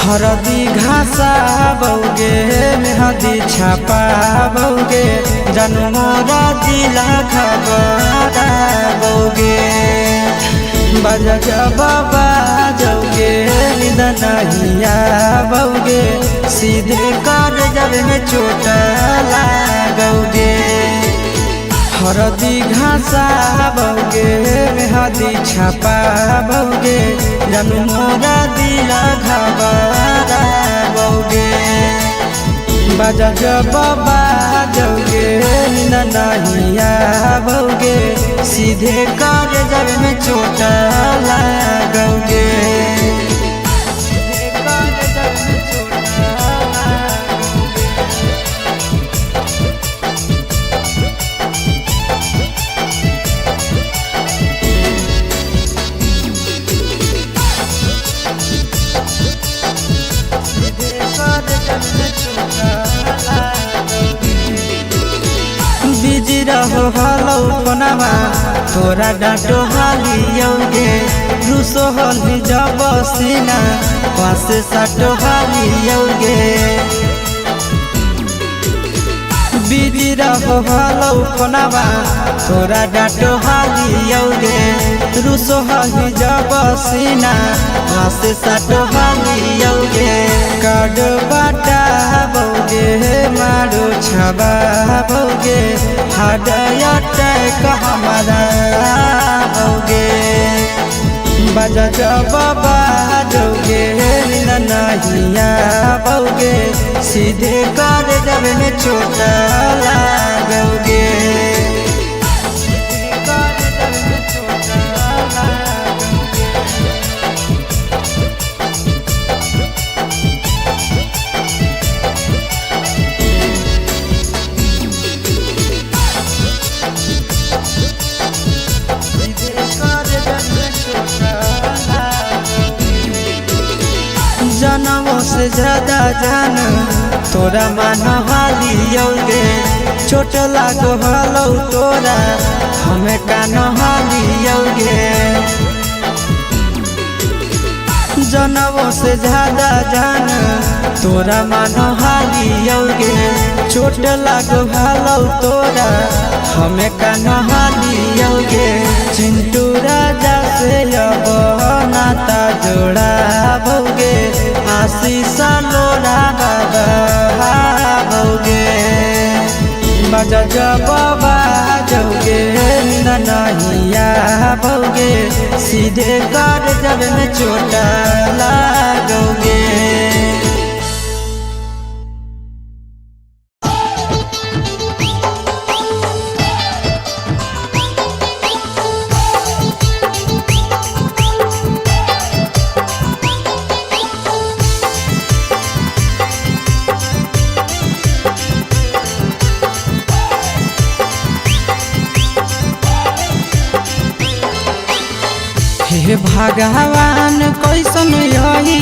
हरदी घासा बौगे मेहदी छापा बौगे जनमोरा दिला खबरा बौगे बजा जबा जौगे निदनहिया बौगे सीधे कर जब में चोट लागोगे। हरदी घासा बौगे मेहदी छापा बौगे जनमोरा दिला घबरा बौगे बजा जबा जौगे नहिया बौगे सीधे कर जब में चोट लागोगे। बिजी रहो हलो कोनावा तोरा डांटो हालियोगे रूसो हली जब सीना पास साटो हालियोगे। बिजी रहो हलो कोनावा तोरा डांटो हालियोगे रूसो हली जब सीना पास साटो हालियोगे। काड बाटा बौगे मारो छबा बौगे हाडया टैक हमारा बौगे बजा जबा जौगे नहिया बौगे सीधे कर जब में चोट लागोगे। जनमों से ज्यादा जान तोरा मान हालियोगे चोट लागो हलो तोरा हमें कान हालियोगे। जनमों से ज्यादा जान तोरा मान हालियोगे चोट लागो हलो तोरा हमें कान हालियोगे। चिंटू राजा से अब नाता जोड़ा बौगे आशीष लोड़ा बाबा बौगे बजा जबा जौगे नहिया बौगे सीधे कर जब में चोट लागोगे। हे भगवान कैसन यही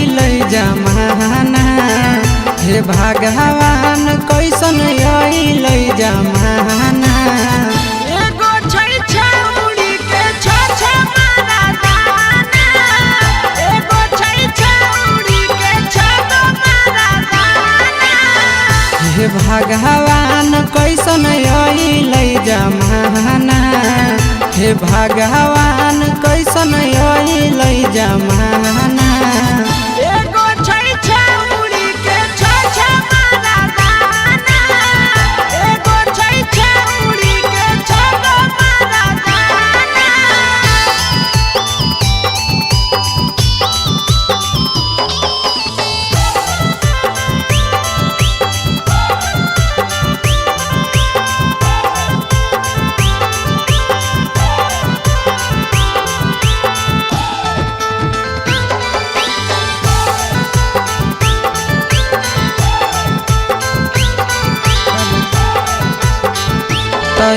जमाना हे भगवान कैसन यही जमाना। एगो छै छौड़ी के छ मारा दाना एगो छै छौड़ी के छ मारा दाना। हे भगवान कैसन यही जमाना हे भगवान कैसन यही जमाना। एगो छै छौड़ी के छ मारा दाना एगो छै छौड़ी के छ मारा दाना।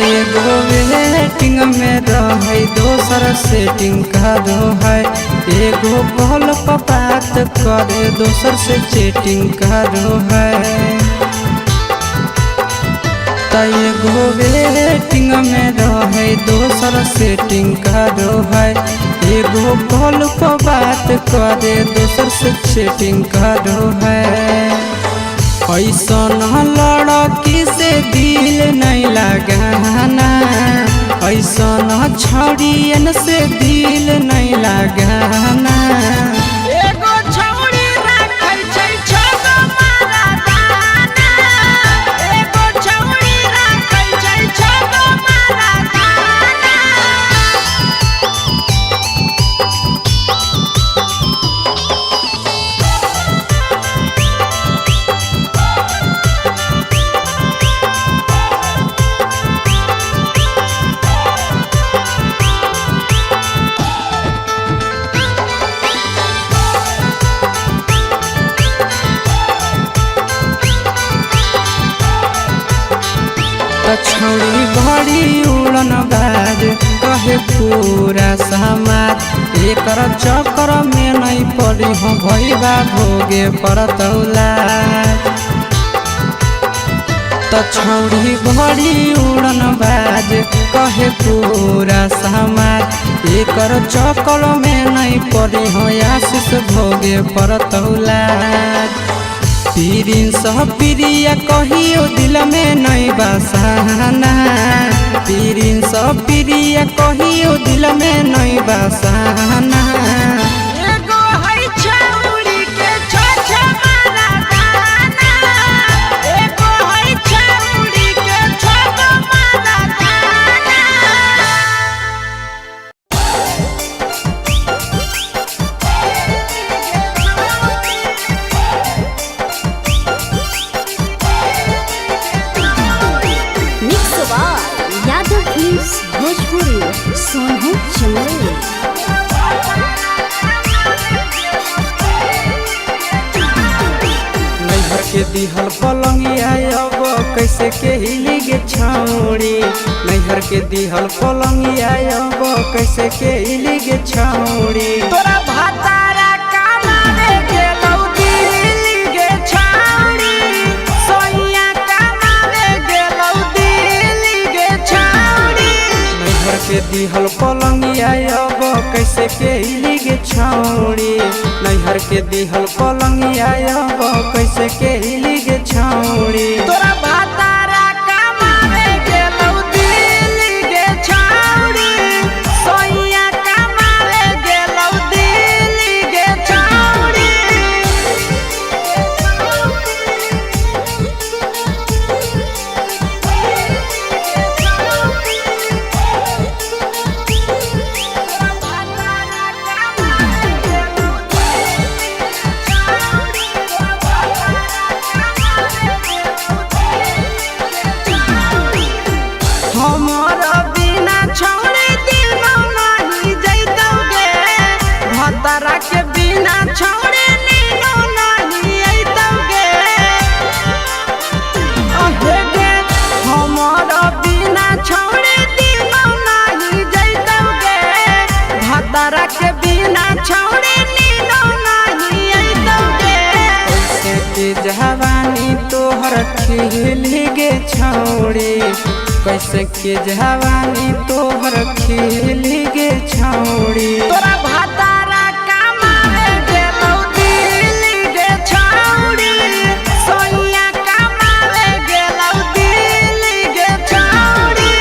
एगो वेटिंग में रहे दोसर सेटिंग करो है एगो कॉल पर बात करे दोसर से चैटिंग करो है। एगो वेटिंग में रहे दोसर सेटिंग करो है एगो कॉल पर बात करे दोसर से चैटिंग करो है। ऐसा न लड़की से दिल नहीं लगाना, ऐसा न छड़ियन से दिल नहीं लगाना। एगो छौड़ी राखै छै छगो मरदाना, एगो छौड़ी राखै छै छगो मरदाना। छौड़ी बड़ी उड़न बाज कहे पूरा समाज, एकर चक्कर में नहीं पड़ी हो भैया भोगे पड़तौला। छौड़ी बड़ी उड़न बाज कहे पूरा समाज, एकर चक्कर में नहीं पड़ी हो आशीष भोगे पड़तौला। पीरिन सह प्रिया कहियो दिल में नहीं बसाना, पीरिन सह प्रिया कहियो दिल में नहीं बसाना। एगो है छौड़ी के छछ मरदाना, एगो है छौड़ी के छगो मरदाना। यादव फिल्म्स भोजपुरी सोनू चंदेल। नैहर के दिहल पलंगिया अब कैसे के हिली गे छौड़ी, नैहर के दिहल पलंगिया अब कैसे के हिली गे छौड़ी। तोरा भातारा कमावे गेलौ दिल्ली गे छौड़ी, सोइया कमावे गेलौ दिल्ली गे छौड़ी। नैहर के दिहल पलंगिया अब कैसे के हिली गे छौड़ी, नैहर के दिहल पलंगिया अब कैसे के हिली गे छौड़ी। तोरा भातारा कमावे गेलौ दिल्ली गे छौड़ी, सोइया कमावे गेलौ दिल्ली गे छौड़ी। हमर बिना छौड़ी दिनो नहीं जैतौगे, भतरा के बिना छौड़ी नीनो नहीं अइतौगे। अहे गे हमर बिना छौड़ी दिनो नहीं जैतौगे, भतरा के बिना छौड़ी नीनो नहीं अइतौगे। कैसे के जवानी तोहर खिली गे छौड़ी, कैसे के जवानी तोहर खिली गे छौड़ी। तोरा भातारा कमावे गेलौ दिल्ली गे छौड़ी, सोइया कमावे गेलौ दिल्ली गे छौड़ी।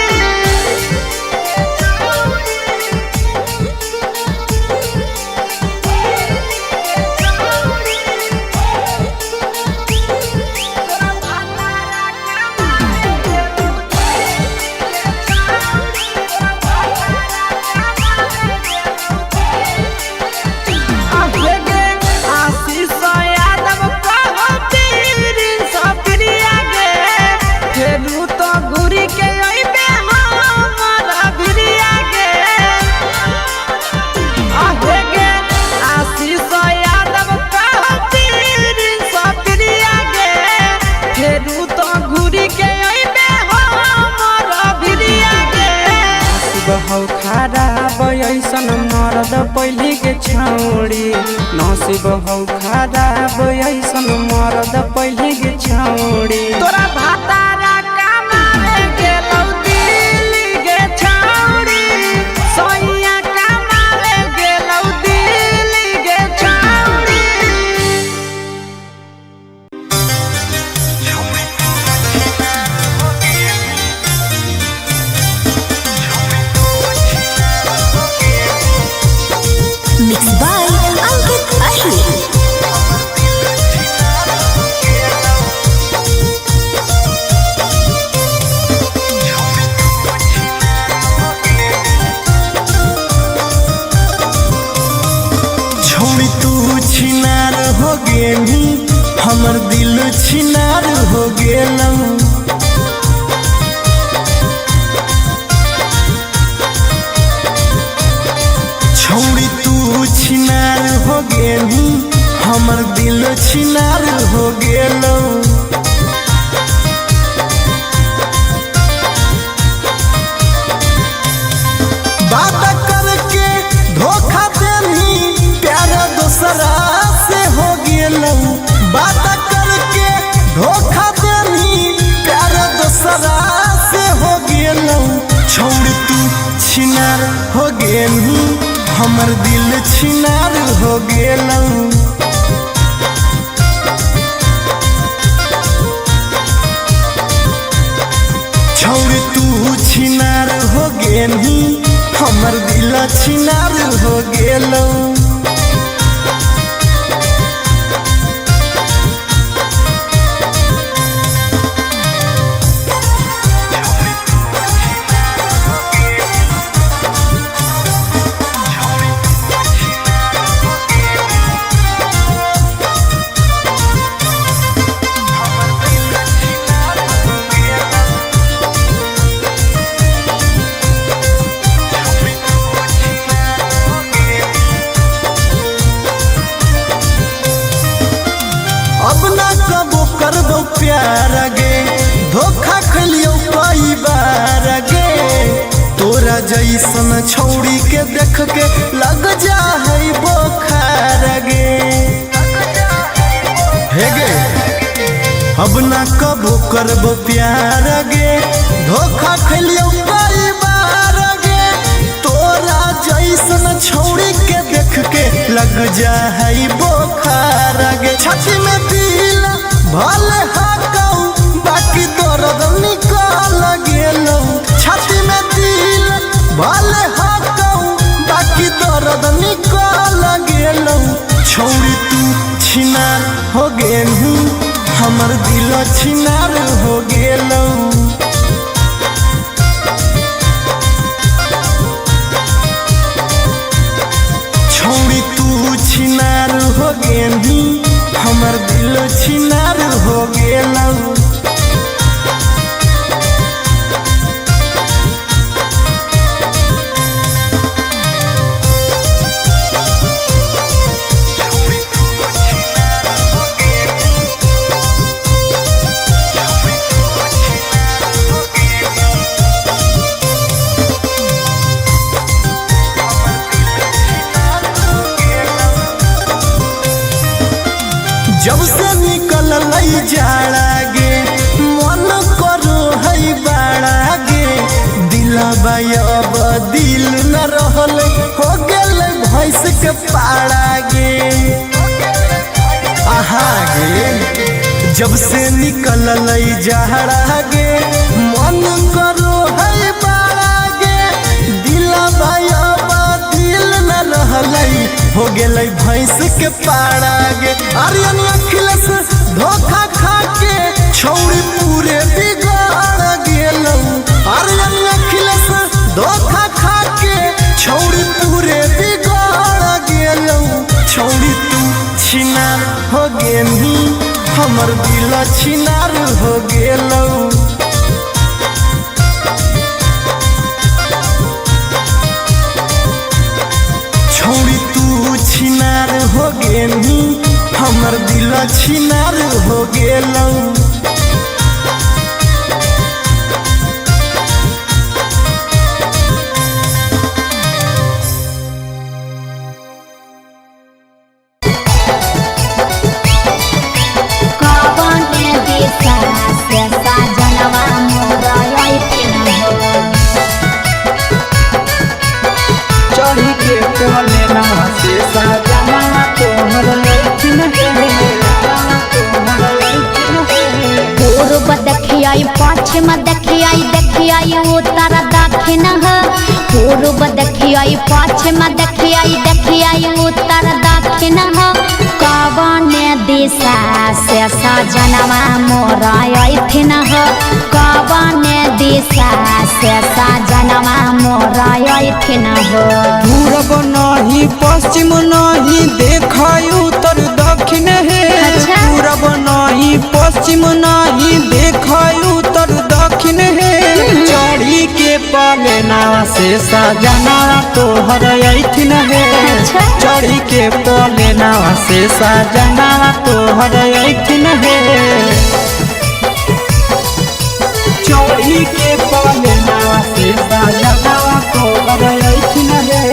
बहौ खराब ऐसन मरद पहली के छौड़ी, नसीब हौ खराब ऐसन मरद पहली के छौड़ी। तोरा भातारा कमावे गेलौ दिल्ली गे छौड़ी, सोइया कमावे गेनी हमर दिल छिनार हो गेलौ। छौड़ी तू छिनार हो गेनी हमर दिल छिनार हो गेलौ। बात करके धोखा देनी प्यार दूसरा से हो गेलौ। बात करके धोखा देनी प्यार दूसरा से हो गेलौ। छोड़ तू छिनार हो गेनी हमर दिल छिनार हो गेलौ। छोड़ तू छिनार हो गेनी हमर दिल छिनार हो गेलौ। अब ना कबो करबो प्यार गे धोखा खलियो कई बार गे। तोरा जैसन छौड़ी के देख के लग जा है बोखार गे। हे गे अब ना कबो करबो प्यार गे धोखा खलियो कई बार गे। तोरा जैसन छौड़ी के देख के लग जा है बोखार गे। छाती में दिल भले हाकौ बाकी दर्द निकाल गेलौ। छाती में दिल भले हाकौ बाकी दर्द निकाल गेलौ। छौड़ी तू छिनार हो गेलू हमर दिल छिनार हो गेलौ। छौड़ी तू छिनार हो गेनी हमर दिल छिनार हो गेलौ। जब से निकल लई जाड़ा गे मन करो है बाड़ा गे। दिलबा अब दिल न रहल हो गेल भैंस के पाड़ा गे। आहा गे जब से निकल लई जाड़ा गे मन करो है बाड़ा गे। दिलबा अब दिल न रहल हो गेलै भैंस के पाड़ा गे। आर्यन अखिलेश धोखा खा के छौड़ी पूरे बिगाड़ गेलौ। आर्यन अखिलेश धोखा खा के छौड़ी पूरे बिगाड़ गेलौ। छौड़ी तू छिनार हो गेनी हमर दिल छिनार हो गेलौ। छौड़ी तू छिनार हो गेनी हमर दिल छिनार हो गेलौ। चढ़ी के कोले ना से साजना तोहर लैकिन पूर्व देखियाई पश्चिम देखियाई उत्तर दक्षिण पूर्व देखियाई पश्चिम देखियाई उत्तर दक्षिण कवन दिशा से सजनवा मोरा अइथिन कवन दिशा से सजनवा मोरा अइथिन पूरब नहीं पश्चिम नहीं देखाई उत्तर दक्षिण है पश्चिम नहीं देख उत्तर दक्षिण है चढ़ी के पलेना से सजना तोहर ऐथिन है चढ़ी के पलेना से सजना तोहर ऐथिन है चोरी के पलेना से सजना तोहर ऐथिन है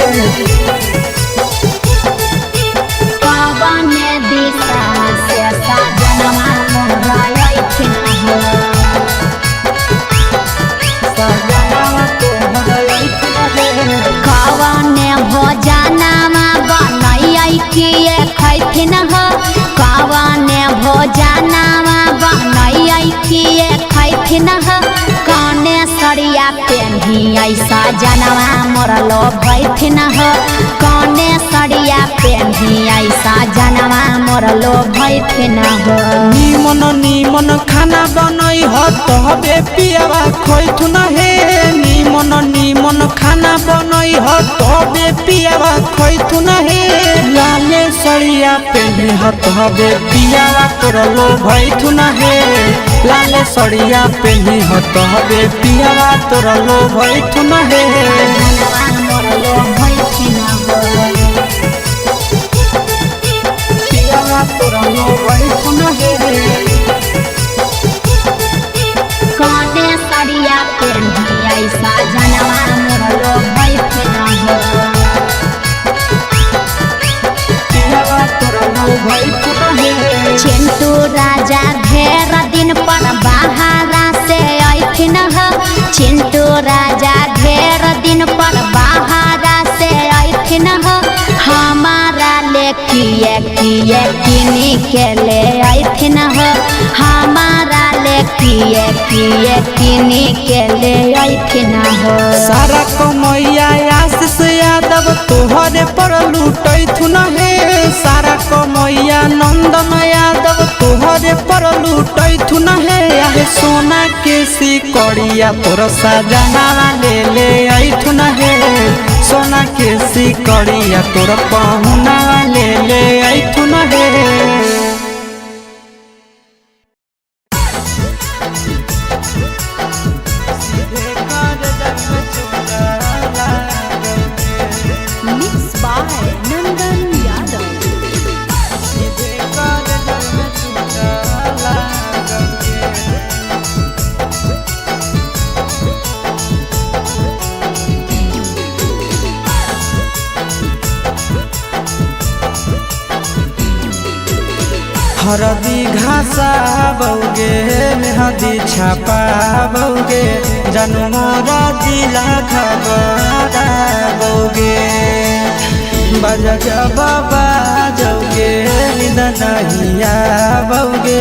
कवन दिशा से सजनवा मोरा ऐथिन हो सजना तोहर ऐथिन है कवन भोजनमा बनैयै कि खैथिन हो कवन भोजनमा बनैयै कि खैथिन हो कौने सड़िया पेन्ही ऐसा जनवा मोरलो भैथिन हो कौने सड़िया पेन्ही ऐसा जनवा मोरलो भैथिन हो निमन निमन खाना बनई हो तबे पियावा खैथुन हे निमन निमन खाना बनई हो तबे पियावा खैथुन हे लाले सड़िया पेन्ही हो तबे पियावा तोरलो भैथुन हे लाले सड़िया पेन्ही हो तबे पियावा तोरलो भैथुन हे जनवा मोरलो भैथिन हो पियावा तोरलो भैथुन हे कौने सड़िया पेन्ही ऐसा जनवा मोरलो भैथिन हो पियावा तोरलो भैथुन हे चिंटू राजा ढेर दिन पर बाहरा से ऐथिन हो चिंटू राजा ढेर दिन पर बाहरा से ऐथिन हो हमारा ले किए किए किनी के ले ऐथिन हो हमारा ले किए किए किनी के ले ऐथिन हो सारा कमैया आशीष यादव तोहरे पर लूटैथुन हे सारा कमैया नंदन यादव तोहरे पर लूटैथुन हे आहे सोना के सिकड़िया तोर सजना ले ऐथुन हे सोना के सिकड़िया तोर पहुना ले ऐथुन हे Mixed by Nandan Yadav. हरदी घासा बौगे मेहदी छापा बौगे जनमोरा जिला खबरा बौगे बजा बाबा जौगे निदनहिया बौगे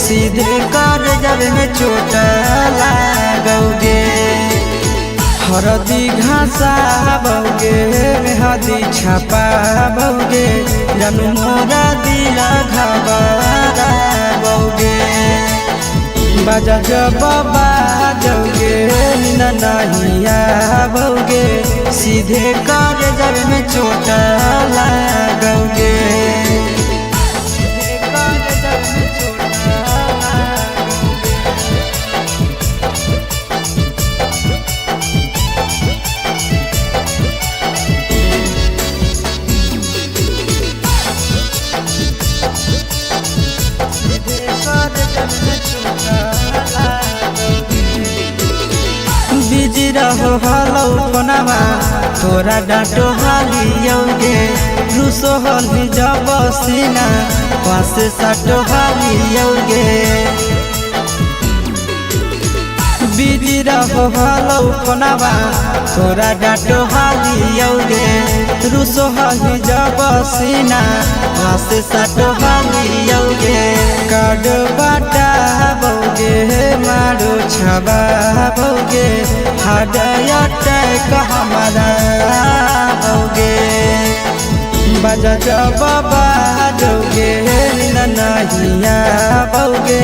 सीधे कर जब में चोट लागोगे हरदी घासा बौगे मेहदी छापा बौगे जनमोरा दिला घबरा बौगे बजा बाबा जौगे नहिया बौगे सीधे कर जब में चोट लागोगे बिजी रहो हलो कोनामा तोरा डांटो हालियोगे रूसो हली जब सीना पास साटो हालियोगे बिजी रहो हलो कोनामा तोरा डांटो हालियोगे रूसो हली जब सीना पास साटो हालियोगे काड बाटा बौगे मारो छबा बौगे हाडया टैक हमारा बौगे बजा बाबा जौगे नहिया बौगे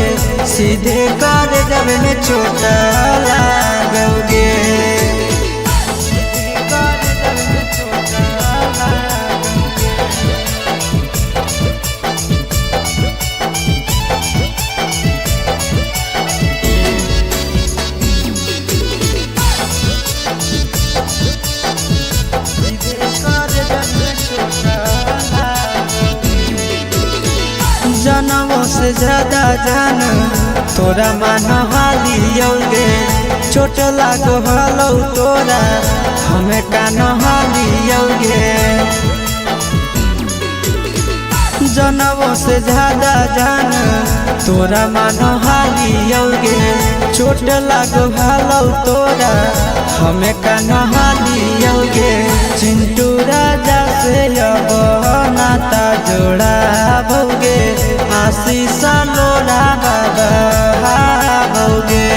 सीधे कर जब में चोट लागोगे से ज्यादा जान तोरा मान हालियोगे चोट लागो हलो तोरा हमें कान हालियोगे जनवों से ज्यादा जान तोरा मान हालियोगे चोट लागो हलो तोरा हमें कान हालियोगे चिंटू राजा से अब नाता जोड़ा भोगे आशीष लोड़ा बाबा भोगे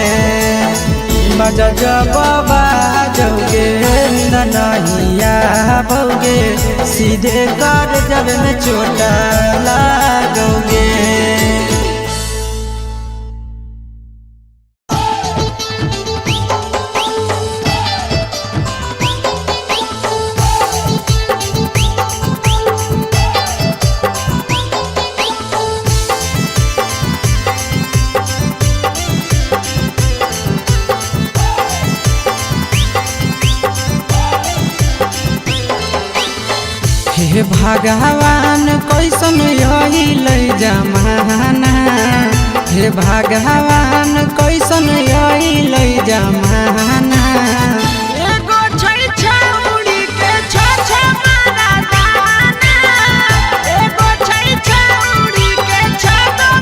बजा जब बाजोगे नहिया भोगे सीधे कर जब में चोट लागोगे। हे भगवान कैसन यही ले जमाना हे भगवान कैसन यही ले जमाना एगो छै छौड़ी के छ मारा दाना एगो छै छौड़ी के छ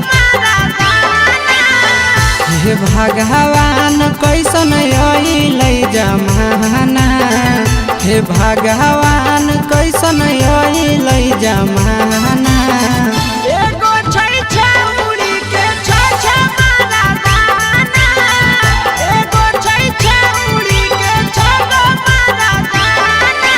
मारा दाना हे भगवान कैसन यही ले जमाना हे भगवान कैसन यही ले जमाना एगो छै छौड़ी के छ मारा दाना एगो छै छौड़ी के छ मारा दाना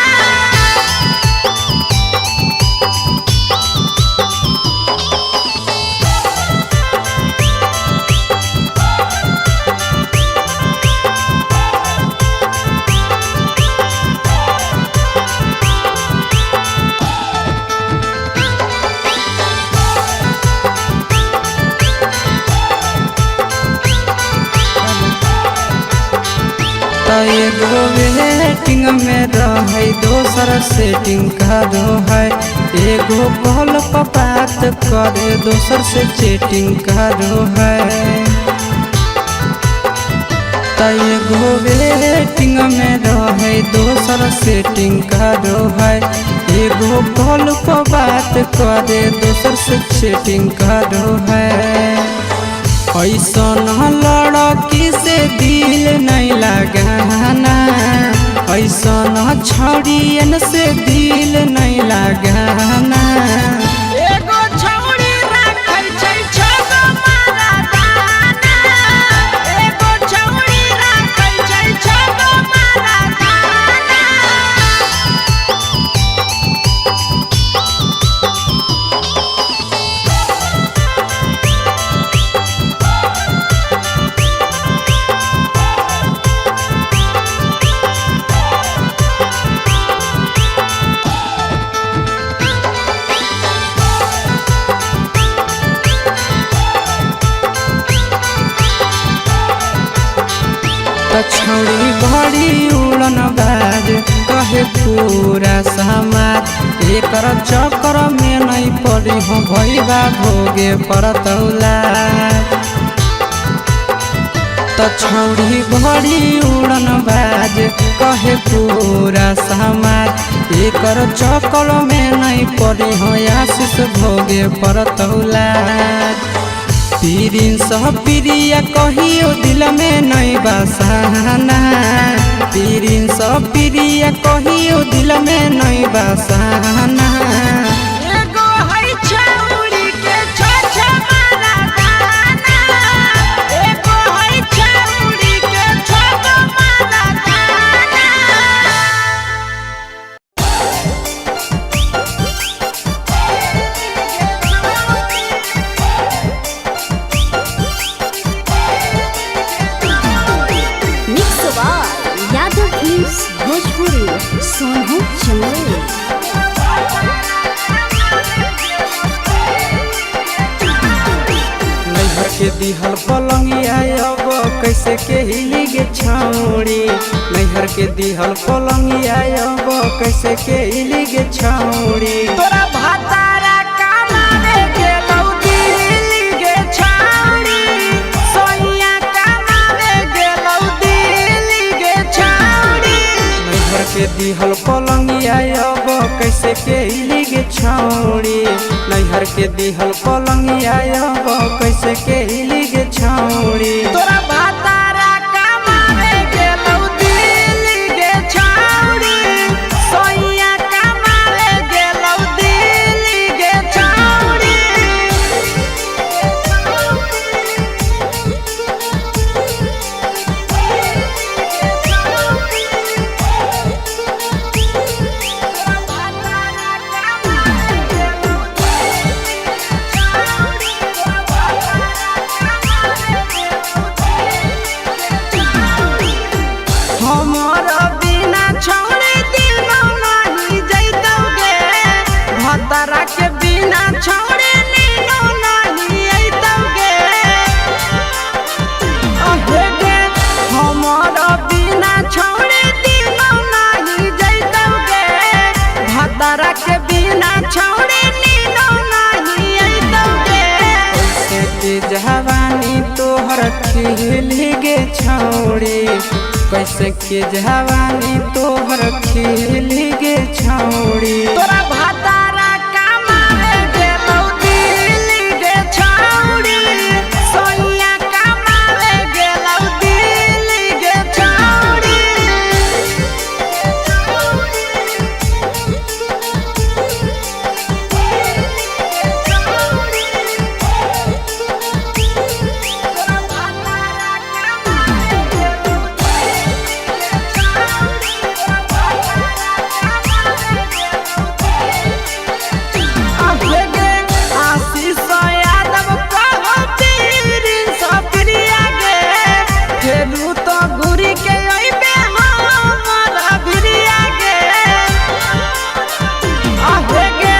एगो वेटिंग में रहे दोसर सेटिंग करो है एगो कॉल पर बात करे दोसर से चैटिंग करो है एगो वेटिंग में रहे दोसर सेटिंग करो है एगो कॉल पर बात करे दोसर से चैटिंग करो है ऐसन लड़की से दिल नहीं लगाना ऐसन छड़ियन से दिल नहीं लगाना एगो छौड़ी राखै छै छ मारा दाना एगो छौड़ी राखै छै छ मारा दाना छौड़ी बड़ी उड़न बाज कहे पूरा समाज एकर चक्कर में नहीं पड़ी हो भैया भोगे परतौला छौड़ी बड़ी उड़न बाज कहे पूरा समाज एकर चक्कर में नहीं पड़ी हो आशीष भोगे परतौला पीरिन सह प्रिया कहियो दिल में नहीं बसाना पीरिन सह प्रिया कहियो दिल में नहीं बसाना एगो है छौड़ी के छ मारा दाना एगो है छौड़ी के छ मारा दाना यादव फिल्म्स भोजपुरी सोनू चंदेल नैहर के दिहल पलंगिया अब कैसे के हिली गे छौड़ी नैहर के दिहल पलंगिया अब कैसे के हिली गे छौड़ी तोरा भातारा कमाने गेलौ दिल्ली गे दिहल पलंगिया अब कैसे के गे छौड़ी नैहर के दिहल पलंगिया अब कैसे के गे छौड़ी तोरा भातारा कमावे गेलौ दिल्ली गे छौड़ी सोइया कमावे गेलौ दिल्ली गे छौड़ी हमर बिना छौड़ी दिनो नहीं जैतौगे भतरा के बिना छौड़ी नीनो नहीं अइतौगे अहे गे हमर बिना छौड़ी दिनो नहीं जैतौगे भतरा के बिना छौड़ी नीनो नहीं अइतौगे कैसे के जवानी तोहर खिल गे छौड़ी कैसे के जवानी तोहर खिल गे छौड़ी तोरा भातारा कमावे गेलौ दिल्ली गे छौड़ी सोइया कमावे गेलौ दिल्ली गे छौड़ी आशीष यादव कहो पीरिन सप्रिया गे फेरू तो घुरी के अइबे हमरा भिरिया गे अहे गे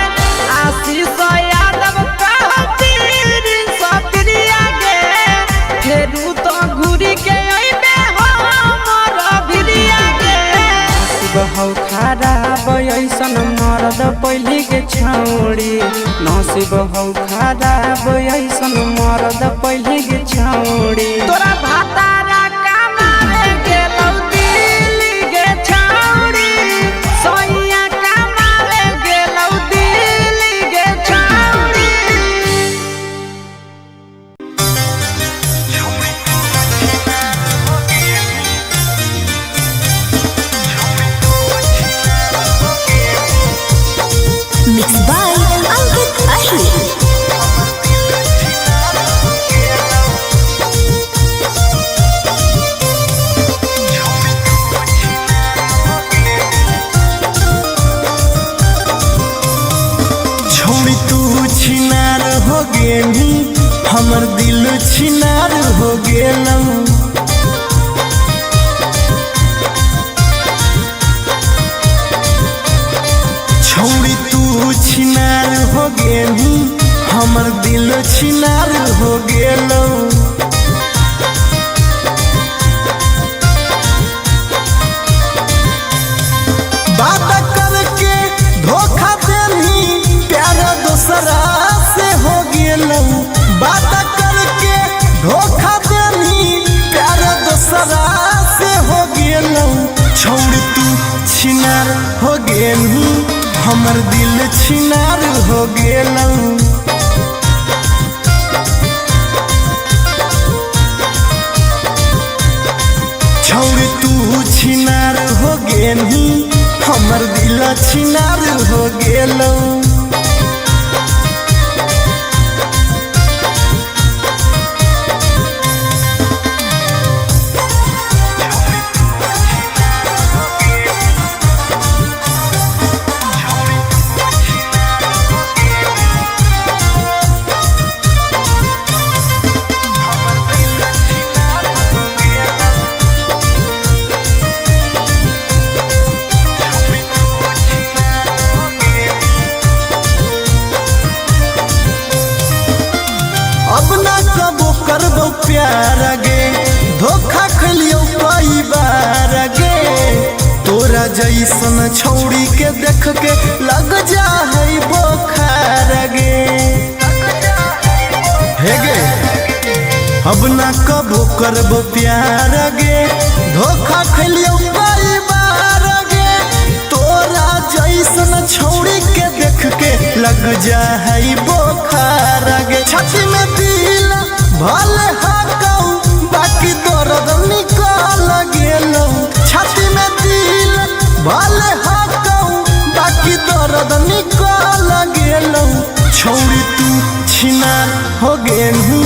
आशीष यादव कहो पीरिन सप्रिया गे फेरू तो घुरी के अइबे हमरा भिरिया गे बहु खराब ऐसन मरद पहली के छौड़ी नसीब हौ खराब ऐसन मरद पहली के छौड़ी तोरा भातारा कमावे गेलौ दिल्ली गे छौड़ी सोइया कमावे गेलौ दिल्ली गे छौड़ी Mixed by Ankit Ahir. छोड़ी तू छिनार हो गेली हमर दिल छिनार हो गेलौ छोड़ी तू छिनार हो गेली हमर दिल छिनार हो गेलौ बात करके धोखा देनी प्यार दूसरा से हो गेलौ बात करके धोखा देनी प्यार दूसरा से हो गेलौ छोड़ तू छिनार हो गेली हमर दिल छिनार हो गेलौ छोड़ तू छिनार हो गेली हमर दिल छिनार हो गेलौ अब ना कबो करबो प्यार गे धोखा खलियो कई बार गे तोरा जैसन छौड़ी के देख के लग जा है बोखार गे हे गे अब ना कबो करबो प्यार गे धोखा खलियो कई बार गे जैसन छौड़ी के देख के लग जा है बोखार गे छाती में दिल भले हाकऊ बाकी दर्द निकाल गेलौ छाती में दिल भले हाकऊ बाकी दर्द निकाल गेलौ छौड़ी तू छिनार हो गेलू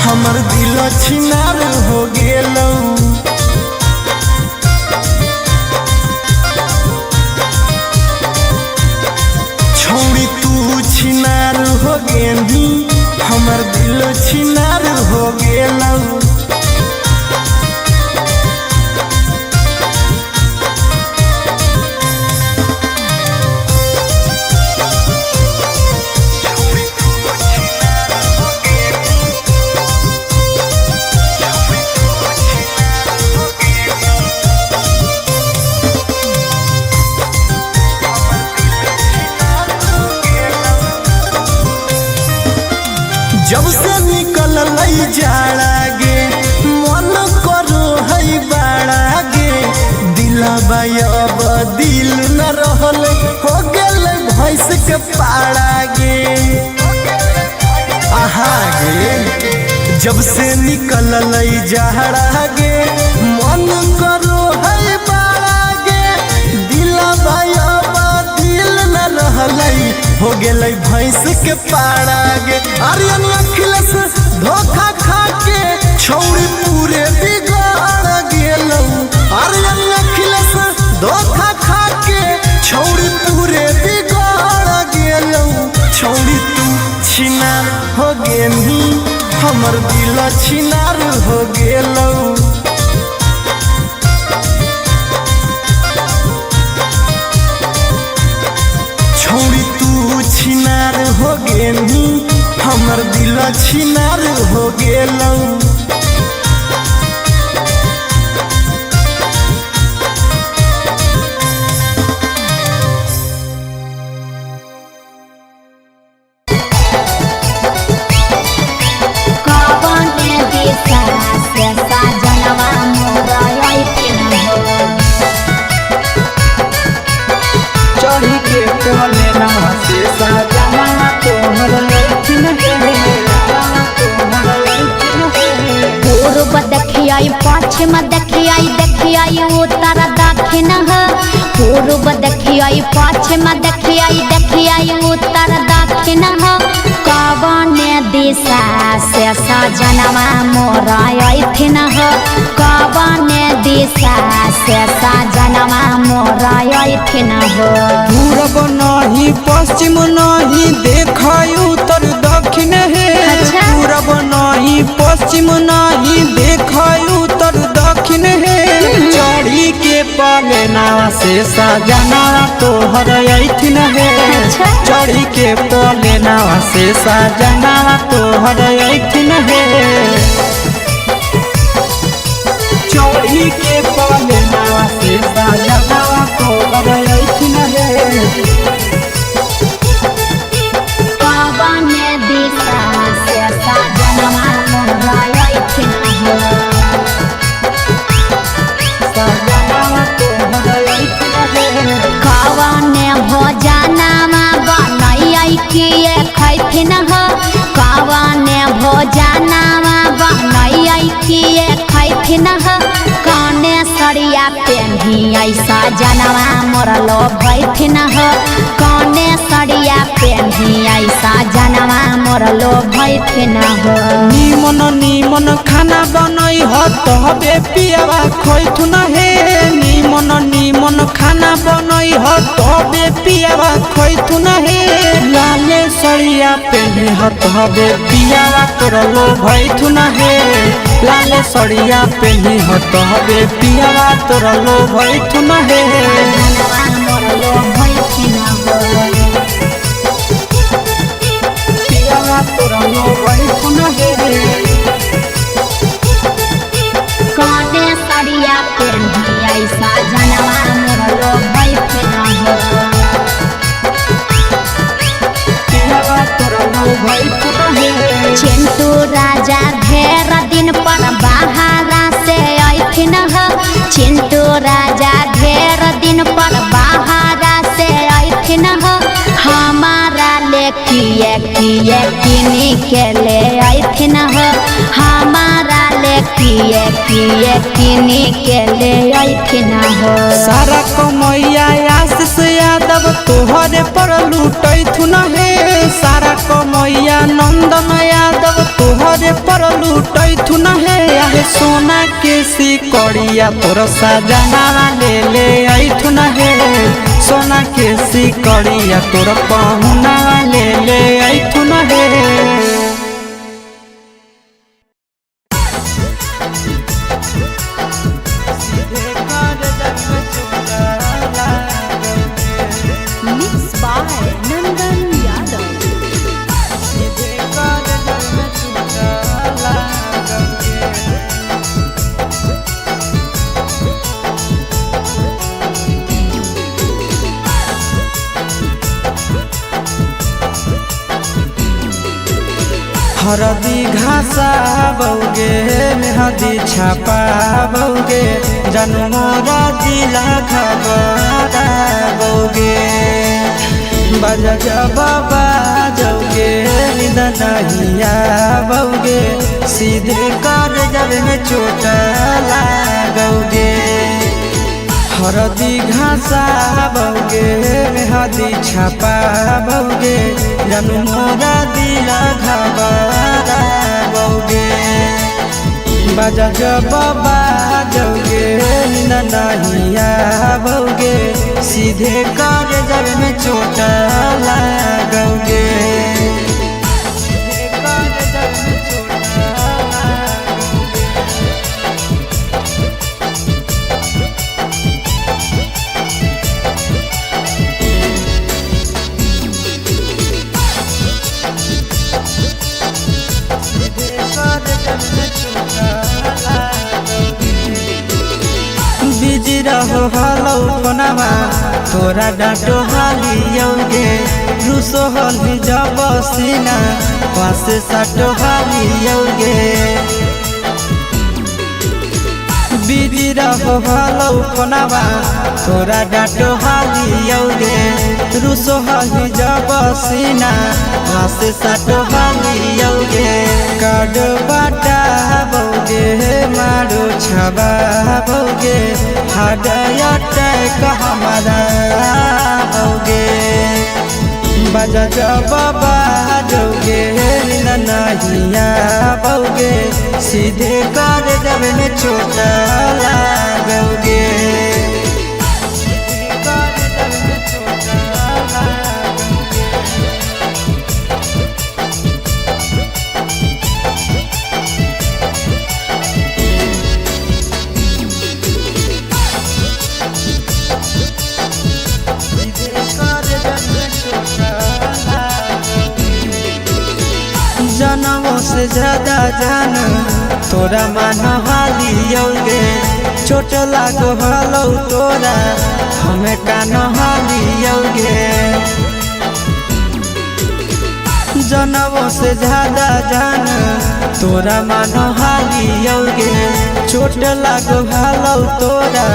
हमर दिल छिनार हो गेलौ छौड़ी तू छिनार हो गेलू हमर दिल छिनार हो गेलौ जब से निकल जाड़ा गे मन करो है बाड़ा गे दिलबा अब दिल न रहल हो गेल भैंस के पाड़ा गे आहा गे जब से निकल जाड़ा गे मन करो है बाड़ा गे दिलबा अब दिल न रहल हो गेल भैंस के पाड़ा गे आर्यन अखिलेश धोखा खा के छौड़ी पूरे बिगाड़ गेलौ आर्यन अखिलेश धोखा खा के छौड़ी पूरे बिगाड़ गेलौ छौड़ी तू छिनार हो गेली हमर दिल छिनार हो गेलौ छौड़ी तू छिनार हो गेली हमर दिल छिनार हो गेलौ चढ़ी के कोले नवा से सजना तोहर पूर्व देखियाई पश्चिम देखियाई देखियाई उत्तर दक्षिण पूर्व देखियाई पश्चिम देखियाई देखियाई उत्तर दक्षिण कवने दिशा से सजनवा मोर अइथिन कवने दिशा से सजनवा मोर अइथिन पूरब नहीं पश्चिम नहीं देखाई उत्तर दक्षिण है अच्छा। पूरब नहीं पश्चिम नहीं देखाई उत्तर दक्षिण है चढ़ी के पलेना से सजना तोहर अइथिन है अच्छा। चढ़ी के पलेना से सजना तोहर अइथिन है चढ़ी के पलेना से सजना तोहर अइथिन है कवने दिशा से सजनवा मोर अइथिन कवने भोजनमा बनैयै किए खैथिन कवने भोजनमा बनैयै किए खैथिन कने सरिया पेन्ही ऐसा जनवा मोर लो भैथिन कने सरिया पेन्ही ऐसा जनवा मोर लो भैथिन निमन निमन खाना बनई ह तबे पियावा खैथुन हे निमन निमन खाना बनई ह तबे पियावा खैथुन हे लाले सड़िया पेन्ही ह तबे पियावा तोर लो भैथुन हे लाले सड़िया पेन्ही ह तबे पियावा तोर लो भैथुन हे जनवा मोर लो भैथिन पियावा तोर लो भैथुन हे कने सरिया पेन्ही ऐसा जनवा मोर लो भैथिन पियावा तोर लो भैथुन हे चिंटू राजा ढेर दिन पर बाहरा से अइथिन चिंटू राजा ढेर दिन पर बाहरा से अइथिन किए किनी के ले अइथिन हो हमारा ले किए किनी के ले अइथिन हो। सारा कमैया आशीष यादव तोहरे पर लूटैथुन हे सारा कमैया नंदन यादव तोहरे पर लूटैथुन हे आहे सोना के सिकड़िया तोर सजना ले अइथुन हे सोना के सिकड़िया तोर पहुना ले अइथुन हे। Mixed by Nandan Yadav. हरदी घासा बौगे मेहदी छापा बौगे जनमोरा जिला खबरा बौगे बजा बाबा जौगे निदनहिया बौगे सीधे कर जब में चोट लागोगे। हरदी घासा बौगे मेहदी छापा बौगे जनमोरा दिला घबरा बौगे बजा बाबा जौगे नहिया बौगे सीधे कर जब में चोट लागोगे। बिजी रहो हलौ कोनामा तोरा डाँटो हालियौगे रुसो हली जब सीना पासे साटो हालियौगे। बिजी रहो हलौ कोनामा तोरा डाँटो हालियौगे रुसो हली जब सीना पासे साटो हालियौगे। काड बाटा बौगे मारो छबा बौगे हाडया टैक हमारा बौगे बजा बाबा जौगे नहिया बौगे सीधे कर जब में चोट लागोगे। जनमों से ज्यादा जान तोरा मान हालियौगे चोट लागो हलौ तोरा हमें कान हालियौगे। जनमों से ज्यादा जान तोरा मान हालियौगे चोट लागो हलौ तोरा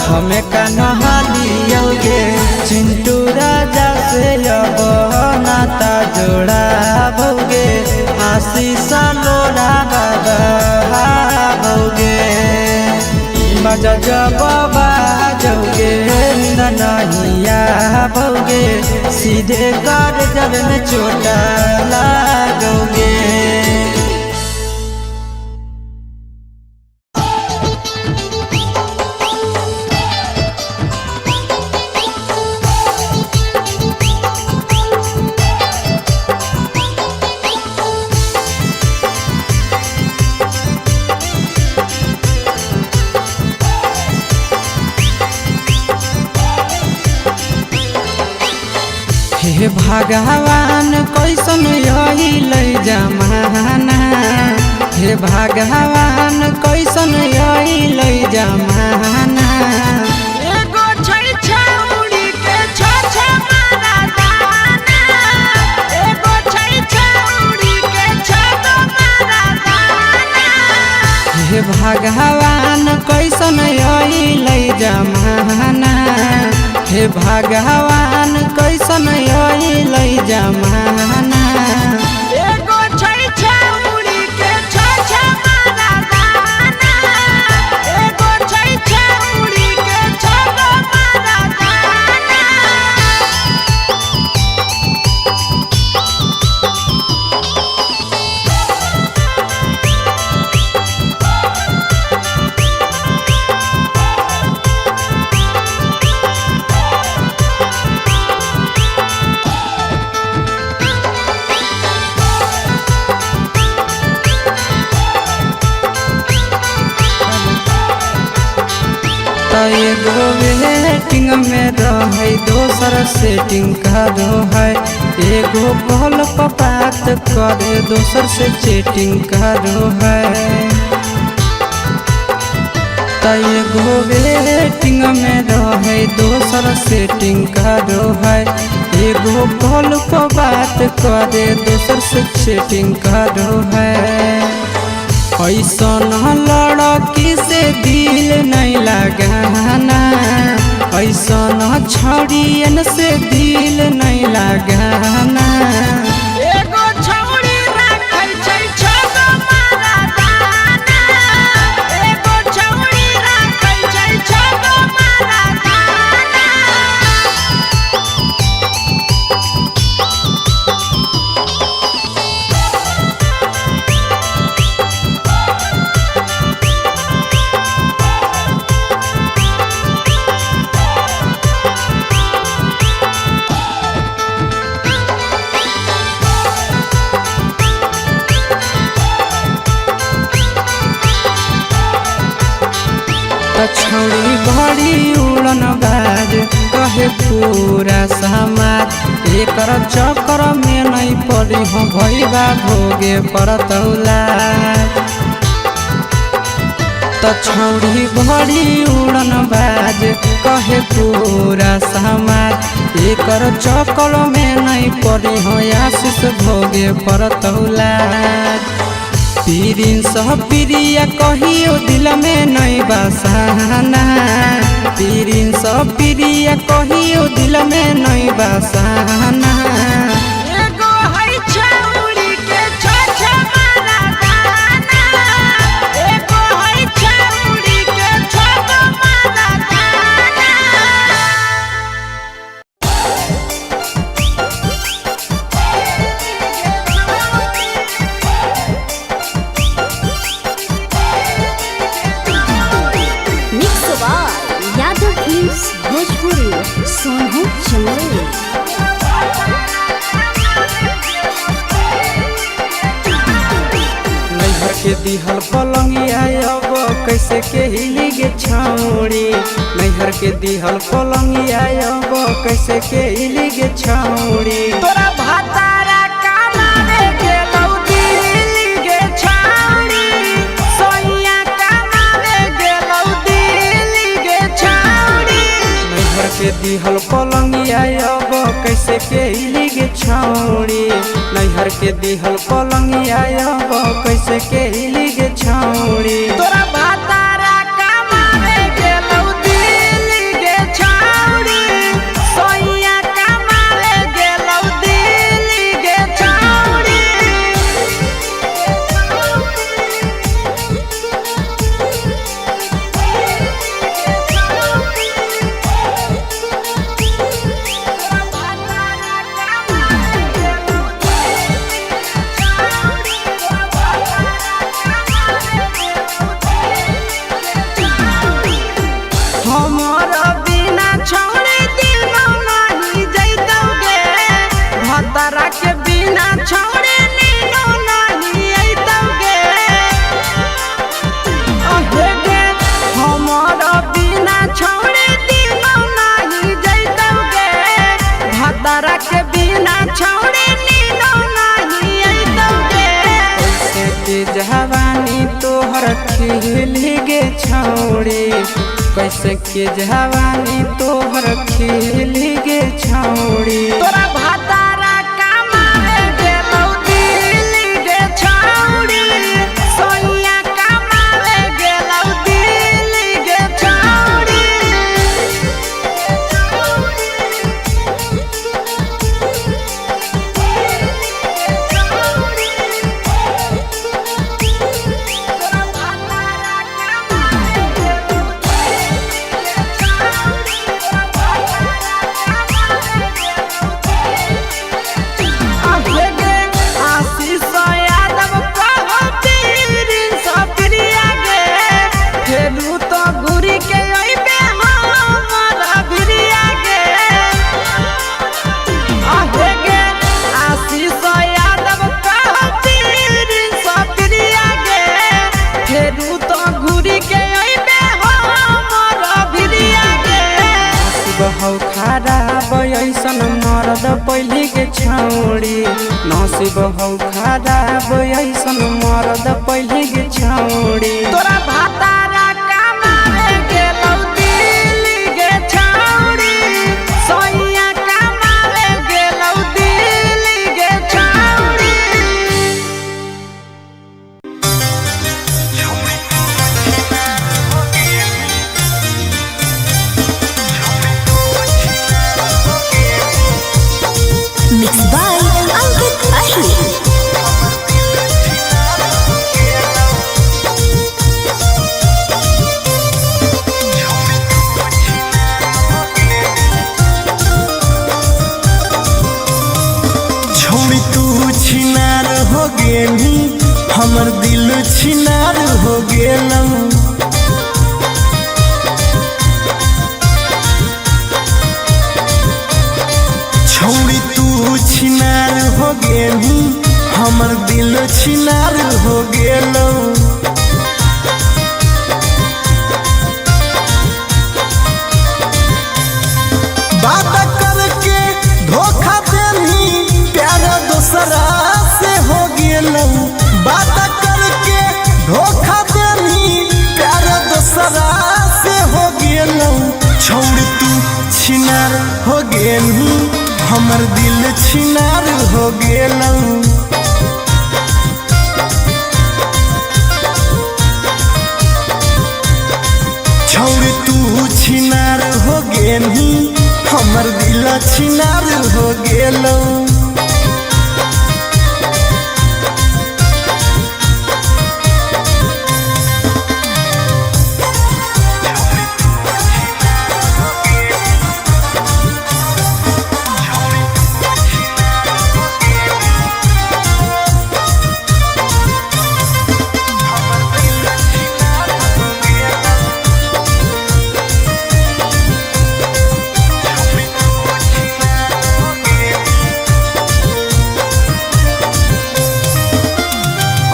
हमें कान हालियौगे। चिंटू राजा से अब नाता जोड़ा बौगे आशीष लोड़ा बौगे बजा बाबा जौगे नहिया बौगे सीधे कर जब में चोट लागोगे। हे भगवान कैसन अइल जमाना हे भगवान कैसन अइल जमाना। एगो छै छौरी के छ मारा दाना एगो छै छौरी के छ मारा दाना। हे भगवान कैसन अइल जमाना हे भगवान कैसन अइल जमाना। त एगो वेटिंग में रहे दोसर सेटिंग का दो है एगो कॉल पर बात करे दोसर से चैटिंग का दो है त एगो वेटिंग में रहे दोसर सेटिंग का दो है एगो कॉल पर बात करे दोसर से चैटिंग का दो है ऐसा लड़की से दिल नहीं लगाना ऐसा छड़ियन से दिल नहीं लगाना एगो छौड़ी राखै छै छगो मारा दाना एगो छौड़ी राखै छै छगो मारा दाना छौड़ी बड़ी उड़न बाज कहे पूरा समाज एकर चक्कर में नहीं पड़ी हो भैया भोगे परतौला त छौड़ी बड़ी उड़न बाज कहे पूरा समाज एकर चक्कर में नहीं पड़ी हो आशीष भोगे परतौला पीरिन सह प्रिया कहियो दिल में नहीं बसाना पीरिन सह प्रिया कहियो दिल में नहीं बसाना एगो है छौड़ी के छ मारा दाना एगो है छौड़ी के छगो मारा दाना mix by Yadav films Bhojpuri Sonu Chandel. नैहर के दिहल पलंगिया अब कैसे के हिली गे छौड़ी नैहर के दिहल पलंगिया अब कैसे के हिली गे छौड़ी तोरा भातारा कमावे गेलौ दिल्ली गे छौड़ी सोइया कमावे गेलौ दिल्ली गे छौड़ी नैहर के दिहल पलंगिया अब कैसे के हिली गे छौड़ी नैहर के दिहल पलंगिया अब कैसे के हिली गे छौड़ी तोरा भातारा कमावे गेलौ दिल्ली गे छौड़ी सोइया कमावे गेलौ दिल्ली गे छौड़ी हमर बिना छौड़ी दिनो नहीं जैतौगे भतरा के बिना छौड़ी नीनो नहीं अइतौगे अहे गे हमर बिना छौड़ी दिनो नहीं जैतौगे भतरा के बिना छौड़ी नीनो नहीं अइतौगे कैसे के जवानी तोहर खिली गे छौड़ी कैसे के जवानी तोहर खिली गे छौड़ी तोरा भातारा कमावे गेलौ दिल्ली गे छौड़ी सोइया कमावे गेलौ दिल्ली गे छौड़ी ऐसन मर्द पहले के छौड़ी नसीब हौ खराब ऐसन मर्द पहले के छौड़ी तोरा भातारा कमावे गेलौ दिल्ली गे छौड़ी सोइया कमावे गेलौ दिल्ली गे छौड़ी Mixed by Ankit Ahir. छोड़ी तू छिनार हो गेली हमर दिल छिनार हो गेलौ छोड़ी तू छिनार हो गेली हमर दिल छिनार हो गेलौ बात करके धोखा देनी प्यार दूसरा से हो गेलौ बात करके धोखा देनी प्यार दूसरा से हो गेलौ छोड़ तू छिनार हो गेली हमर दिल छिनार हो गेलौ छोड़ तू छिनार हो गेली हमर दिल छिनार हो गेलौ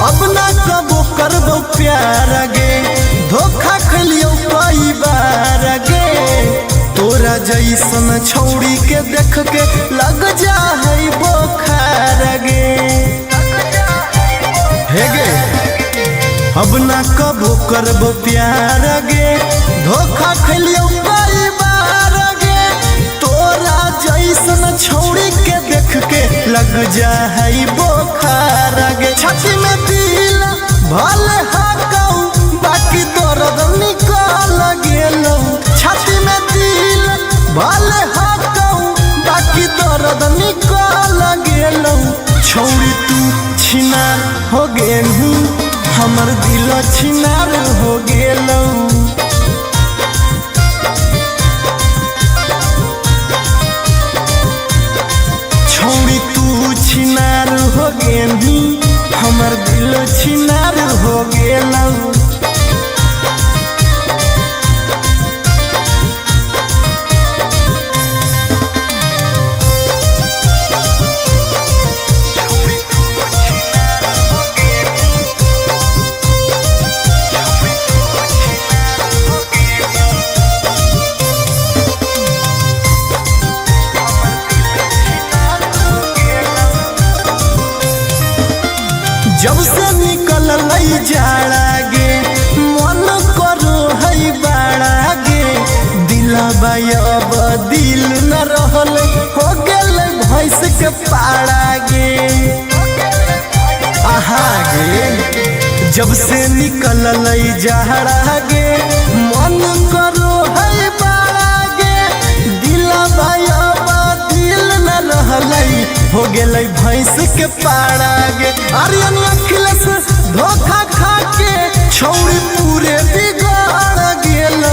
अब ना कबो करबो प्यार गे धोखा खलियो कई बार गे तोरा जैसन छौड़ी के देख के लग जा है बोखार गे हे गे अब ना कबो करबो प्यार गे धोखा खलियो कई बार गे तोरा जैसन छौड़ी के देख के लग जा है बोखार गे छाती में दिल भले हाकौ बाकी दर्द निकल गेलौ छाती में दिल भले हाकौ बाकी दर्द निकल गेलौ छौड़ी तू छिनार हो गेलू हमर दिल छिनार हो गेलौ छोड़ी तू छिनार हो गेली हमर दिल छिनार हो गेलौ जब से निकल लई जाड़ा गे मन करो है बाड़ा गे दिलबा अब दिल न रहल हो गेल भैंस के पाड़ा गे आहा गे जब से निकल लई जाड़ा गे मन करो है बाड़ा गे दिलबा अब दिल न रहल हो गेलै भैंस के पाड़ा गे आर्यन अखिलेश धोखा खा के छौड़ी पूरे बिगाड़ गेलौ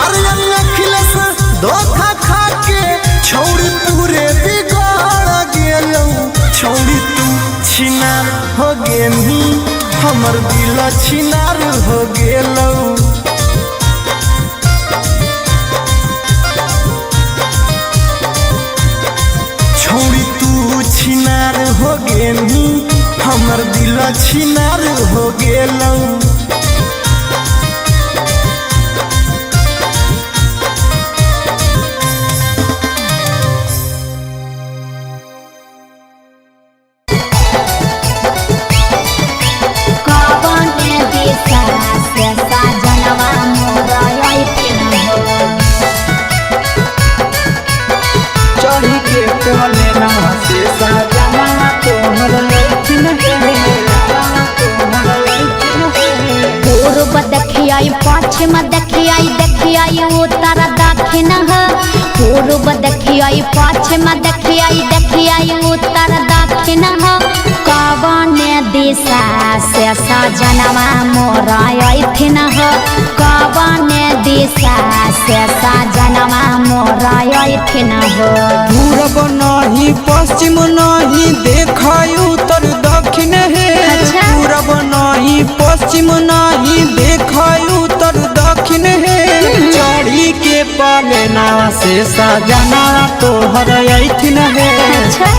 आर्यन अखिलेश धोखा खा के छौड़ी पूरे बिगाड़ गेलौ छौड़ी तू छिनार हो गेली हमर दिल छिनार हो गेलौ छौड़ी तू छिनार हो गेली हमर दिल छिनार हो गेलौ पश्चिम देखिए उत्तर दक्षिण हो पूर्व देखिए पश्चिम देखिए उत्तर दक्षिण हो कवन दिशा से सजनवा मोर अइथिन हो कवन दिशा से सजनवा मोर अइथिन हो पूरब नहीं पश्चिम नहीं देखाई उत्तर दक्षिण है पूरब नहीं पश्चिम नहीं देखाई उत्तर दक्षिण है चढ़ी के पलेना से सजना तोहर अइथिन है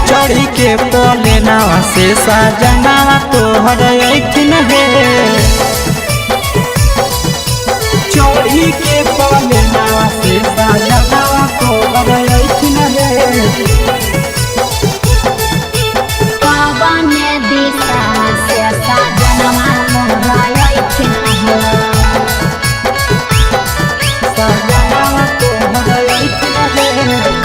चढ़ी के पलेना से सजना तोहर अइथिन है चढ़ी के पलेना से सजना तोहर अइथिन है कवन दिशा से सजनवा मोर अइथिन हो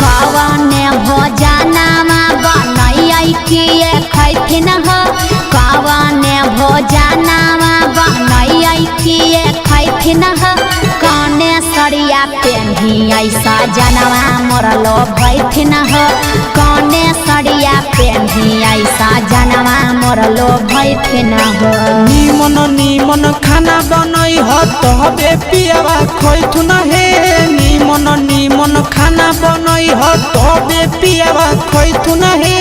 कवन भोजनमा बनैयै किए खैथिन हो कवन भोजनमा बनैयै किए खैथिन हो कने सरिया पेन्हियै सजनवा मोर लोभैथिन हो कने सरिया पेन्हियै सजनवा मोर लोभैथिन हो निमन निमन खाना बनई हो तबे पियावा खैथुन हे निमन निमन खाना बनई हो तबे पियावा खैथुन हे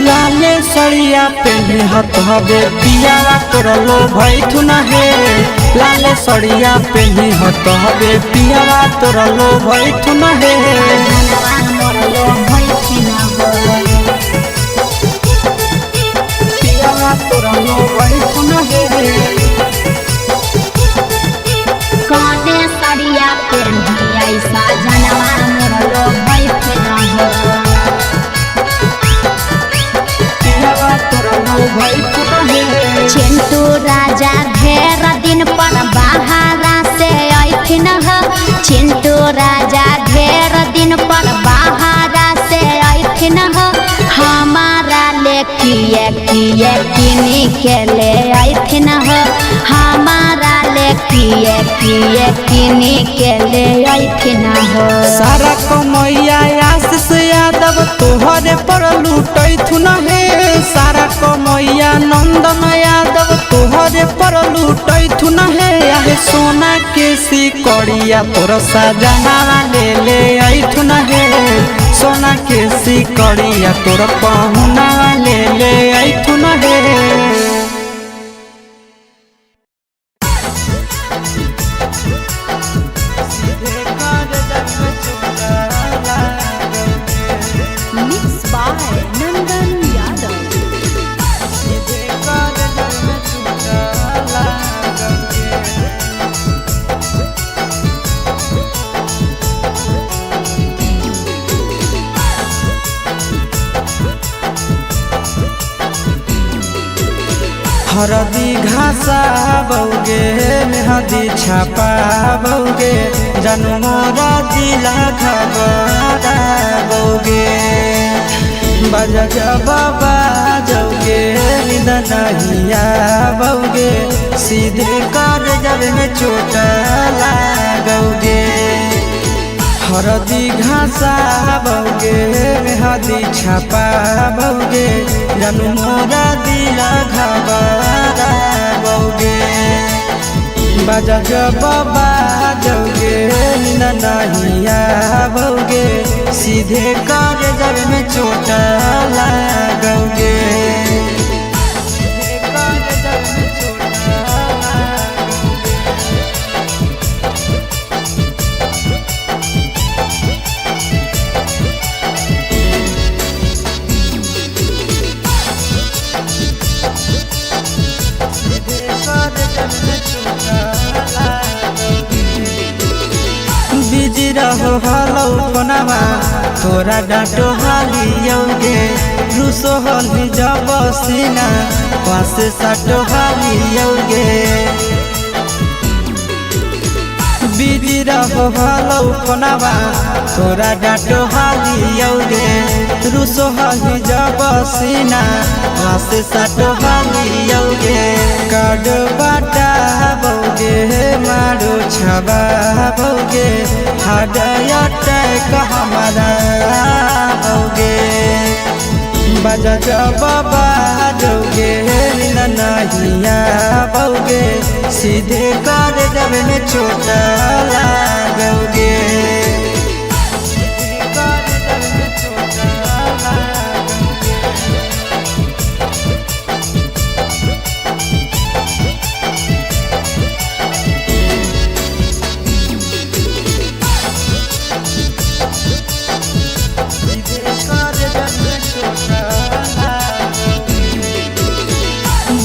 लाले सरिया पेन्हे हो तबे पियावा तोर लोभैथुन हे लाले सरिया पेन्हे हो तबे पियावा तोर लोभैथुन हे सजनवा मोर लोभैथिन हो पियावा तोर लोभैथुन हे कने सरिया पेन्हियै सजनवा मोर लोभैथिन हो पियावा तोर लोभैथुन हे चिंटू राजा ढेर दिन पर बाहरा से अइथिन हो चिंटू राजा ढेर दिन पर बाहरा से अइथिन हो हमारा ले किए किनी के ले अइथिन हो हमारा ले किए किनी के ले अइथिन हो सारा कमैया आशीष यादव तोहरे पर लूटैथुन हे सारा कमैया नंदन यादव तोहरे पर लूटैथुन हे आहे सोना के सिकड़िया तोर सजना ले अइथुन हे सोना के सिकड़िया तोर पहुना ले अइथुन हे Mixed by Nandan Yadav. हरदी घासा बौगे मेहदी छापा बौगे जनु मोरा दिला खबरा बौगे बजा जब बाजोगे निद नहिया बौगे सीधे कर जब में चोट लागोगे हरदी घासा बौगे मेहदी छापा बौगे जनु मोरा दिला घबरा बौगे बजा जब बाजोगे न नहिया बौगे सीधे कर जब में चोट लागोगे बिजी रहो हलौ कोनामा तोरा डाँटो हालियौगे रुसो हली जब सीना पासे साटो हालियौगे बिजी रहो हलौ कोनामा तोरा डाँटो हालियौगे रुसोहाली जब सीना वासे सटो हालियोगे काड बाटा बोगे मारो छबा बोगे हृदय टैक हमारा बोगे बजा जब बाजोगे नहिया बोगे सीधे कर जब में चोट लागोगे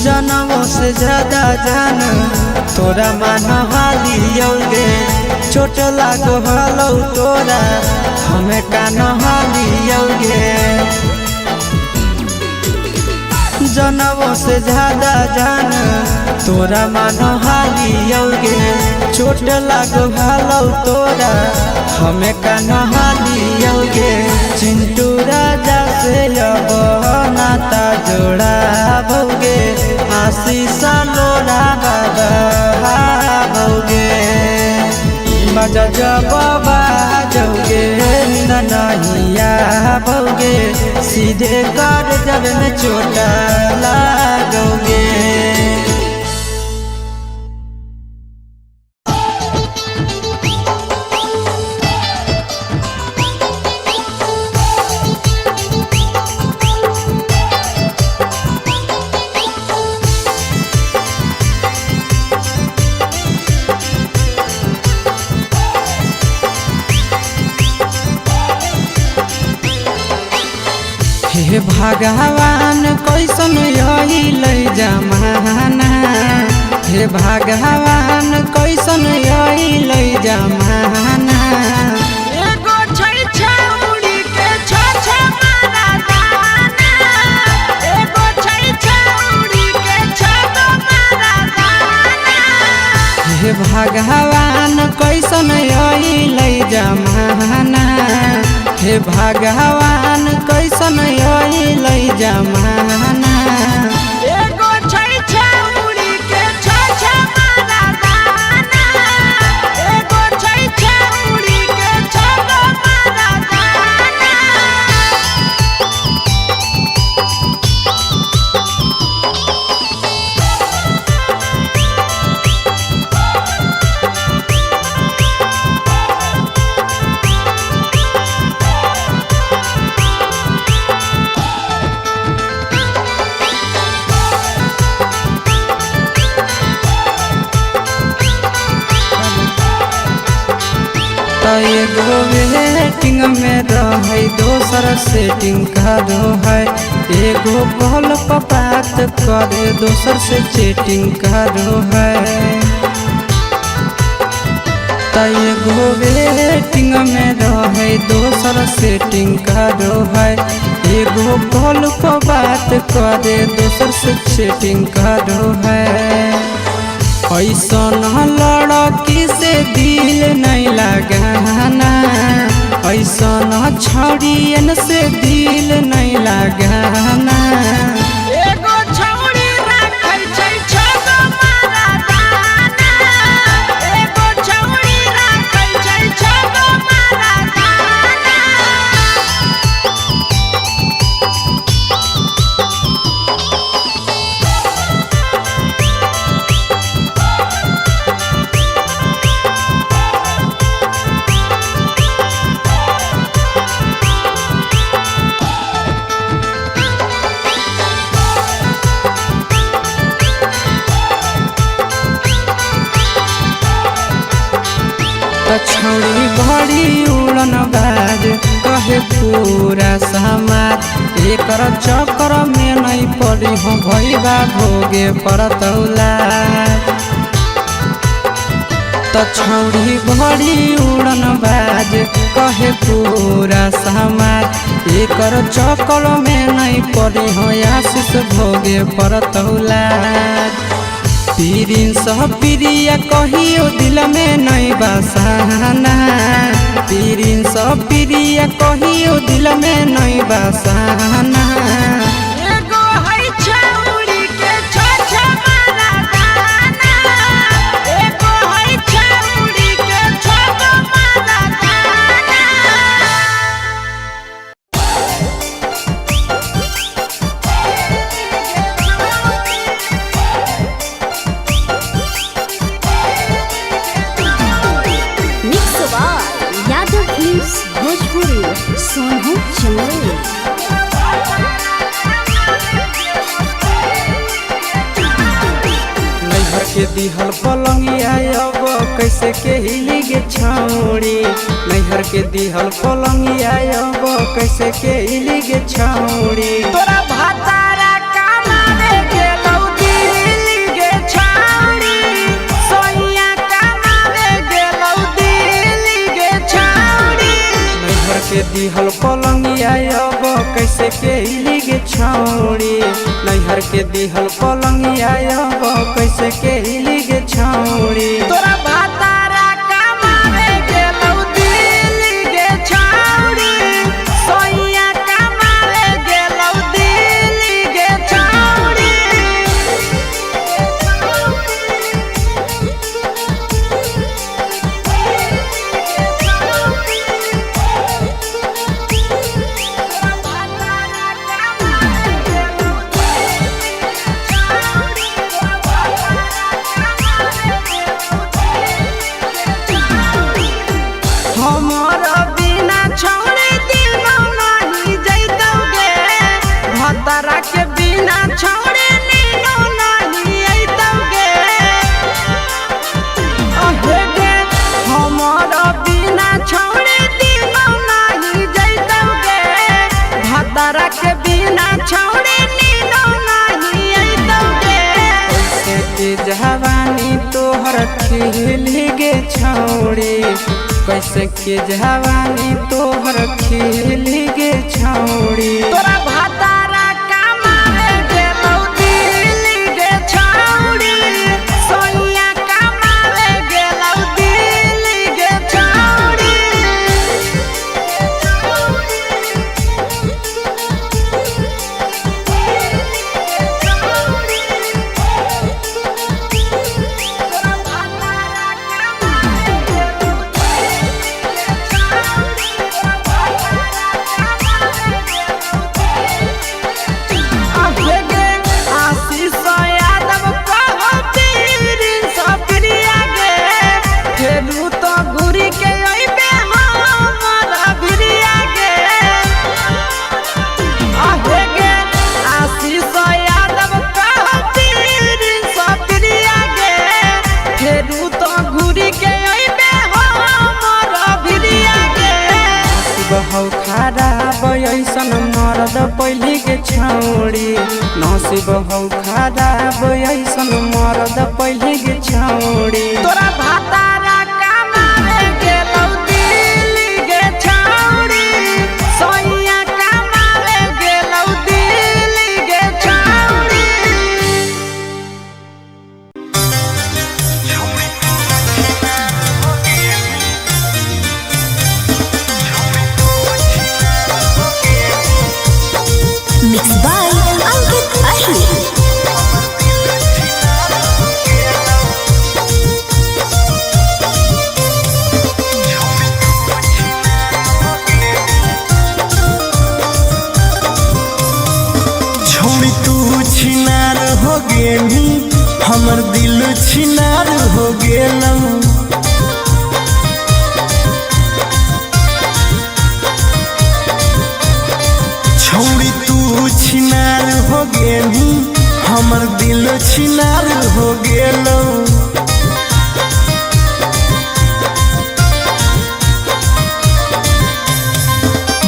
जनमों से ज्यादा जान तोरा मान हालियोगे चोट लागो हलो तोरा हमें कान हालियोगे जनमों से ज्यादा जान तोरा मान हालियोगे चोट लागो हलो तोरा हमें कान हालियोगे चिंटू राजा से अब नाता जोड़ा भोगे आशीष लोड़ा बाबोगे बजा जब बाजोगे नहिया भोगे सीधे कर जब में चोट लागोगे हे भगवान कैसन यही जमाना हे भगवान कैसन यही जमाना एगो छै छौरी के छ मारा दाना एगो छै छौरी के छ मारा दाना हे भगवान कैसन यही जमाना हे भगवान कैसन यही जमाना एगो छै छौरी के छ मारा दाना एगो छै छौरी के छ मारा दाना एगो वेटिंग में रहे दोसर सेटिंग करो है एगो कॉल पर बात करे दोसर से चैटिंग करो है एगो वेटिंग में रहे दोसर सेटिंग करो है एगो कॉल पर बात करे दोसर से चैटिंग करो है ऐसन लड़की से दिल नहीं लगाना ऐसन छड़ियन से दिल नहीं लगाना एगो छौरी राखै छै छ मारा दाना एगो छौरी राखै छै छ मारा दाना छौड़ी बड़ी उड़न बाज कहे पूरा समाज एकर चक्कर में नहीं पड़ी हो भैया भोगे परतौला छौड़ी बड़ी उड़न बाज कहे पूरा समाज एकर चक्कर में नहीं पड़ी हो आशीष भोगे परतौला पीरिन सह प्रिया कहियो दिल में नहीं बसाना पीरिन सह प्रिया कहियो दिल में नहीं बसाना। एगो है छौरी के छोछा मारा गाना, एगो है छौरी के छोछा मारा गाना। Mix by Yadav films Bhojpuri Sonu Chandel. नैहर के दिहल पलंगिया अब कैसे के हिली गे छौड़ी, नैहर के दिहल पलंगिया अब कैसे के हिली गे छौड़ी। तोरा भातारा कमावे गेलौ दिल्ली गे छौरी, सोनिया कमावे गेलौ दिल्ली गे छौरी। नैहर के दिहल पलंगिया अब कैसे के हिली गे छौड़ी, नैहर के दिहल पलंगिया अब कैसे के हिली गे छौड़ी। तोरा भातारा कमावे गेलौ दिल्ली गे छौरी, सोनिया कमावे गेलौ दिल्ली गे छौरी। हमारा बिना छोड़े दिनो नहीं जैतौगे, भतरा के बिना छोड़े नीनो नहीं अइतौगे। अहेगे हमारा बिना छोड़े दिनो नहीं जैतौगे, भतरा के बिना छोड़े नीनो नहीं अइतौगे। कैसे के जवानी तोहर खिली गे छौड़ी, कैसे के जवानी तोहर खिली गे छौड़ी। तोरा भातारा कमावे गेलौ दिल्ली गे छौरी, सोनिया कमावे गेलौ दिल्ली गे छौरी। हौ खराब ऐसन मरद पहले के छौड़ी, नसीब हौ खराब ऐसन मरद पहले के छौड़ी। तोरा भातारा कमावे गेलौ दिल्ली गे छौरी, सोनिया कमावे गेलौ दिल्ली गे छौरी। मिक्स बाय अंकित अहिर। छोड़ी तू छिनार हो गेली, हमर दिल छिनार हो गेलौ। छोड़ी तू छिनार हो गेली, हमर दिल छिनार हो गेलौ।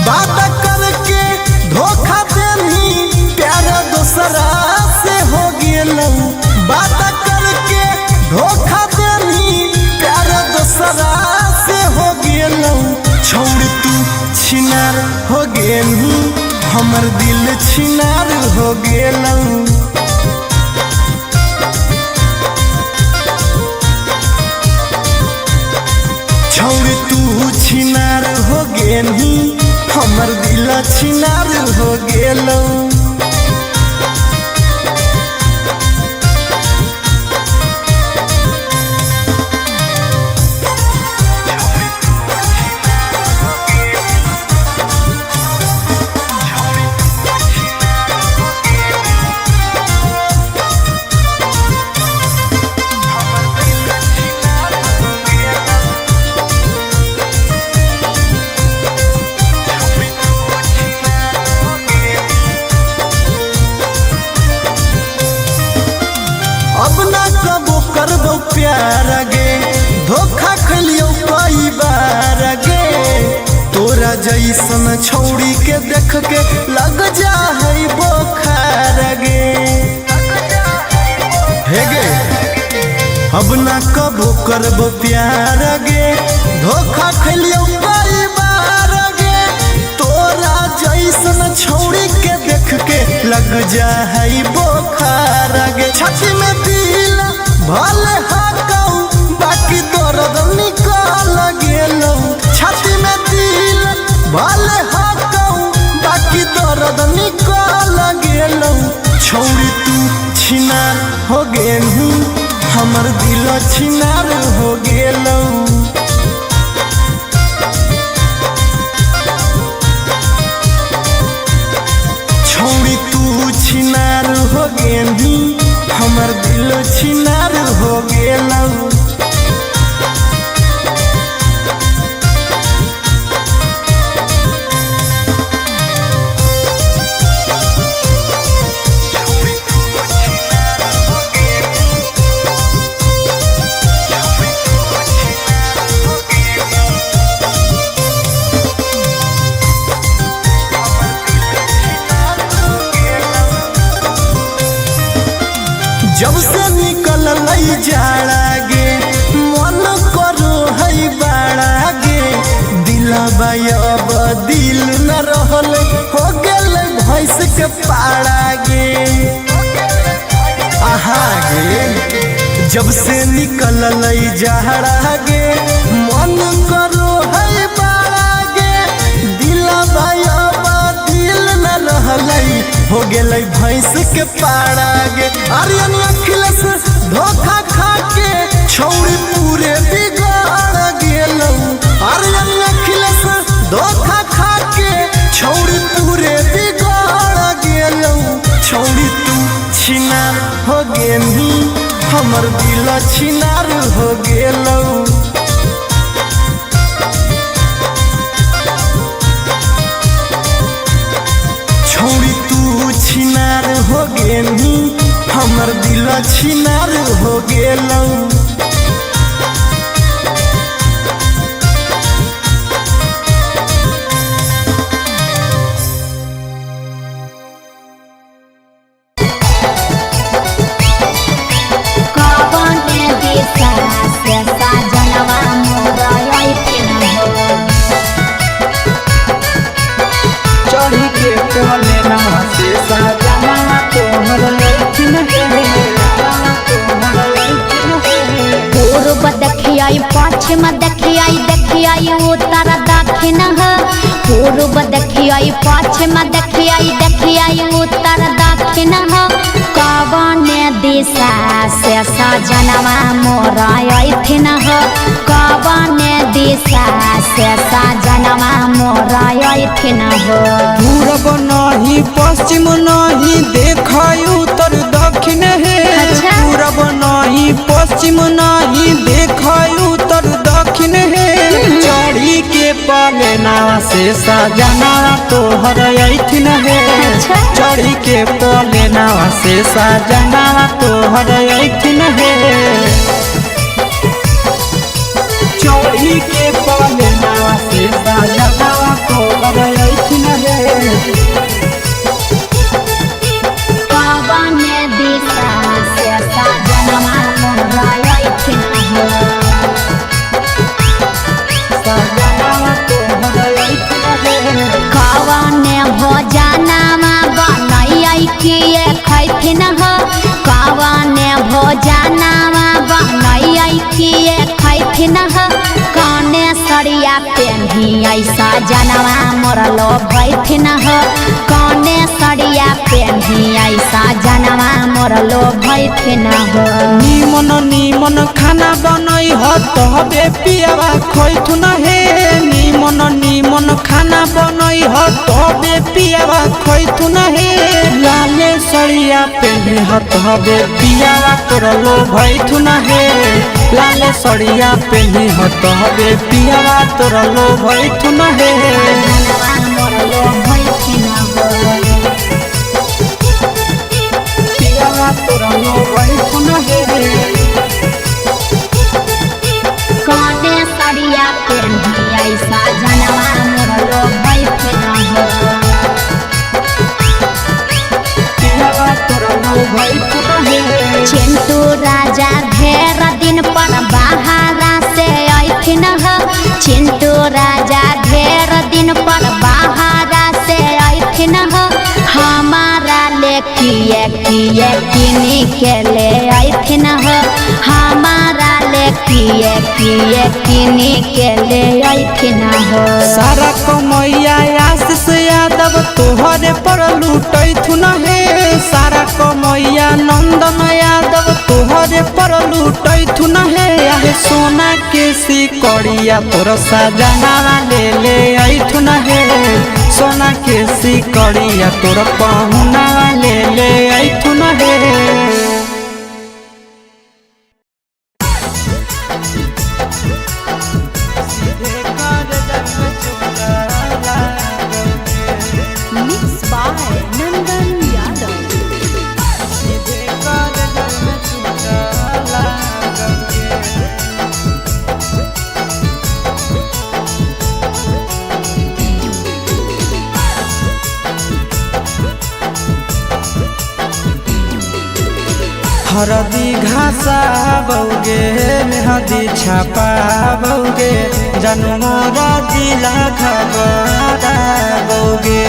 बात करके धोखा देनी, प्यार दूसरा से हो गेलौ। बात करके धोखा देनी, प्यार दूसरा से हो गेलौ। छोड़ तू छिनार हो गेली, हमर दिल छिनार हो गेलौ। छोड़ तू छिनार हो गे गेनी हमर दिल छिनार हो गेलो अब ना कबो करबो प्यार गे धोखा खलियो कई बार गे तोरा जैसन छौड़ी के देख के लग जा है बोखार गे हे गे अब ना कबो करबो प्यार गे धोखा खलियो कई बार गे तोरा जैसन छौड़ी के देख के लग जा है बोखार गे छाती में दिल भले हाकौ बाकी दर्द निकल गेलौ छाती में दिल भले हाकौ बाकी दर्द निकल गेलौ छौड़ी तू छिनार हो गेलू हमर दिल छिनार हो गेलौ छौड़ी तू छिनार हो गेली हमर दिल छिनार हो गेलौ जब से निकल लई जाड़ा गे मन करो है बाड़ा गे दिलबा अब दिल न रहल हो गेल भैंस के पाड़ा गे आहा गे जब से निकल लई जाड़ा गे मन करो है बाड़ा गे दिलबा अब दिल न रहल हो गेलै भैंस के पाड़ा गे आर्यन अखिलेश धोखा खा के छौड़ी पूरे बिगाड़ गेलौ आर्यन अखिलेश धोखा खा के छौड़ी पूरे बिगाड़ गेलौ छौड़ी तू छिनार हो गेली हमर दिल छिनार हो गेलौ छौड़ी तू छिनार हो गेली हमर दिल छिनार हो गेलौ चढ़ी के कोले ना से सजना तोहर लखिन पूर्व देखियाई पश्चिम देखियाई देखियाई उत्तर दक्षिण पूर्व देखियाई पश्चिम देखियाई देखियाई उत्तर दक्षिण कवन दिशा से सजनवा मोर अइथिन कवन दिशा से सजनवा मोर अइथिन पूरब नहीं पश्चिम नहीं देखाई उत्तर दक्षिण है पूरब नहीं पश्चिम नहीं देखाई उत्तर दक्षिण है चढ़ी के पलेना से सजना तोहर अइथिन है चढ़ी के पलेना से सजना तोहर अइथिन है चढ़ी के पलेना से सजना तोहर लखिन कवन दिशा से सजनवा मोर अइथिन सजना तोहर लखिन कवन भोजनमा बनैयै किए खैथिन कवन भोजनमा बनैयै किए खैथिन कने सरिया पेन्ही ऐसा जनवा मोरलो भैथिन हो कौने सड़िया पेन्ही ऐसा जनवा मोरलो भैथिन हो निमन निमन खाना बनई हो तबे पियावा खैथुन हे निमन निमन खाना बनई हो तबे पियावा खैथुन हे लाले सड़िया पेन्ही हो तबे पियावा तोरलो भैथुन हे लाले सड़िया पेन्ही हो तबे पियावा तोरलो भैथुन हे जनवा मोरलो भैथिन हो पियावा तोरलो भैथुन हे कौने सड़िया पेन्ही ऐसा जनवा मोरलो भैथिन हो पियावा तोरलो भैथुन हे चिंटू राजा ढेर दिन पर बाहरा से ऐथिन हो चिंटू राजा ढेर दिन पर बाहरा से ऐथिन हो हमारा ले किए किए किनी के ले ऐथिन हो हमारा ले किए किए किनी के ले ऐथिन हो सारा कमैया आशीष यादव तोहरे पर लूटैथुन हे सारा कमैया नंदन यादव तोहरे पर लूटैथुन हे आहे सोना के सिकड़िया तोर सजना ले ले ऐथुन हे सोना के सिकड़िया तोर पहुना ले ले ऐथुन हे Mixed by Nandan Yadav. हरदी घासा बौगे मेहदी छापा बौगे जनमोरा जिला खबरा बौगे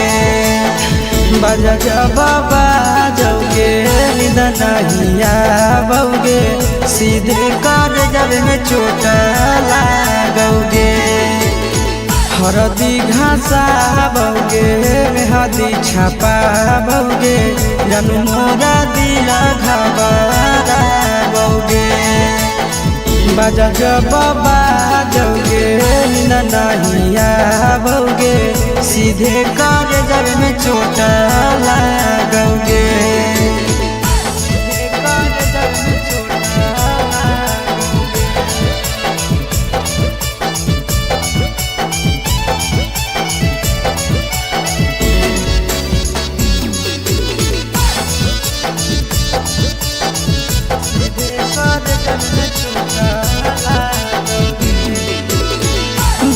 बजा बाबा जौगे निदनहिया बौगे सीधे कर जब में चोट लागोगे हरदी घासा बौगे मेहदी छापा बौगे जनमोरा दिला घबरा बौगे बजा बाबा जौगे नहिया बौगे सीधे कर जब में चोट लागोगे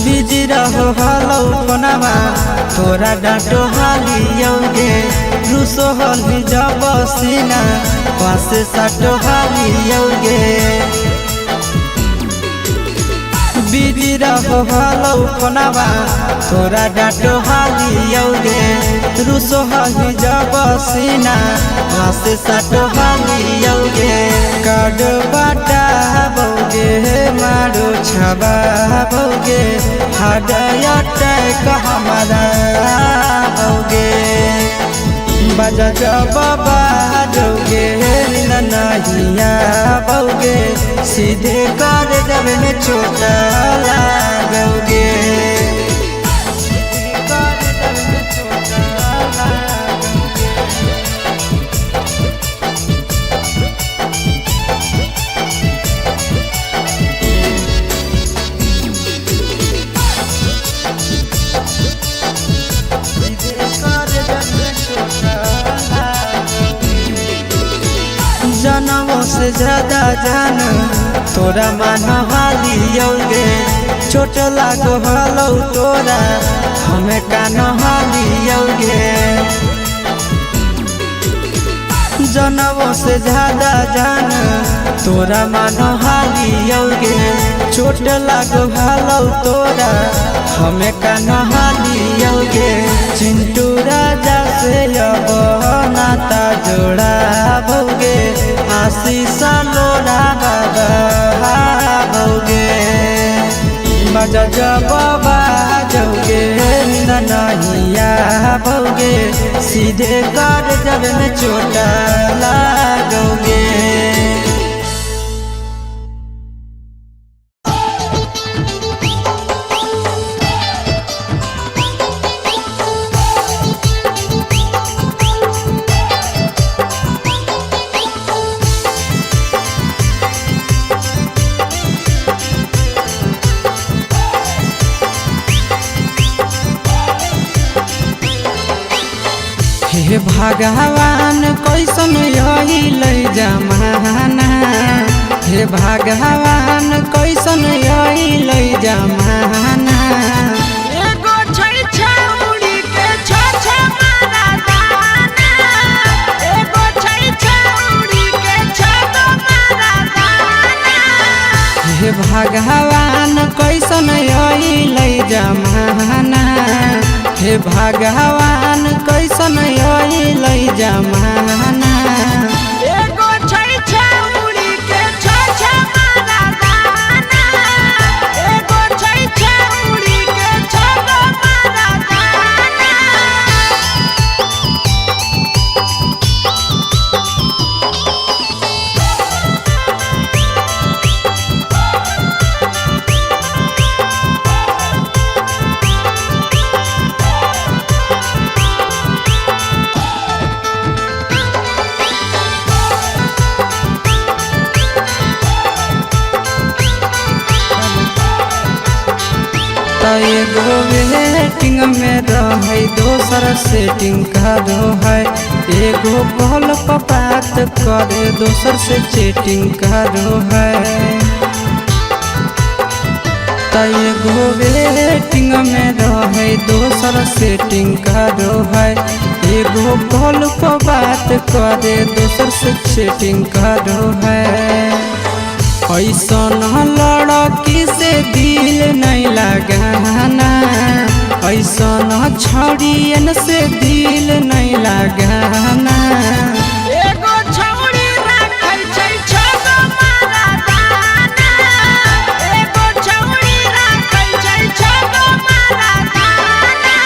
बिजी रहो हलो कोनामा तोरा डांटो हालियोगे रूसो हली जब सीना पास साटो हालियोगे बिजी रहो हलो कोनामा तोरा डांटो हालियोगे रूसो हली जब सीना पास साटो हालियोगे काड बाटा बौगे मारो छबा बौगे हाडया टैक हमारा बौगे बजा बाबा जौगे नहिया बौगे सीधे कर जब में चोट लागोगे जनमों से ज्यादा जान तोरा मान हालियोगे चोट लागो हलो तोरा हमें कान हालियोगे जनमों से ज्यादा जान तोरा मान हालियोगे चोट लागो हलो तोरा हमें कान हालियोगे चिंटू राजा से अब नाता जोड़ा भोगे आशीष लोड़ा बाबा भोगे बजा जब बाजोगे नींद नहीं आओगे, सीधे कर जब में चोट लागोगे। हे भगवान कैसन यही जमाना, हे भगवान कैसन यही जमाना। एगो छै छौरी के छ मारा दाना, एगो छै छौरी के छ मारा दाना। हे भगवान कैसन यही जमाना, हे भगवान कैसन यही जमाना। एगो छै छौरी के छ मारा दाना, एगो छै छौरी के छ मारा दाना। एगो वेटिंग में रहे दोसर सेटिंग करो है, एगो कॉल पर बात करे दोसर से चैटिंग करो है। एगो वेटिंग में रहे दोसर सेटिंग करो है, एगो कॉल पर बात करे दोसर से चैटिंग करो है। ऐसन लड़की से दिल नहीं लगाना, ऐसन छौड़ियन से दिल नहीं लगाना। एगो छौरी राखै छै छ मारा दाना, एगो छौरी राखै छै छ मारा दाना।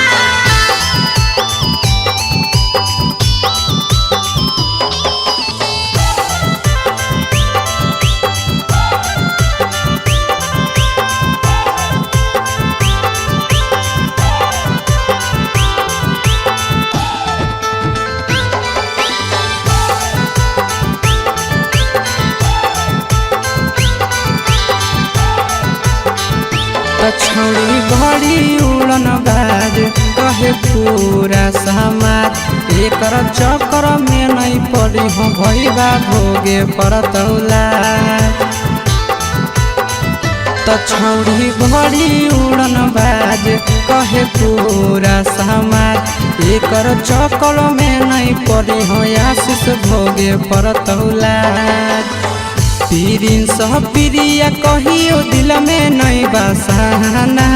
छौड़ी बड़ी उड़न बाज कहे पूरा समाज, एकर चक्कर में नहीं पड़ी हो भैया भोगे परतौला। छौड़ी बड़ी उड़न बाज कहे पूरा समाज, एकर चक्कर में नहीं पड़ी हो आशीष भोगे परतौला। पीरिन सह प्रिया कहियो दिल में नहीं बसाना,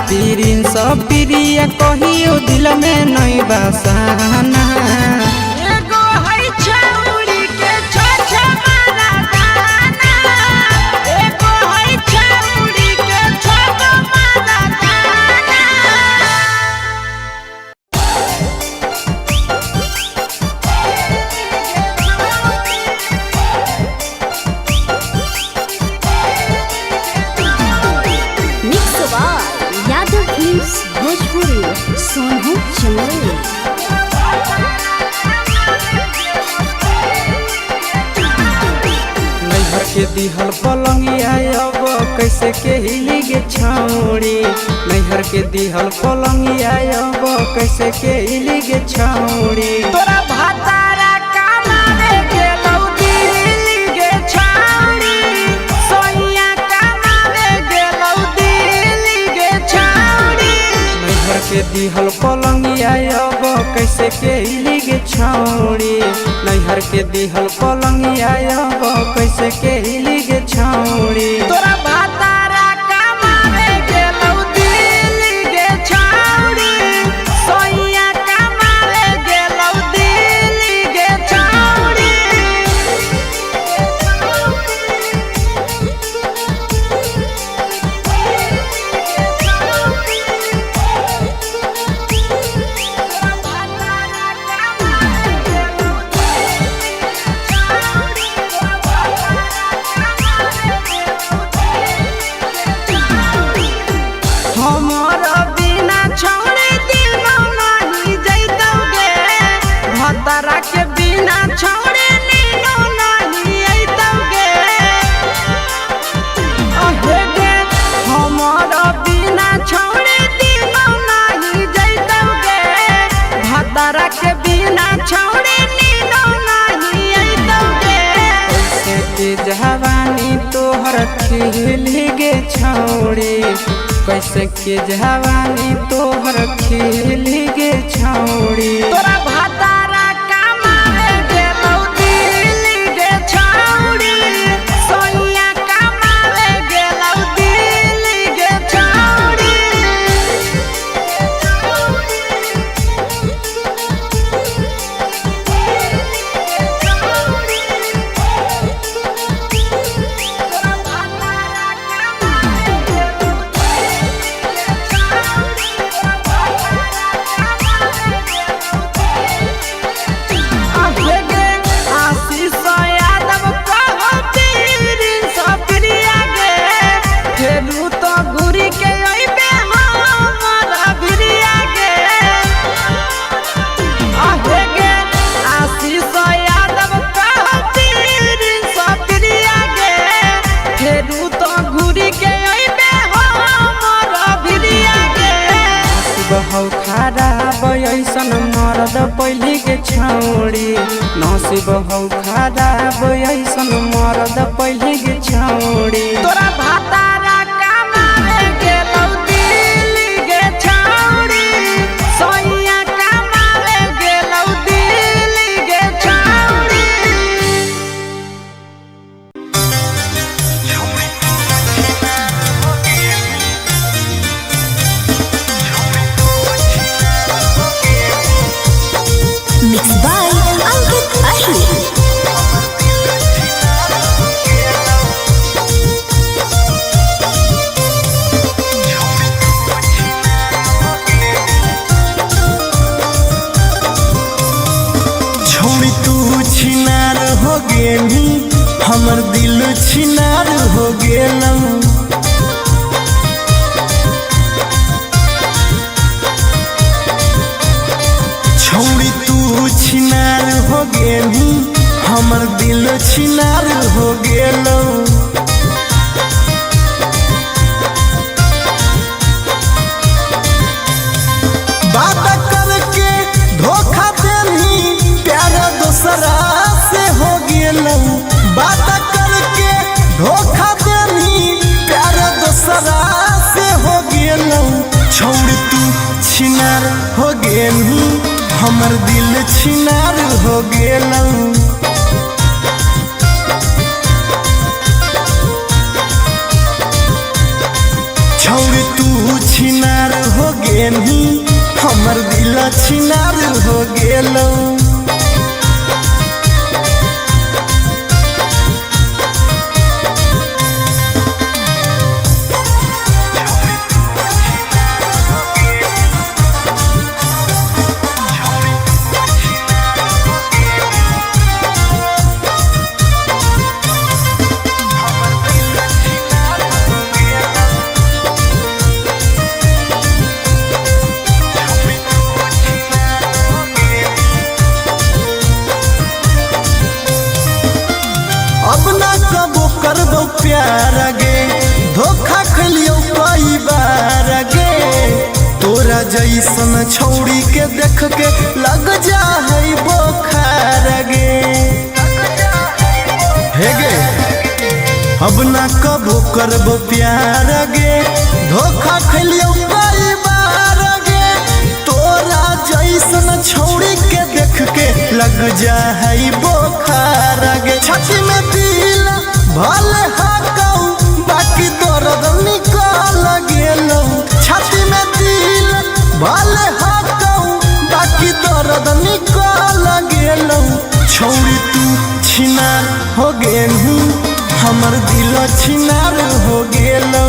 पीरिन सह प्रिया कहियो दिल में नहीं बसाना। एगो है छौरी के छ मारा दाना, एगो है छौरी के छ मारा दाना। यादव फिल्म्स भोजपुरी सोनू चंदेल। नैहर के दिहल पलंगिया अब कैसे के हिली गे छौड़ी, नैहर के दिहल पलंगिया अब कैसे के हिली गे छौड़ी। तोरा भातारा कमावे गेलौ दिल्ली गे छौरी, सोनिया कमावे गेलौ दिल्ली गे छौरी। नैहर के दिहल पलंगिया अब कैसे के हिली गे छौड़ी, नैहर के दिहल पलंगिया अब कैसे के हिली गे छौड़ी। तोरा भातारा कमावे गेलौ दिल्ली गे छौरी, सोनिया कमावे गेलौ दिल्ली गे छौरी। खिली गे छौड़ी कैसे के जवानी तोहर खिली गे छौड़ी तोरा भातारा कमाए गेलौ दिल्ली गे छौड़ी सोनिया कमाए गेलौ दिल्ली गे छौड़ी बहु खराब ऐसन मरद पहली के छौड़ी नसीब हौ खराब ऐसन मरद पहली के छौड़ी तोरा भातारा कमाए गेलौ दिल्ली गे छौड़ी सोनिया कमाए गेलौ दिल्ली गे छौड़ी Mixed by Ankit Ahli. छोड़ी तू छिनार हो गेली हमर दिल छिनार हो गेलौ छोड़ी तू छिनार हो गेली हमर दिल छिनार हो गेलौ बात करके धोखा देनी प्यार दूसरा से हो गेलौ बात करके धोखा देनी प्यार दूसरा से हो गेलौ छोड़ तू छिनार हो गेली हमर दिल छिनार हो गेलौ छोड़ तू छिनार हो गेली हमर दिल छिनार हो गेलौ अब ना कबो करबो प्यार गे धोखा खलियो कई बार गे तोरा जैसन छौड़ी के देख के लग जा है बोखार गे हे गे अब ना कबो करबो प्यार गे धोखा खलियो कई बार गे तोरा जैसन छौड़ी के देख के लग जा है बोखार गे छाती में दिल भले हाकौ बाकी दर्द निकल गेलौ छाती में दिल भले हाकौ बाकी दर्द निकल गेलौ छौड़ी तू छिनार हो गेलू हमर दिल छिनार हो गेलौ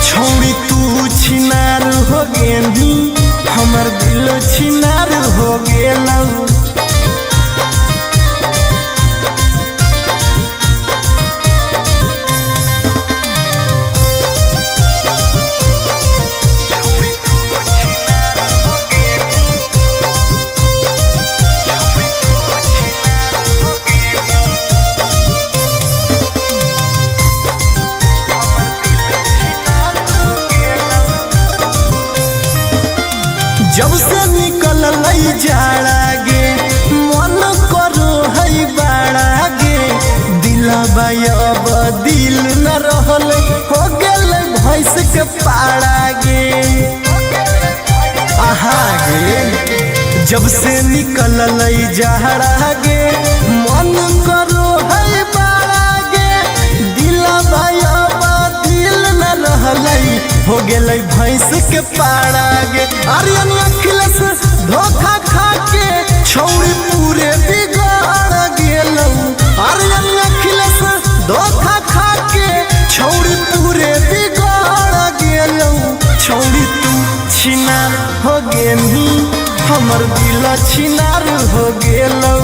छौड़ी तू छिनार हो गेली हमर दिल छिनार हो गेलौ अब दिल न रहल हो गेल भैंस के पाड़ा गे आहा गे जब से निकल जहरा गे मन करो है बाड़ा गे दिलवा अब दिल न रहल हो गेल भैंस के पाड़ा गे आर्यन अखिलेश धोखा खा के छौड़ी पूरे बिगाड़ गेलौ आर्यन अखिलेश धोखा खा के छौड़ी पूरे बिगाड़ गेलौ छौड़ी तू छिनार हो गेनी हमर दिल छिनार हो गेलौ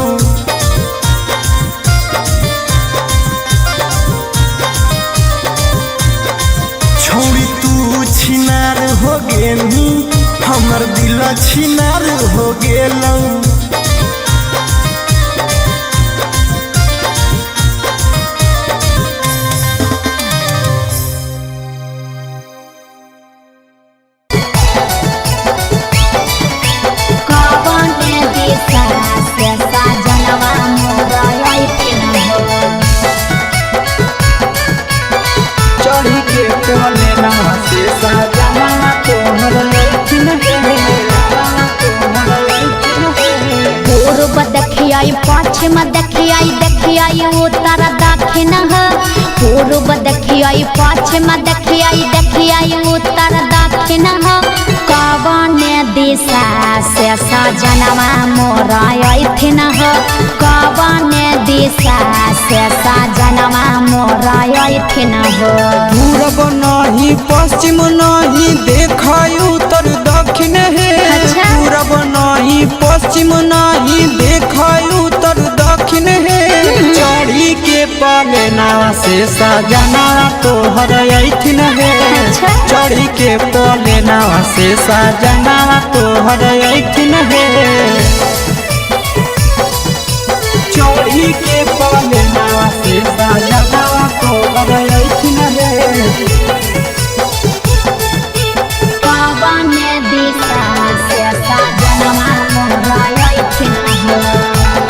छौड़ी तू छिनार हो गेनी हमर दिल छिनार हो गेलौ चढ़ी के कोले नवा से सजना तोहर लैथिन पूर्व देखियाई पश्चिम देखियाई उत्तर दक्षिण पूर्व देखियाई पश्चिम देखियाई उत्तर दक्षिण कवन दिशा से सजनवा मोरा अइथिन कवन दिशा से सजनवा मोरा अइथिन पूरब नहीं पश्चिम नहीं देखाई उत्तर दक्षिण है पूरब नहीं पश्चिम नहीं देखाई उत्तर दक्षिण है चढ़ी के पाले नावा से सजना तोहर अइथिन है चढ़ी के पाले नावा से सजना तोहर अइथिन है चढ़ी के कोले नवा से सजना तोहर लैथिन कवन दिशा से सजनवा मोरा अइथिन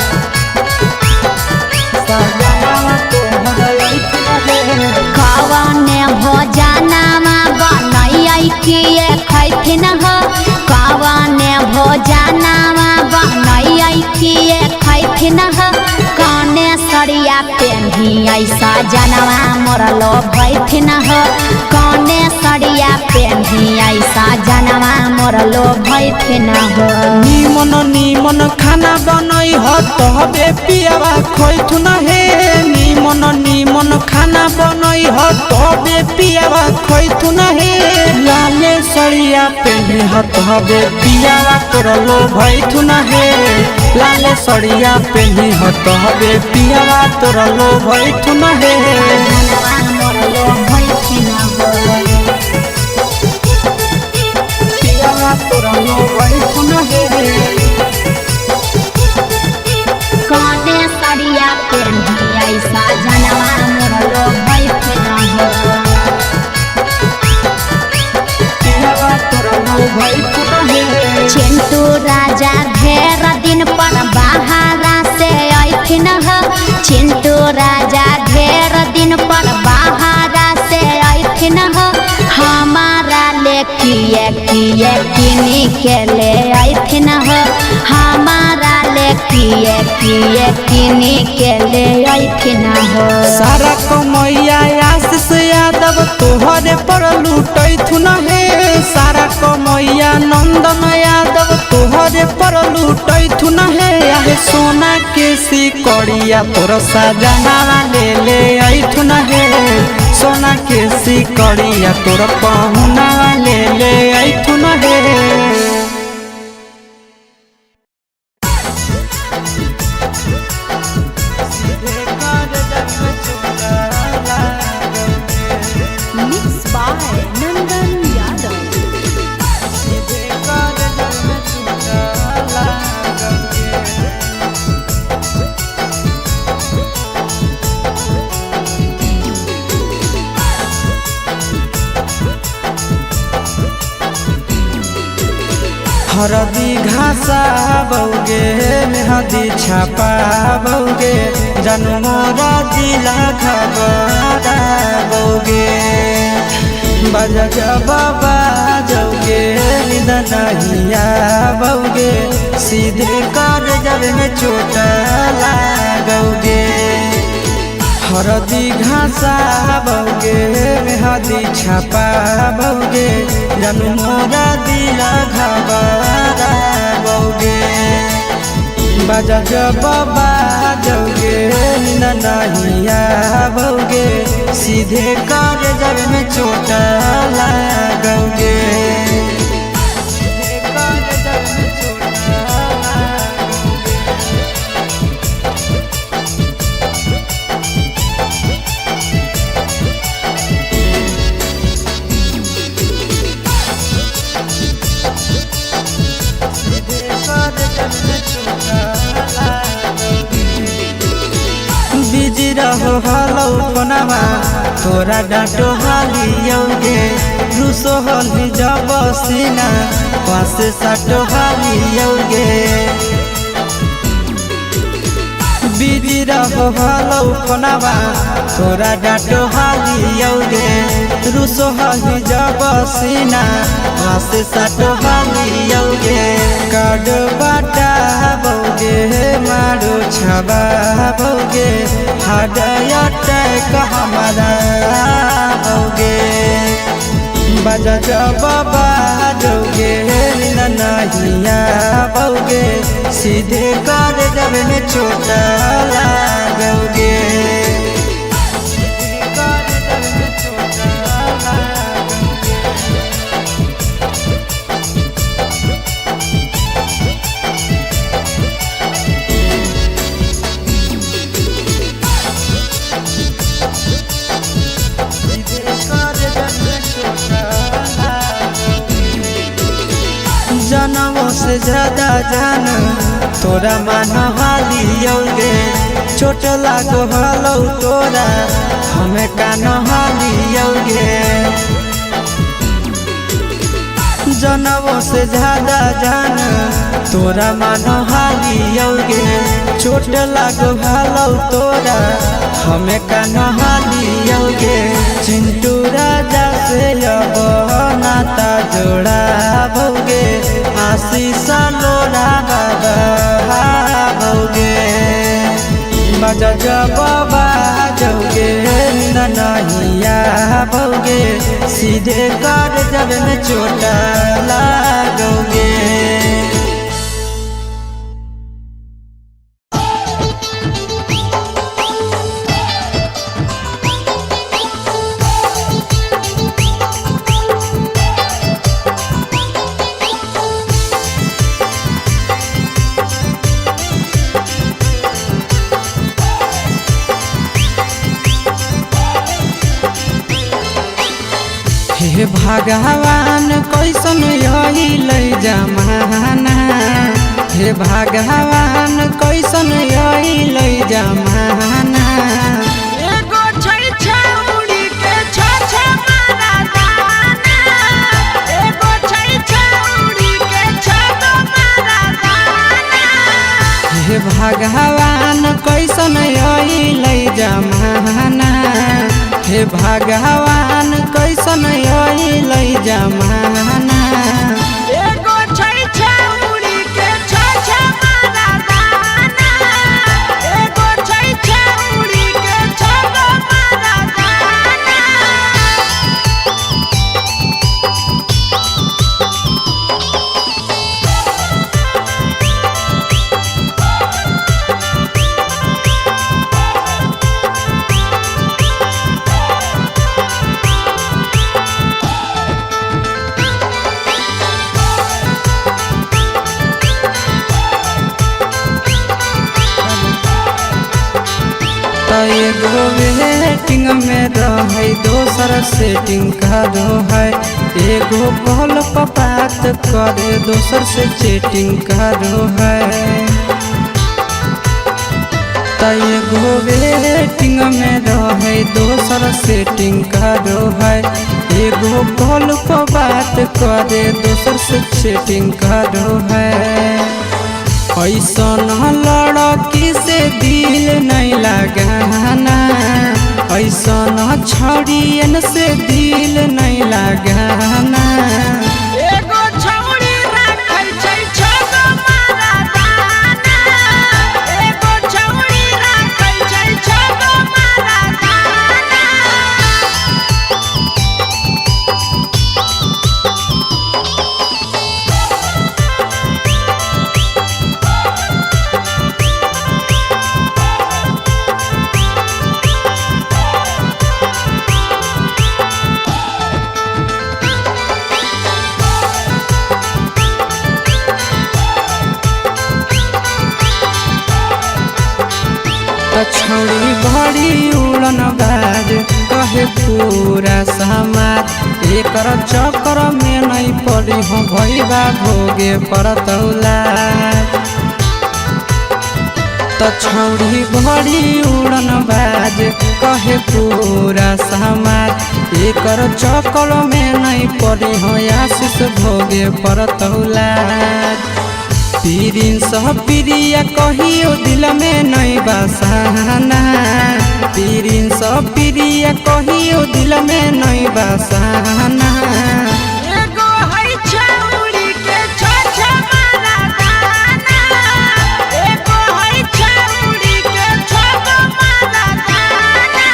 सजना तोहर लैथिन कवन भोजनमा बनैयै किए खैथिन कवन भोजनमा बनैयै किए खैथिन कने सरिया पेन्ही ऐसा जनवा मोरलो भैथिन कने सरिया पेन्ही ऐसा जनवा मोरलो भैथिन निमन निमन खाना बनई ह तबे पियावा खैथुन हे निमन निमन खाना बनई ह तबे पियावा खैथुन हे लाले सड़िया पेन्ही ह तबे पियावा तोरलो भैथुन हे लाले सड़िया पेन्ही ह तबे पियावा तोरलो भैथुन हे जनवा मोरलो भैथिन पियावा तोरलो लैथिन कने सरिया पेन्ही ऐसा जनवा मोरलो भैथिन पियावा तोरलो लैथिन चिंटू राजा ढेर दिन पर बाहरा से अइथिन चिंटू राजा ढेर दिन पर बाहरा से अइथिन हमारा ले किए किनी के ले अइथिन हमारा ले किए किनी के ले अइथिन सारा कमैया आशीष यादव तोहरे पर लूटैथुन हे सारा कमैया नंदन यादव तोहरे पर लूटैथुन हे आहे सोना के सिकड़िया तोर सजना ले अइथुन हे सोना के सिकड़िया तोर पहुना ले अइथुन हे Mixed by Nandan Yadav. हरदी घासा बौगे मेहदी छापा बौगे जनमोरा जिला बजा जब बाजोगे नींद नहीं आवोगे सीधे कर जब में चोट लागोगे हरदी घासाबोगे मेहदी छपाबोगे जानू मोरा दिल घबराबोगे बजा जब बाजोगे नींद नहीं आवोगे सीधे कर जब में चोट लागोगे बिजी रहो हलो पनामा तोरा डांटो हालियोगे रूसो हली जब सीना पास साटो हालियोगे बिजी रहो हलो पनामा तोरा डांटो हालियोगे रूसो हली जब सीना पास साटो हालियोगे काड बाटा बोगे मारो छबाबोगे हृदय हमारा बोगे बजा जब बाजोगे नींद नहीं आवोगे सीधे कर जब में चोट लागोगे जनमों से ज्यादा जान तोरा मान हालियोगे चोट लागो हलो तोरा हमें कान हालियोगे जनमों से ज्यादा जान तोरा मान हालियोगे चोट लागो हलो तोरा हमें कान हालियोगे चिंटू राजा से अब नाता जोड़ा भोगे आशीष लोड़ा बाबोगे बजा जब बाजोगे नींद नहीं आवोगे सीधे कर जब में चोट लागोगे हे भगवान कैसन यही लई जमाना हे भगवान कैसन यही लई जमाना एगो छै छौरी के छ मारा दाना एगो छै छौरी के छ मारा दाना हे भगवान कैसन यही लई जमाना हे भगवान कैसन यही लई जमाना एगो छै छौरी के छ मारा दाना एगो छै छौरी के छ मारा दाना एगो वेटिंग में रहे दोसर सेटिंग करो है एगो कॉल पर बात करे दोसर से चैटिंग करो है एगो वेटिंग में रहे दोसर सेटिंग करो है एगो कॉल पर बात करे दोसर से चैटिंग करो है ऐसन लड़की से दिल नहीं लगाना ऐसा छड़ियन से दिल नहीं लगाना। एगो छौरी राखै छै छगो मरदाना, एगो छौरी राखै छै छगो मरदाना। छौड़ी बड़ी उड़न बाज कहे पूरा समाज, एकर चक्कर में नहीं पड़ी हो भैया भोगे परतौला। छौड़ी बड़ी उड़न बाज कहे पूरा समाज, एकर चक्कर में नहीं पड़ी हो आशीष भोगे परतौला। पीरिन सह प्रिया कहियो दिल में नहीं बसाना, पीरिन सह प्रिया कहियो दिल में नहीं बसाना। एगो है छौरी के छछ मरदाना, एगो है छौरी के छछ मरदाना।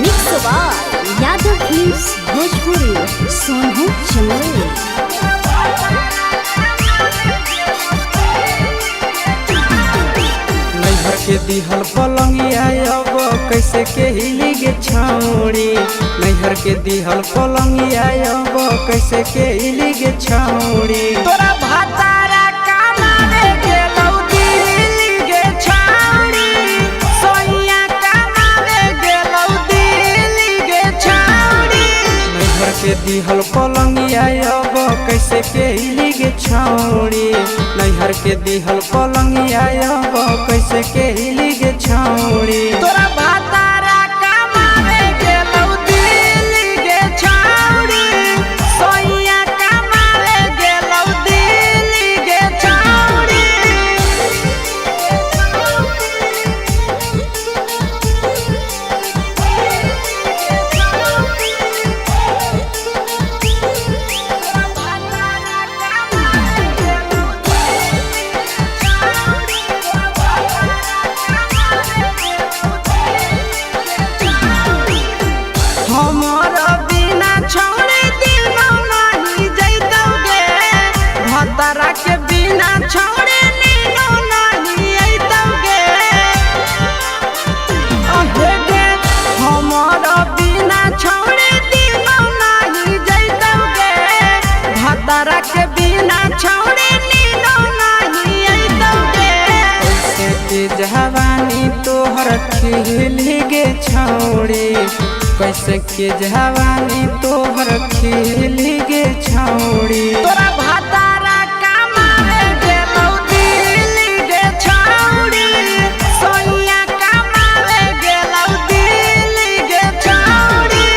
Mix by Yadav films Bhojpuri Sonu Chandel. नैहर के दिहल पलंगिया अब कैसे के हिली गे छौड़ी, नैहर के दिहल पलंगिया अब कैसे के हिली गे छौड़ी। तोरा भातारा कमावे गेलौ दिल्ली गे छौरी, सोइया कमावे गेलौ दिल्ली गे छौरी। नैहर के दिहल पलंगिया अब कैसे के हिली गे छौड़ी, नैहर के दिहल पलंगिया अब कैसे के हिली गे छौड़ी। तोरा भातारा कमावे गेलौ दिल्ली गे छौरी, सोइया कमावे गेलौ दिल्ली गे छौरी। हमर बिना छौरी दिनो नहीं जैतौगे, भतरा के बिना छौरी नीनो नहीं अइतौगे। अहे गे हमर बिना छौरी दिनो नहीं जैतौगे, भतरा के बिना छौरी नीनो नहीं अइतौगे। कैसे के जवानी तोहर खिली गे छौड़ी, कैसे के जवानी तोहर खिली गे छौड़ी। तोरा भातारा कमावे गेलौ दिल्ली गे छौरी, सोइया कमावे गेलौ दिल्ली गे छौरी।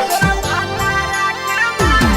तोरा भातारा कमावे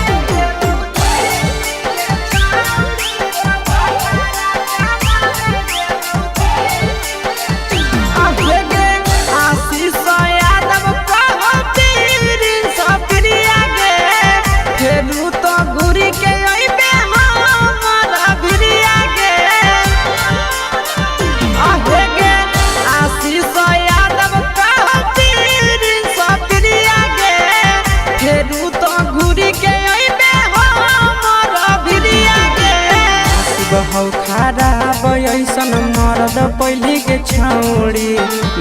बहौ खराब ऐसन मरद पहले के छौड़ी,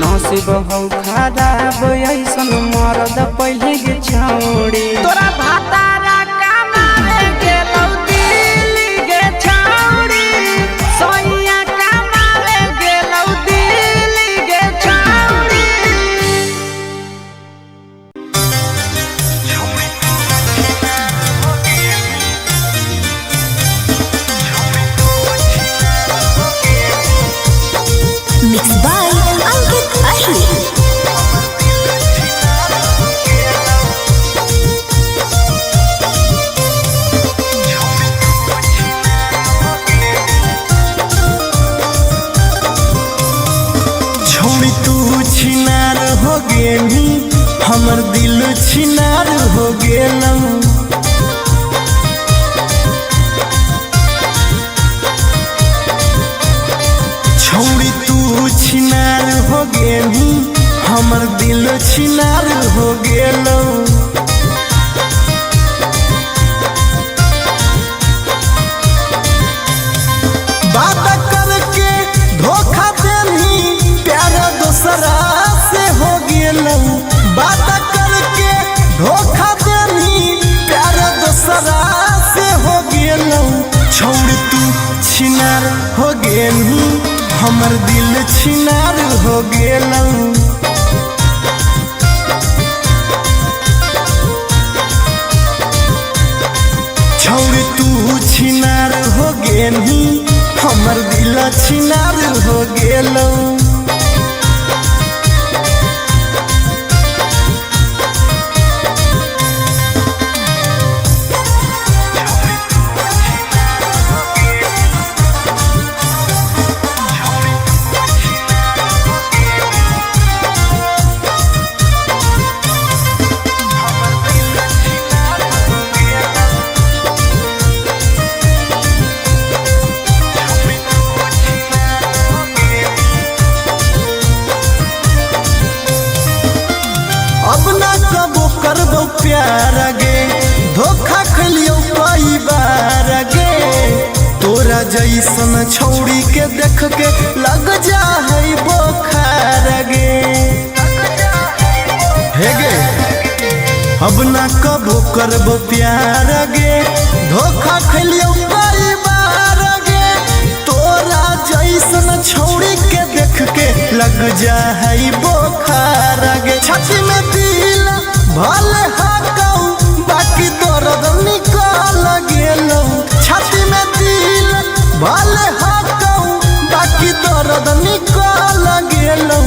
नसीब हौ खराब ऐसन मरद पहले के छौड़ी। तोरा भातारा कमावे गेलौ दिल्ली गे छौरी, सोइया कमावे गेलौ दिल्ली गे छौरी। गेनी हमर दिल छिनार हो गेलऊ। छौड़ी तू छिनार हो गेनी हमर दिल छिनार हो गेलऊ। बात करके धोखा देनी प्यार दोसरा से हो गेलऊ। बात करके धोखा देनी प्यार दोसरा से हो गेलऊ। छोड़ तू छिनार हो गेनी हमर दिल छिनार हो गेलऊ। छोड़ तू छिनार हो गेनी हमर दिल छिनार हो गेलऊ। अब ना कबो करबो प्यार गे धोखा खलियो कई बार गे। तोरा जैसन छौड़ी के देख के लग जा है बोखार गे। हे गे अब ना कबो करबो प्यार गे धोखा खलियो कई बार गे। तोरा जैसन छौड़ी के देख के लग जा है बोखार गे। छाती में दिल भले हाकऊ बाकी दर्द निकल गेलऊ। छाती में दिल भले हाकऊ बाकी दर्द निकल गेलऊ।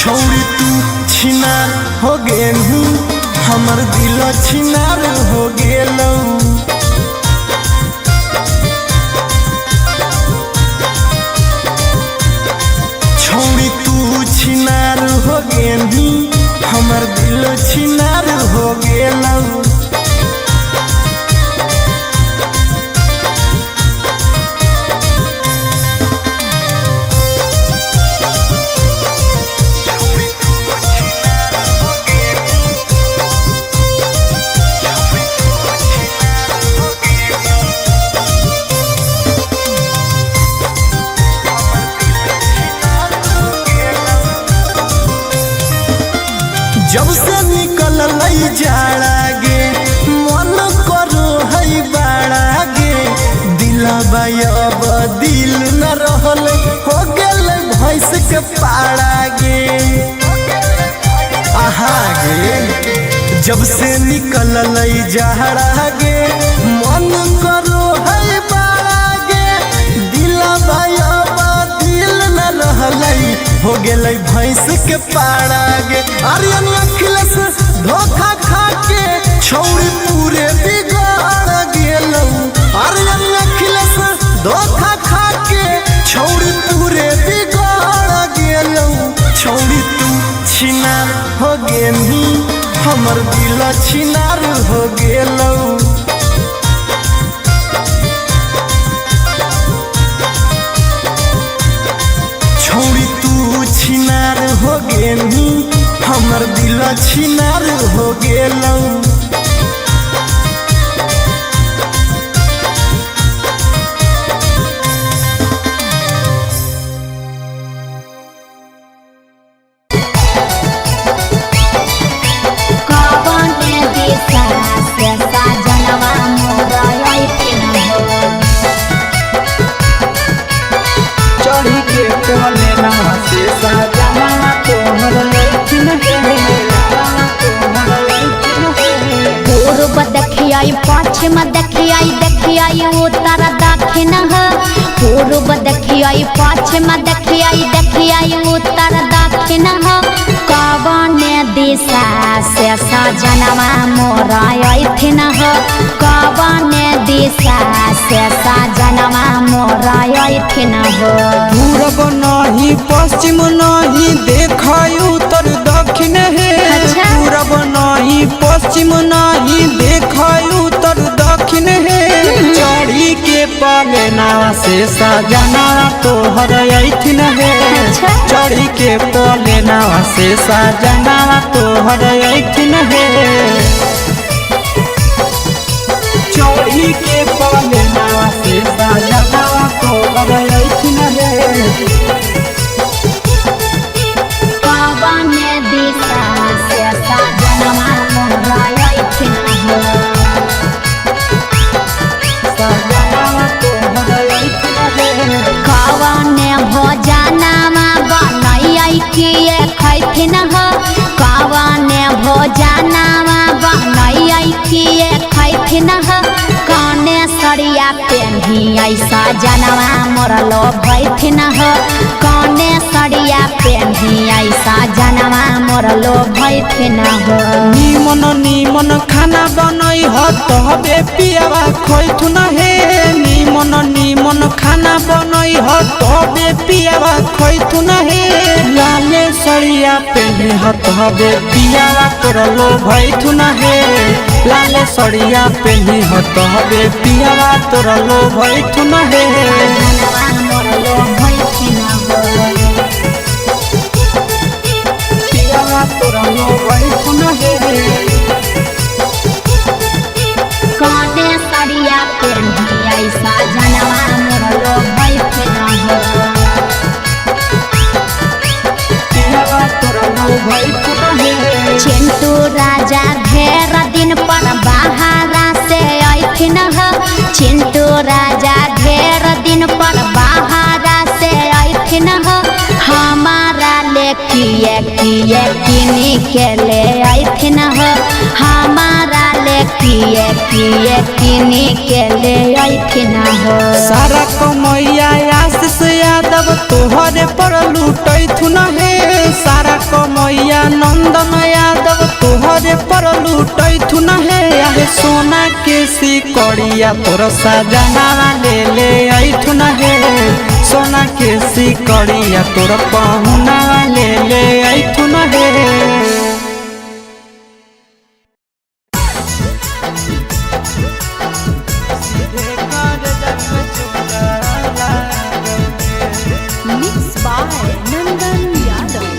छौड़ी तू छिनार हो गेलू हमर दिल छिनार हो गेलऊ। छौड़ी तू छिनार हो गेनी हमर दिल छिनार हो गेलऊ। जब से निकल लई जाड़ा गे मन करो है बाड़ा गे। दिलबा अब दिल न रहल हो गेल भैंस के पाड़ा गे। आहा गे जब से निकल लई जाड़ा गे मन करो है बाड़ा गे। दिलबा अब दिल न रहल हो गेल भैंस के पाड़ा गे। आर्यन अखिलेश धोखा खा के छौड़ी पूरे बिगाड़ गेलऊ। आर्यन अखिलेश धोखा खा के छौड़ी पूरे बिगाड़ गेलऊ। छौड़ी तू छिनार हो गेनी हमर दिल छिनार हो गेलऊ। छौड़ी तू छिनार हो गेनी हमर दिल छिनार हो गेलऊ। चढ़ी के कोने ना से सजना तोहर लैठिन पूर्व देखियाई पश्चिम देखियाई देखियाई उत्तर दक्षिण पूर्व देखियाई पश्चिम देखियाई देखियाई उत्तर दक्षिण कवन दिशा से सजनवा मोरा अइथिन कवन दिशा से सजनवा मोरा अइथिन पूरब नहीं पश्चिम नहीं देखाई उत्तर दक्षिण दक्षिण है। अच्छा। पूरब नहीं पश्चिम नहीं देख उत्तर दक्षिण है। चढ़ी के पलेना से सजना तोहर ऐठिन है। अच्छा। चढ़ी के पलेना से सजना तोहर ऐठिन है। चोरी के पलेना से सजना तोहर ऐठिन है। कवन दिशा से सजनवा मोरा ऐठिन हो। सजना तोहर ऐठिन है। कवन भोजनमा बनैयै किए खैथिन हो। कवन भोजनमा बनैयै किए खैथिन हो। कौने सड़िया पेन्हियै सजनवा मोरा लो भैथिन हो। कौने सड़िया पेन्हियै सजनवा मोरा लो भैथिन हो। निमन निमन खाना बनई ह तबे पियावा खैथुन हे। निमन निमन खाना बनई ह तबे पियावा खैथुन हे। लाले सड़िया पेन्हे ह तबे पियावा तोरलो भैथुन हे। लाले सड़िया पेन्हे ह तबे पियावा तोरलो भैथुन हे। सजनवा मोरा लो भैथिन हो। पियावा तोरलो भैथुन हे। कौने सड़िया पेन्हियै सजनवा मोरा लो भैथिन हो। पियावा तोरलो भैथुन हे। चिंटू राजा ढेर दिन पर बाहरा से ऐठिन हो। चिंटू राजा ढेर दिन पर बाहरा से ऐठिन हो। हमारा ले किए किए किनी के ले ऐठिन हो। हमारा ले किए किए किनी के ले ऐठिन हो। सारा कमैया आशीष यादव तोहरे पर लुटैथुन हे। सारा कमैया नंदन यादव तोहरे पर लुटैथुन हे। आहे सोना के सिकड़िया तोर सजना ले ले ऐठुन हे। सोना के सिकड़िया तोर पहुना ले ले ऐठुन हे। Mixed by Nandan Yadav.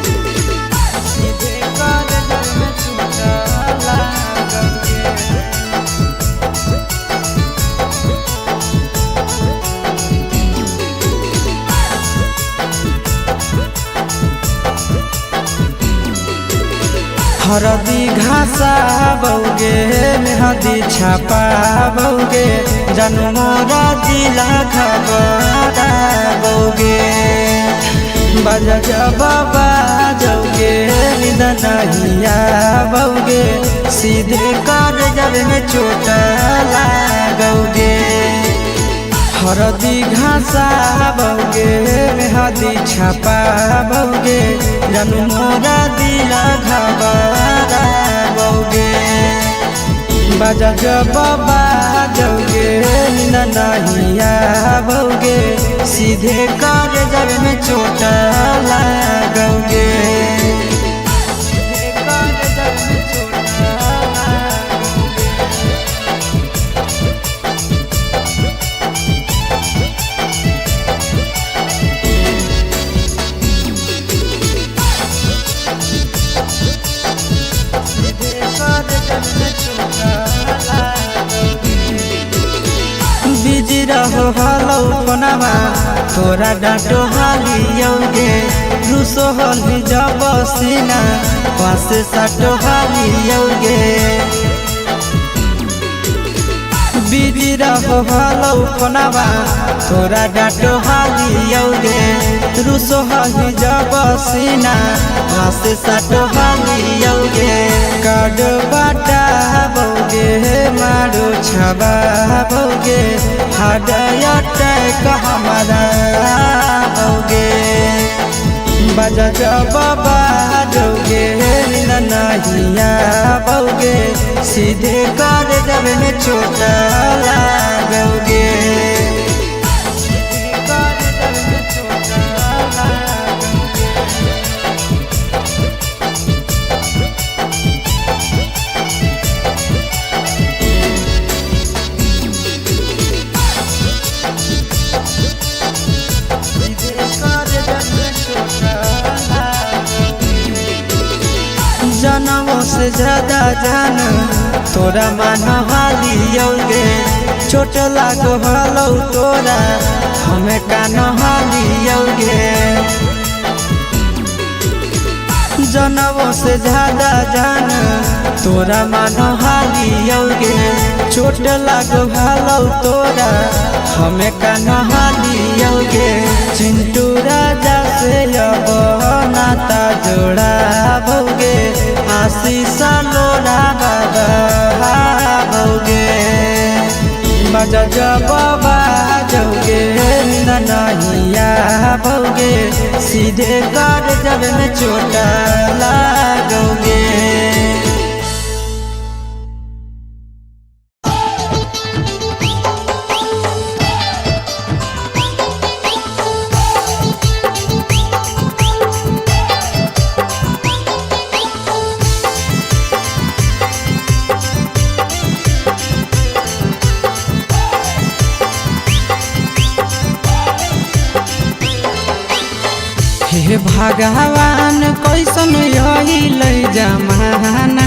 हरदी घासा बौगे मेहदी छापा बौगे जनमोरा दिला खबरा बौगे। बजा जबाबा जौगे निदनहिया बौगे। सीधे कर जब में चोट लागोगे। हरदी घासा बौगे मेहदी छापा बौगे जनमोरा दिला घबरा बौगे। बजा जबाबा जौगे नहिया बौगे। सीधे कर जब में चोट लागोगे। बिजी रहो हलो कोनामा तोरा डांटो हालियोगे। रूसो होली जब सीना पास साटो हालियोगे। बिजी रहो हलो कोनामा तोरा डांटो हालियोगे। रूसो होली जब सीना पास साटो हालियोगे। काड बाटा बौगे मारो छबा बौगे। हाडयट हमारा बौगे। बजा जबाबा जौगे नहिया बौगे। सीधे कर जब में चोट लागोगे। से ज्यादा जान तोरा मानहालियोगे चोट लागो हलो तोरा हमें का नहालियोगे जनवों से ज्यादा जान तोरा मानहालियोगे चोट लागो हलो तोरा हमें का नहालियोगे चिंटू राजा से अब नाता जोड़ा भोगे आशीष लोड़ा बाबा बजा जब बाजोगे नहिया भोगे सीधे कर जब में चोट लागोगे। हे भगवान कैसन यही जमाना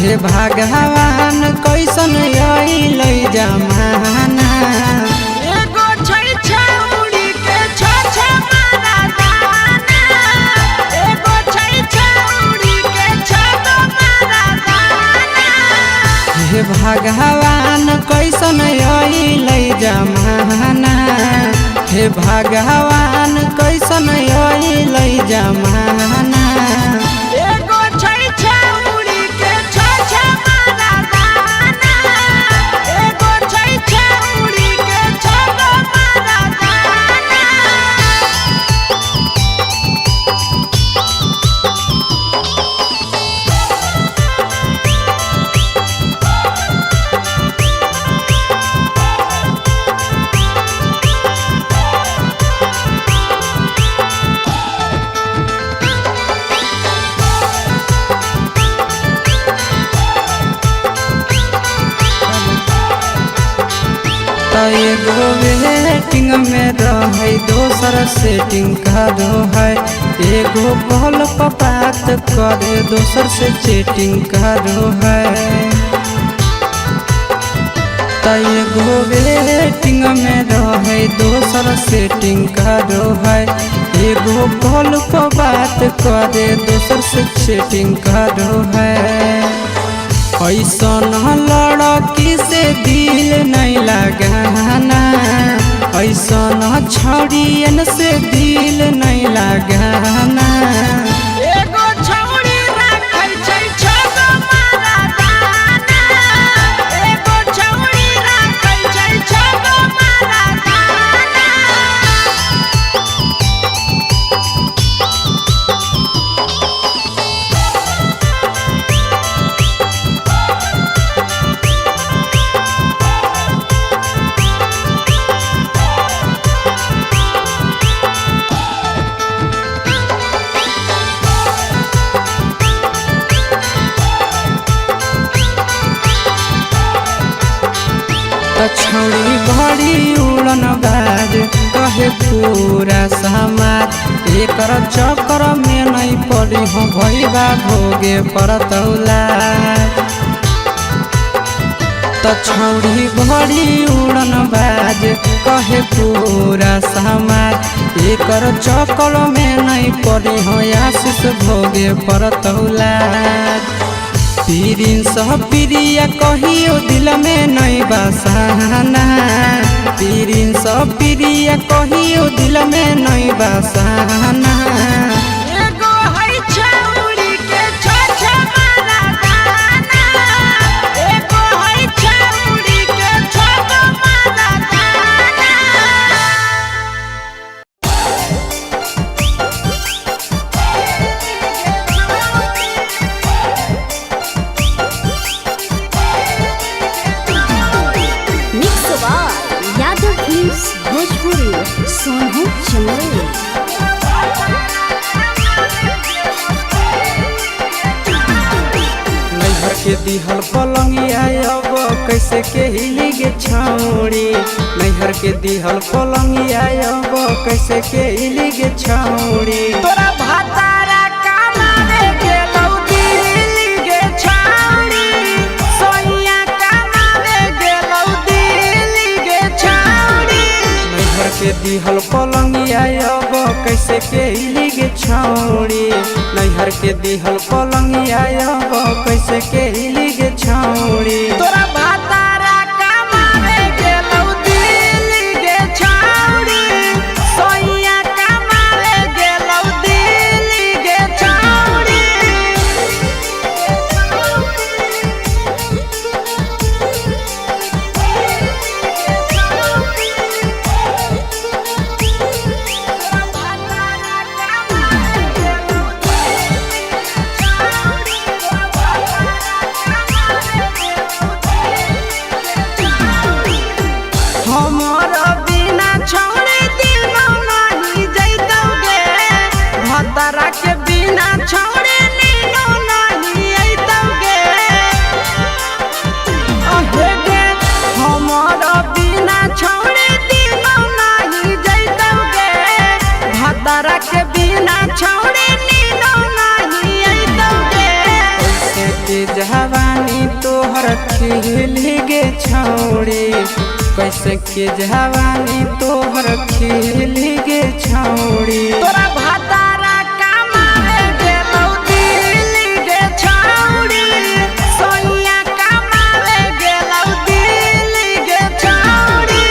हे भगवान कैसन यही जमाना एगो छै छौड़ी के छ मारा दाना एगो छै छौड़ी के छ मारा दाना हे भगवान कैसन यही जमाना हे भगवान कैसन यही जमाना एगो छै छौड़ी के छ मारा दाना एगो छै छौड़ी के छ मारा दाना एगो वेटिंग में रहे दोसर सेटिंग करो है एगो कॉल पर बात करे दोसर से चैटिंग करो है एगो वेटिंग में रहे दोसर सेटिंग करो है एगो कॉल पर बात करे दोसर से चैटिंग करो है ऐसन लड़की से दिल नहीं लगाना ऐसन छौड़ियन से दिल नहीं लगाना एगो छौड़ी राखै छै छ मारा दाना एगो छौड़ी राखै छै छ मारा दाना छौड़ी बड़ी उड़न बाज कहे पूरा समाज एकर चक्कर में नहीं पड़ी हो भैया भोगे परतौला छौड़ी बड़ी उड़न बाज कहे पूरा समाज एकर चक्कर में नहीं पड़ी हो आशीष भोगे परतौला पीरिन सह प्रिया कहियो दिल में नहीं बसाना पीरिन सह प्रिया कहियो दिल में नहीं बसाना एगो है छौड़ी के छ मारा दाना एगो है छौड़ी के छ मारा दाना भोजपुरी सोनू चंदेल नैहर के दिहल पलंगिया अब कैसे के हिली गे छौड़ी नैहर के दिहल पलंगिया अब कैसे के हिली गे छौड़ी तोरा भातारा कामारे गेलौ दिल्ली के दिहल पलंगिया अब कैसे के हिलिगे छौड़ी नैहर के दिहल पलंगिया अब कैसे के हिलिगे छौड़ी तोरा भातारा कमावे गेलौ दिल्ली गे छौड़ी सोइया कमावे गेलौ दिल्ली गे छौड़ी हमर बिना छौड़ी दिनो नहीं जैतौगे भतरा के बिना छौड़ी नीनो नहीं अइतौगे अहे गे हमर बिना छौड़ी दिनो नहीं जैतौगे भतरा के बिना छौड़ी नीनो नहीं अइतौगे कैसे के जवानी तोहर खिलिगे छौड़ी कैसे के जवानी तोहर खिलिगे छौड़ी तोरा भातारा कमावे गेलौ दिल्ली गे छौड़ी सोइया कमावे गेलौ दिल्ली गे छौड़ी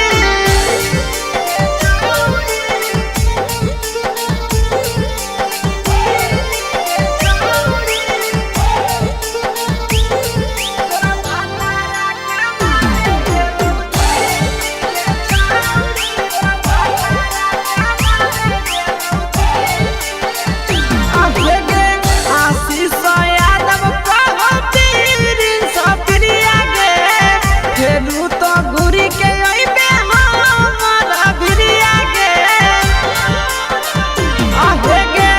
आशीष यादव कहो पीरिन सप्रिया गे फेरू तो घुरी के अइबे हमर भिरिया गे आहे गे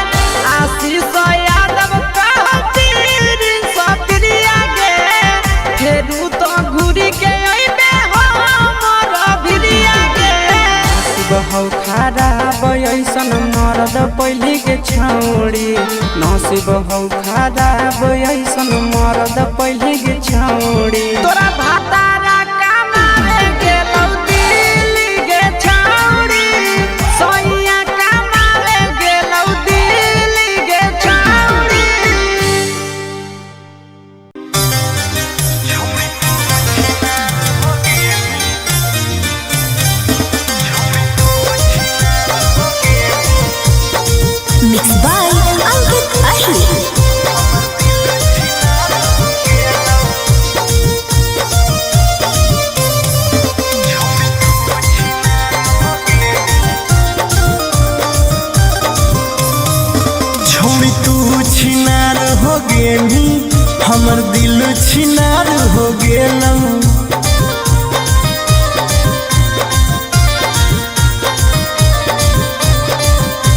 आशीष यादव कहो पीरिन सप्रिया गे फेरू तो घुरी के अइबे हमर भिरिया गे बहु खराब ऐसन मरद पहली के छौड़ी नसीब हौ खराब ऐसन मरद पहली के छौड़ी तोरा भातारा कमावे गेलौ दिल्ली गे छौड़ी सोइया कमावे गेलौ दिल्ली गे छौड़ी Mixed by Ankit Ahli. छौड़ी तू छिनार हो गेली हमर दिल छिनार हो गेलौ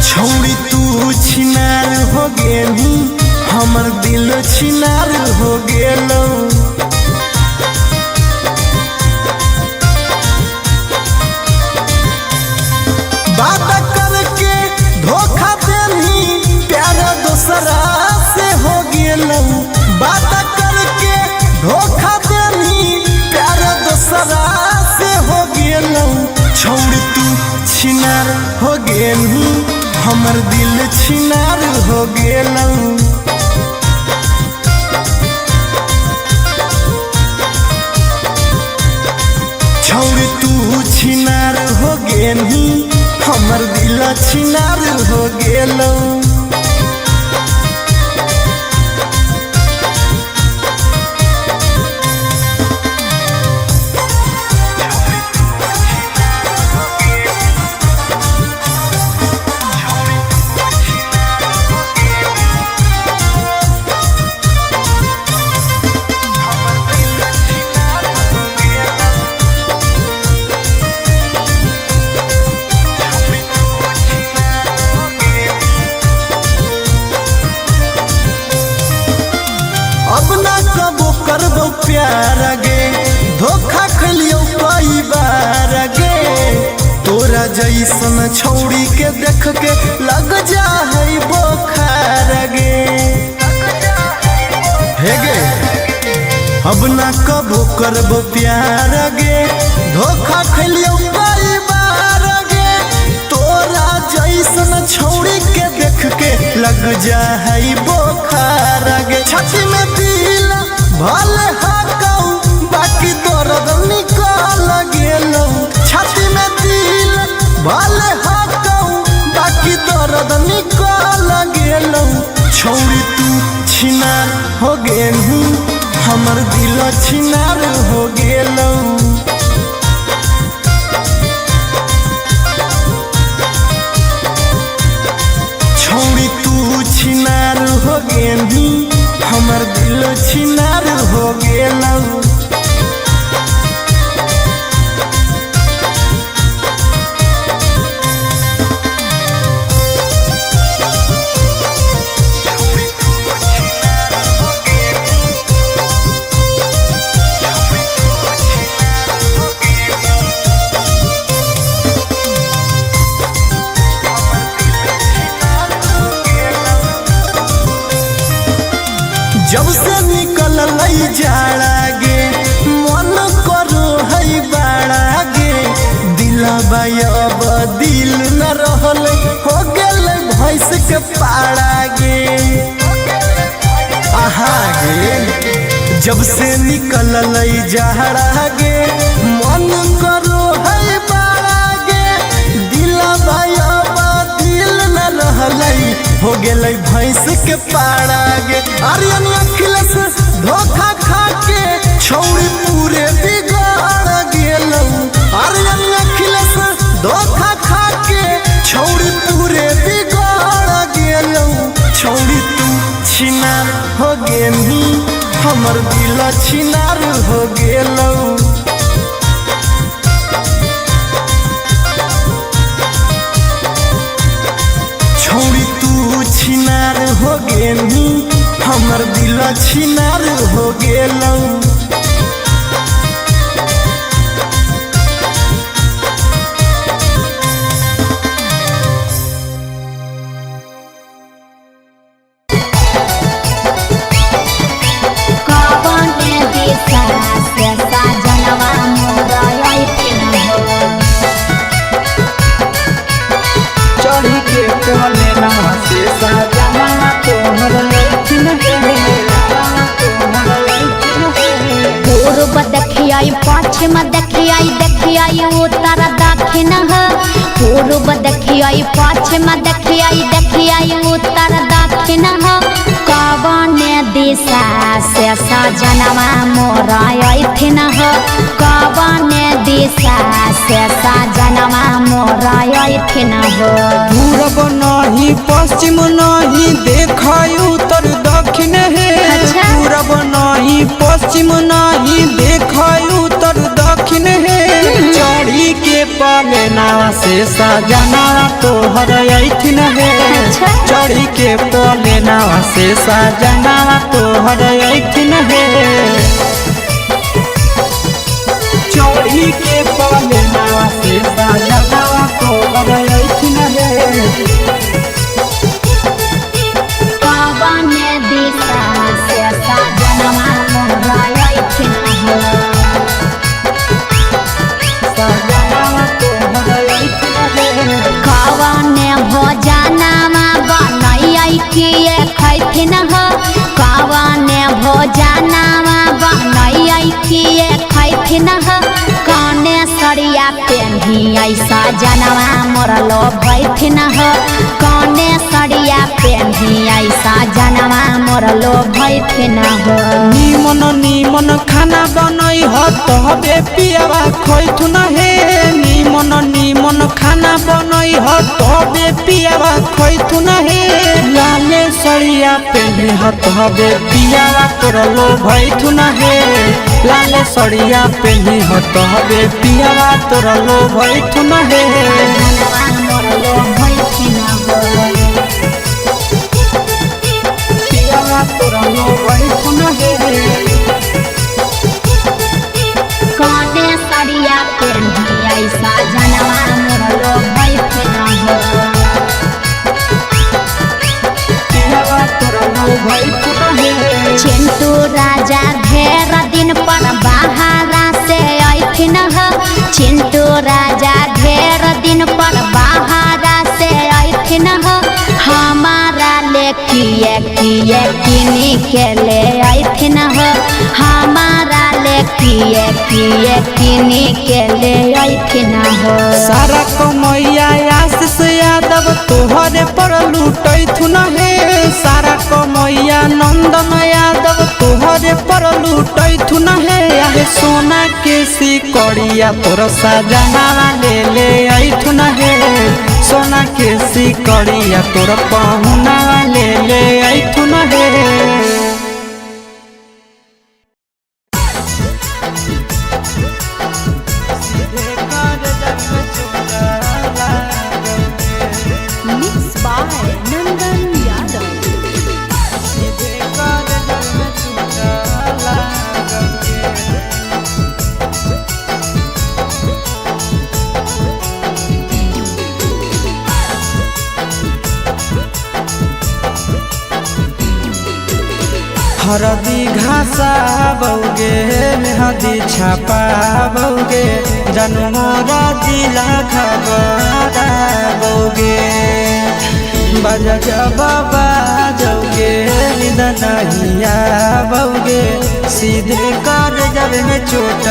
छौड़ी तू छिनार हो गेली हमर दिल छिनार हो गेलौ बात करके धोखा देनी प्यार दोसरा से हो गेलौ बात करके धोखा देनी प्यार दोसरा से हो गेलौ छौड़ी तू छिनार हो गेली हमर दिल छिनार हो गेलौ छौड़ी तू छिनार हो गेली हमर दिल छिनार हो गेलौ करबो प्यार गे धोखा खलियो कई बार गे तोरा जैसन छौड़ी के देख के लग जा है बोखार गे हे गे अब ना कबो करबो प्यार गे धोखा खलियो कई बार गे जाई बोखार गे छाती में दिल भले हाकऊ बाकी दर्द निकल गेलौ छाती में दिल भले हाकऊ बाकी दर्द निकल गेलौ छौरी तू छिनार हो गेलू हमर दिल छिनार हो गेलौ छौरी तू छिनार हो गेलू हमर दिल छिनार हो गेलौ जब से निकल लई जाड़ा गे मन करो है बाड़ा गे दिलबा अब दिल न रहल हो गेल भैंस के पाड़ा गे आहा गे जब से निकल लई जाड़ा गे मन करो है बाड़ा गे दिलबा अब दिल न रहल हो गेलै भैंस के पाड़ा गे आर्यन अखिलेश धोखा खा के छौरी पूरे बिगाड़ गेलौ आर्यन अखिलेश धोखा खा के छौरी पूरे बिगाड़ गेलौ छौरी तू छिनार हो गेलही हमर दिल छिनार हो गेलौ छौरी तू छिनार हो गेलू हमर दिल छिनार हो गेलौ चढ़ी के कोले नवा से सजना तोहर लैथिन पूर्व देखियाई पश्चिम देखियाई उत्तर दक्षिण पूर्व देखियाई पश्चिम देखियाई उत्तर दक्षिण कवन दिशा से सजनवा मोर अइथिन कवन दिशा से सजनवा मोर अइथिन पूरब नहीं पश्चिम नहीं देखाई उत्तर दक्षिण है अच्छा। पूरब नहीं पश्चिम नहीं देखाई उत्तर दक्षिण है चढ़ी के पलेना से सजना तोहर अइथिन है अच्छा। चढ़ी के पलेना से सजना तोहर अइथिन है चढ़ी के पलेना से सजना तोहर अइथिन है कवन दिशा से सजनवा मोर अइथिन कवन भोजनमा बनैयै किए खैथिन कवन भोजनमा बनैयै किए खैथिन कने सरिया पेन्हियै सजनवा मोर लोभैथिन कने सरिया पेन्हियै सजनवा मोर लोभैथिन निमन निमन खाना बनई हो तबे पियावा खैथुन हे निमन निमन खाना बनई हो तबे पियावा खैथुन हे लाले सरिया पेन्ही हो तबे पियावा तोर लोभैथुन हे लाले सरिया पेन्ही हो तबे पियावा तोर लोभैथुन हे सजनवा मोर लोभैथिन पियावा तोर लोभैथुन हे कने सरिया पेन्हियै सजनवा मोर लोभैथिन पियावा तोर लोभैथुन हे चिंटू राजा ढेर दिन पर बाहर से अइथिन चिंटू राजा ढेर दिन किए किनी के ले आइथिन हो हमारा ले किए किनी के ले आइथिन हो। सारा कमैया आशीष यादव तोहरे पर लूटैथुन हे सारा कमैया नंदन यादव तोहरे पर लूटैथुन हे आहे सोना के सिकड़िया तोर सजना ले आइथुन हे सोना के सिकड़िया तोर पहुना ले आइथुन हे। Mixed by Nandan Yadav. हरदी घासा बौगे मेहदी छापा बौगे जनमोरा दिला खबरा बौगे बजा बाबा जौगे निदनहिया बौगे सीधे कर जब में चोट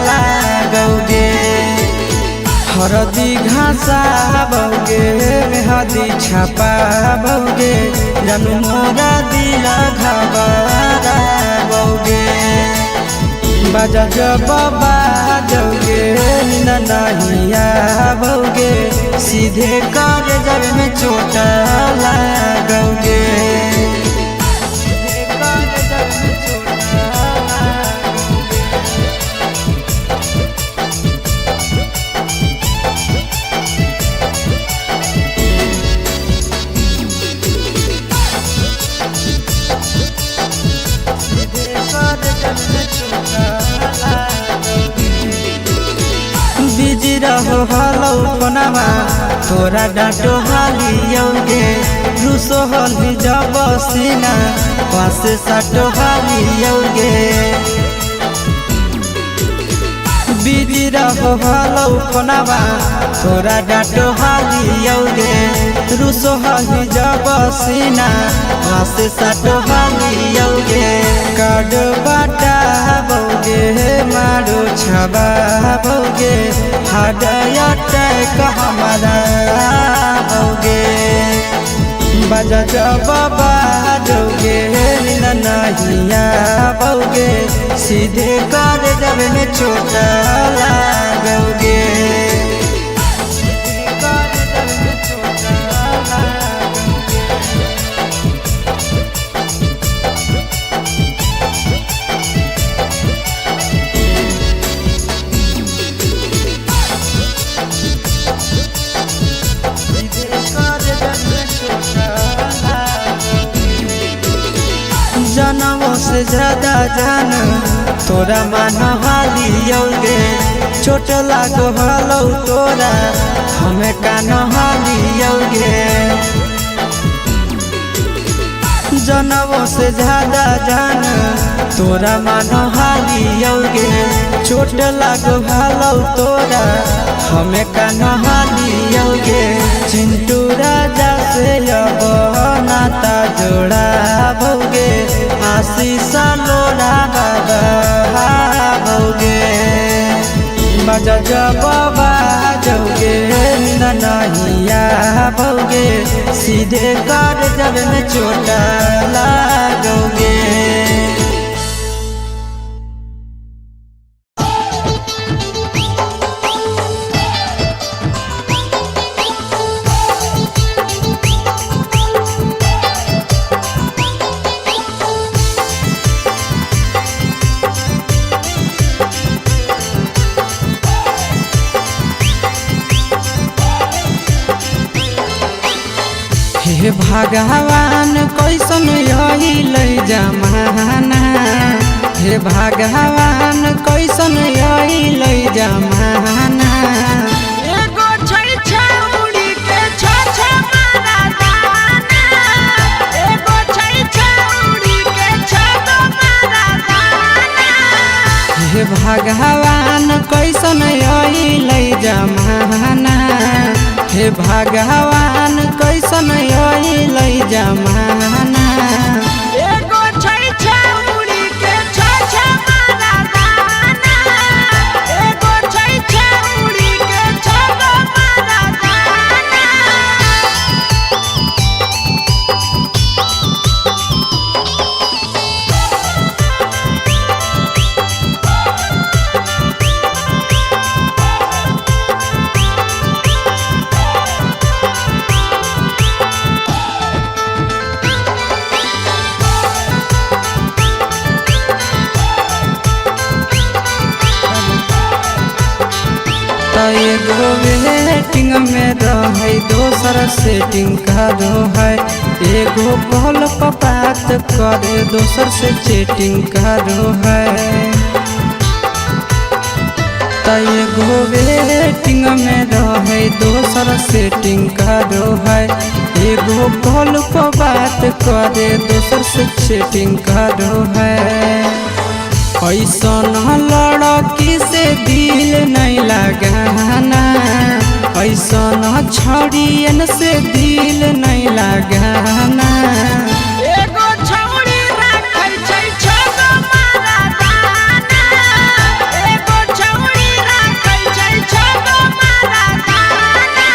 लागोगे। हरदी घासा बौगे मेहदी छापा बौगे जनमोरा दिला घबरा बौगे बजा बाबा जौगे नहिया बौगे सीधे कर जब में चोट लागोगे। बिजी रहो हलो फोनमा तोरा डांटो हालियोगे रूसो हली जब सीना पास साटो हालियोगे। बिजी रहो हलो फोनमा तोरा डांटो हालियोगे रूसो हली जब सीना पास साटो हालियोगे। काड बाटा बौगे मारो छबा बौगे हाडया टैक हमारा बौगे बजा बाबा जौगे नहिया बौगे सीधे कर जब में चोट लागोगे। जनमों से ज्यादा जान तोरा मान हालियोगे चोट लागो हलो तोरा हमें कान हालियोगे। जनमों से ज्यादा जान तोरा मान हालियोगे चोट लागो हलो तोरा हमें कान हालियोगे। चिंटू राजा से अब नाता जोड़ा भोगे आशीष लोड़ा बाबा भोगे बजा बाबा जौगे नहिया भोगे सीधे कर जब में चोट लागोगे। हे भगवान कैसन आइल जमाना हे भगवान कैसन आइल जमाना। एगो छै छौड़ी के छ मारा दाना एगो छै छौड़ी के छ मारा दाना। हे भगवान कैसन आइल जमाना हे भगवान कैसन आइल जमाना। एगो वेटिंग में रहे दोसर सेटिंग का दो है एगो कॉल पर बात करे दोसर से चैटिंग का दो है एगो वेटिंग में रहे दोसर सेटिंग का दो है एगो कॉल पर बात करे दोसर से चैटिंग का दो है ऐसा लड़की से दिल नहीं लगाना ऐसा छड़ियन से दिल नहीं लगाना एगो छौड़ी राखै छै छगो मारा दाना एगो छौड़ी राखै छै छगो मारा दाना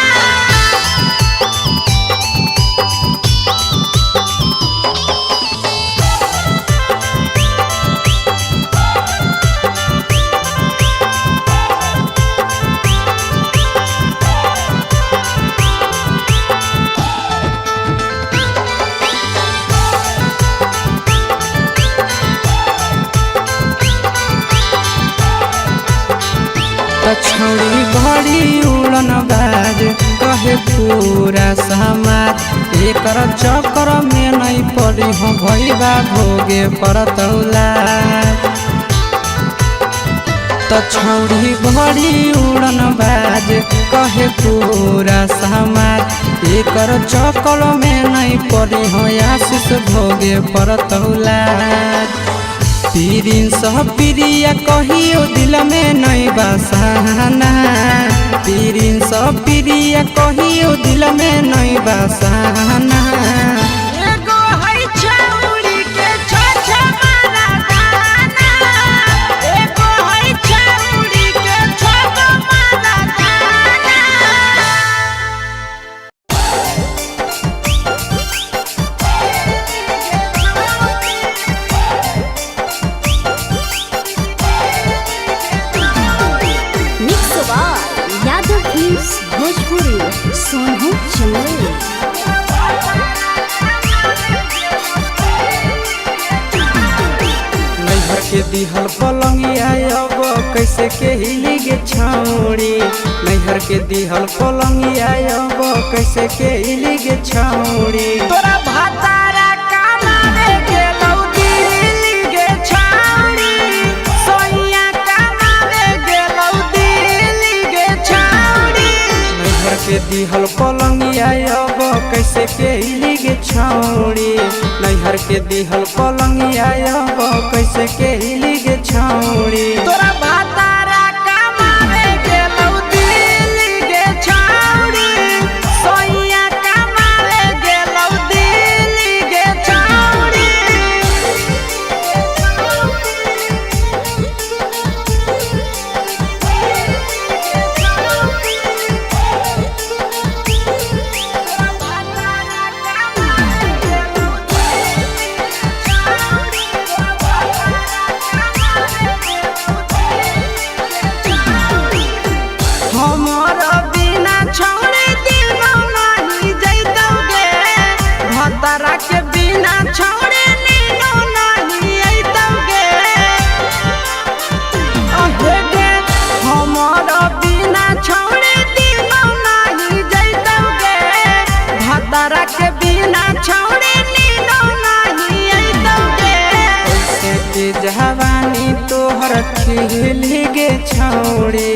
छौड़ी बड़ी उड़न बाज कहे पूरा समाज एकर चक्कर में नहीं पड़ी हो भैया भोगे परतौला छौड़ी बड़ी उड़न बाज कहे पूरा समाज एकर चक्कर में नहीं पड़ी हो आशीष भोगे परतौला पीरिन सह प्रिया कहियो दिल में नहीं बसाना पीरिन सह प्रिया कहियो दिल में नहीं बसाना एगो है छौड़ी के छ मारा दाना एगो है छौड़ी के छगो मारा दाना mix by Yadav films Bhojpuri Sonu Chandel. नैहर के दिहल पलंगिया अब कैसे के हिली गे छौड़ी नैहर के दिहल पलंगिया अब कैसे के हिली गे छौड़ी तोरा भातारा कमावे गेलौ दिल्ली गे छौड़ी सोइया कमावे गेलौ दिल्ली गे छौड़ी नैहर के दिहल पलंगिया अब कैसे के हिली गे छौड़ी नैहर के दिहल पलंगिया अब कैसे के हिली गे छौड़ी तोरा भातारा कमावे गेलौ दिल्ली गे छौड़ी सोइया कमावे गेलौ दिल्ली गे छौड़ी हमर बिना छौड़ी दिनो नहीं जैतौगे भतरा के बिना छौड़ी नीनो नहीं अइतौगे अहे गे हमर बिना छौड़ी दिनो नहीं जैतौगे भतरा के बिना छौड़ी नीनो नहीं अइतौगे कैसे के जवानी तोहर खिली गे छौड़ी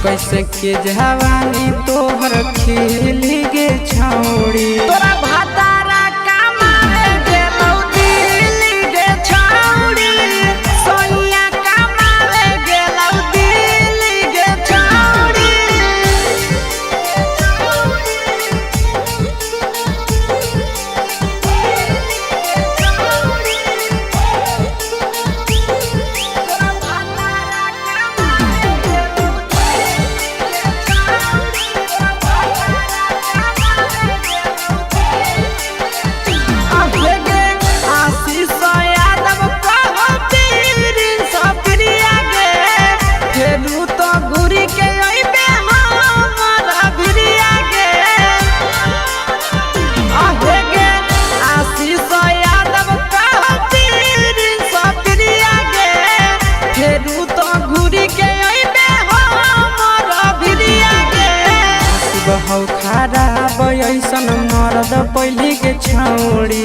कैसे के जवानी तोहर खिली गे छौड़ी तोरा भातारा कमावे गेलौ दिल्ली गे छौड़ी सोइया कमावे गेलौ दिल्ली गे छौड़ी तोरा भातारा कमावे गेलौ दिल्ली गे छौड़ी हौ खराब ऐसन मरद पहले के छौड़ी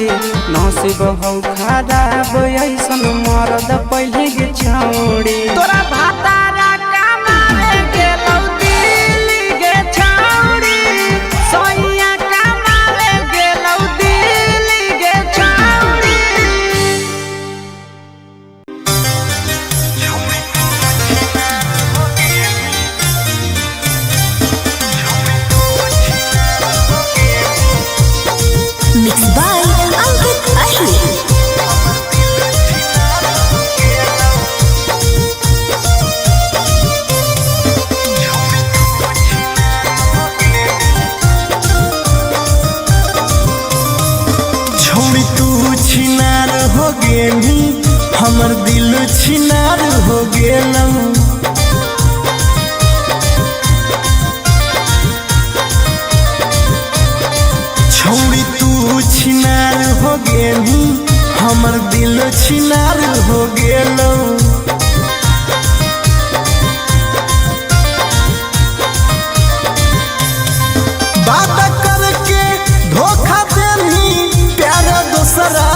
नसीब हौ खराब ऐसन मरद पहले के छौड़ी तोरा भातारा कमावे गेलौ दिल्ली गे छौड़ी सोइया कमावे गेलौ दिल्ली गे छौड़ी Mixed by Ankit Ahir. छोड़ी तू छिनार हो गेली हमर दिल छिनार हो गेलौ छोड़ी तू छिनार हो गेली हमर दिल छिनार हो गेलौ बात करके धोखा देनी प्यार दूसरा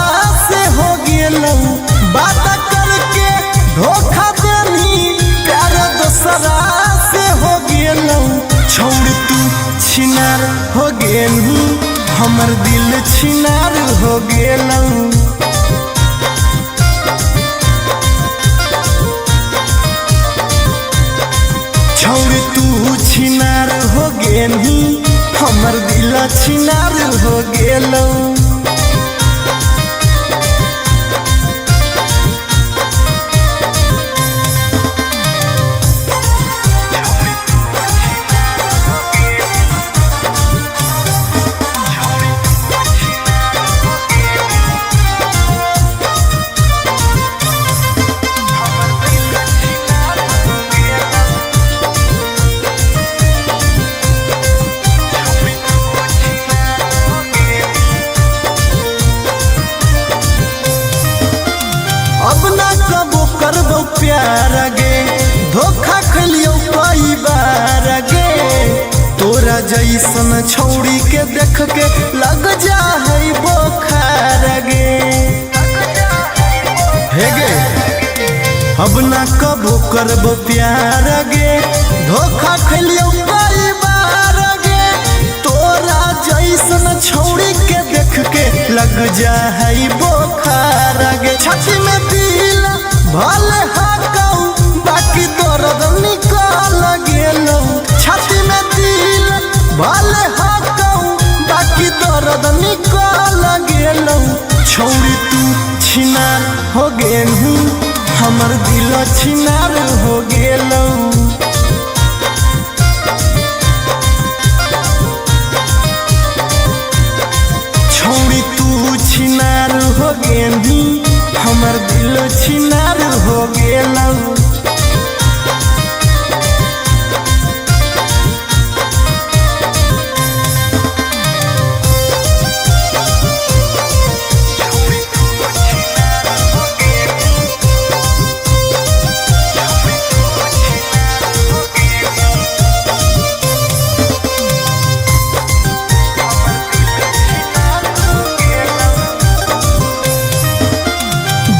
से हो गेलौ बात करके धोखा देनी प्यार दूसरा से हो गेलौ छोड़ तू छिनार हो गेली हमर दिल छिनार हो गेलौ छोड़ तू छिनार हो गेली हमर दिल छिनार हो गेलौ अब ना कबो करबो प्यार गे धोखा खलियो कई बार गे तोरा जैसन छौड़ी के देख के लग जा है बोखार गे हे गे अब ना कबो करबो प्यार गे धोखा खलियो कई बार गे तोरा जैसन छौड़ी के देख के लग जा है बोखार गे छाती में दिल भले हकौ बाकी दर्द निकल गेलौ छाती में दिल भले हकौ बाकी दर्द निकल गेलौ छौड़ी तू छिनार हो गेलू हमर दिल छिनार हो गेलौ छोड़ी तू छिनार हो गेली हमर दिल छिनार हो गेलौ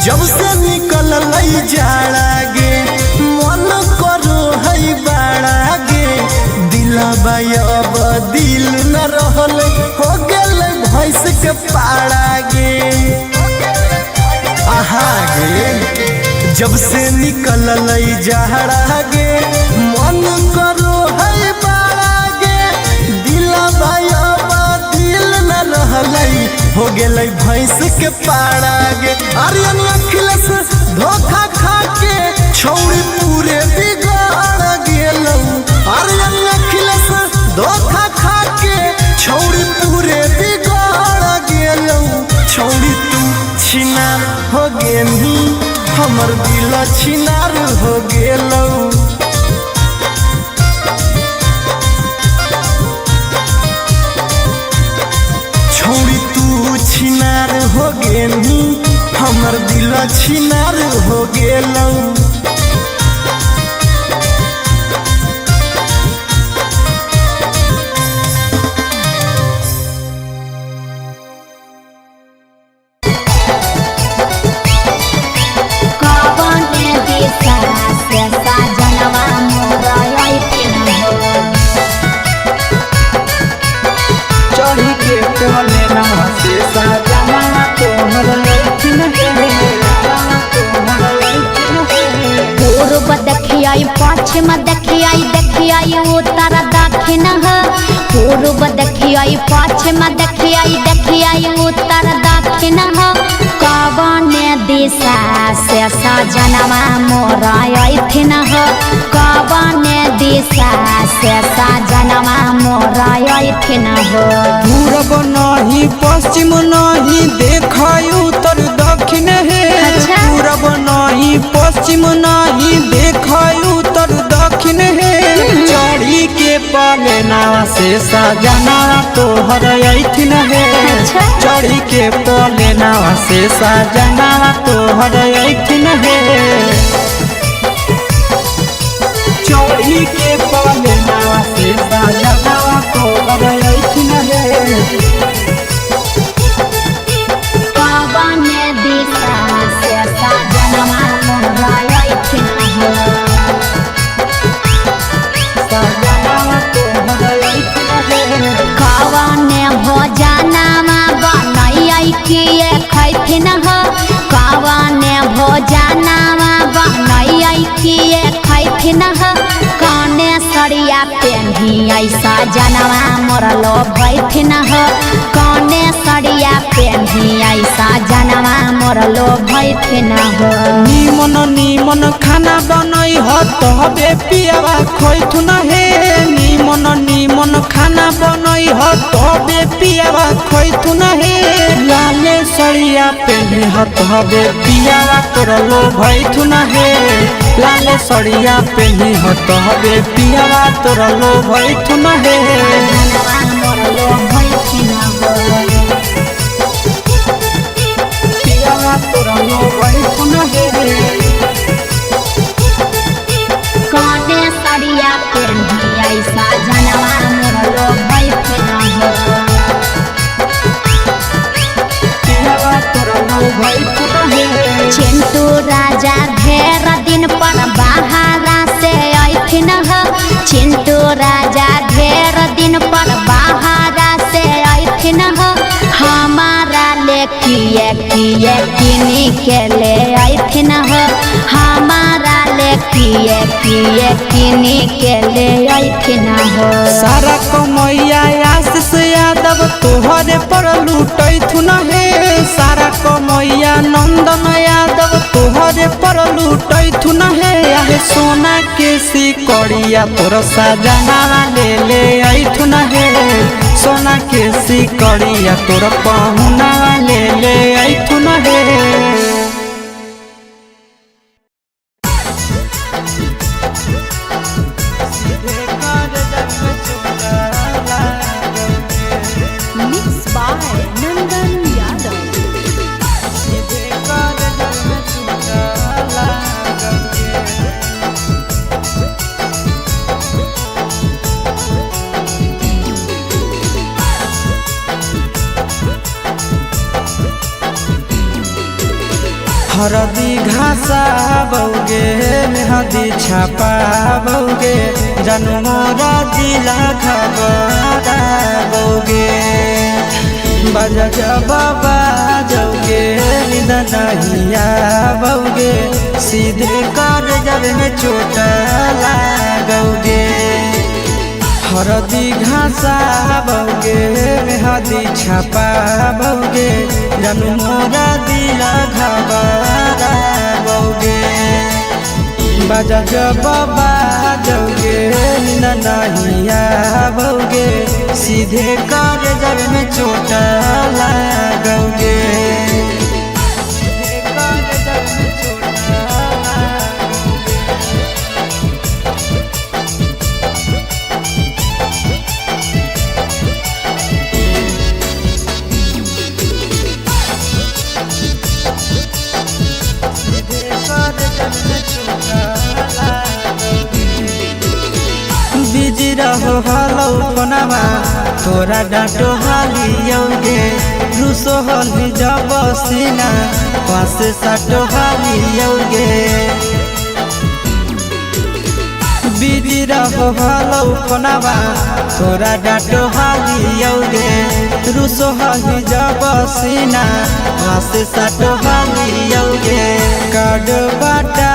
जब से निकल लई जाड़ा गे मन करो है बाड़ा गे दिलबा अब दिल न रहल हो गेल भैंस के पाड़ा गे आहा गे जब से निकल लई जाड़ा गे मन करो है बाड़ा गे दिलबा अब दिल न रहल हो गेलै भैंस के पाड़ा गे आर्यन अखिलेश धोखा खा के छौड़ी पूरे बिगाड़ गेलौ आर्यन अखिलेश धोखा खा के छौड़ी पूरे बिगाड़ गेलौ छौड़ी तू छिनार हो गेली हमर दिल छिनार हो गेलौ छौड़ी तू छिनार हो गेली हमर दिल छिनार हो गेलौ पश्चिम देखियाई उत्तर दक्षिण हो पूर्व देखियाई पश्चिम देखियाई उत्तर दक्षिण हो कवने दिशा से सजनवा मोर अइथिन हो कवने दिशा से सजनवा मोर अइथिन हो पूरब नहीं पश्चिम नहीं देखाई उत्तर दक्षिण है पूरब नहीं पश्चिम नहीं देखाई उत्तर दक्षिण है चढ़ी के पलेना से सजना तोहर अइथिन है चढ़ी के पलेना से सजना तोहर अइथिन है चढ़ी के पलेना से सजना तोहर अइथिन है कवने दिशा से सजनवा मोर अइथिन हो कवने भोजनमा बनैयै किए खैथिन हो कवने भोजनमा बनैयै किए खैथिन हो कने सरिया पेन्हियै सजनवा मोर लो भैथिन हो कने सरिया पेन्हियै सजनवा मोर लो भैथिन हो निमन निमन खाना बनई हो तबे पियावा खैथुन हे निमन निमन खाना बनई हो तबे पियावा खैथुन हे लाले सड़िया पेन्ही हो तबे पियावा तोर लो भैथुन हे लाले सड़िया पेन्ही हो तबे पियावा तोर लो भैथुन हे मोर लो भैथिन हो पियावा तोर लो भैथुन हे कने सरिया पेन्हियै सजनवा मोर लो भैथिन हो पियावा तोर लो भैथुन हे चिंटू राजा ढेर दिन पर बाहरा से अइथिन हो चिंटू राजा ढेर दिन पर बाहरा से अइथिन हो हमारा ले किए किनी के ले अइथिन हो हमारा ले किए किनी के ले अइथिन हो सारा कमैया आशीष यादव तोहरे पर लूटैथुन हे सारा कमैया नंदन यादव तोहरे पर लूटैथुन हे आहे सोना के सिकड़िया तोर सजना ले अइथुन हे सोना के सिकड़िया तोर पहुना ले अइथुन हे Mixed by Nandan Yadav. हरदी घासा बौगे मेहदी छापा बौगे जनमोरा जिला खबरा बौगे बजा बाबा जौगे निदनहिया बौगे सीधे कर जब में चोट लागोगे हरदी घासा बौगे मेहदी छापा बौगे जनमोरा दिला घबरा बौगे बजा बाबा जौगे नहिया बौगे सीधे कर जब में चोट लागोगे बिजी रहो हलो कोनामा तोरा डांटो हालियोगे रूसो होली जब सीना पास साटो हालियोगे बिजी रहो हलो कोनामा तोरा डांटो हालियोगे रूसो होली जब सीना पास साटो हालियोगे काड बाटा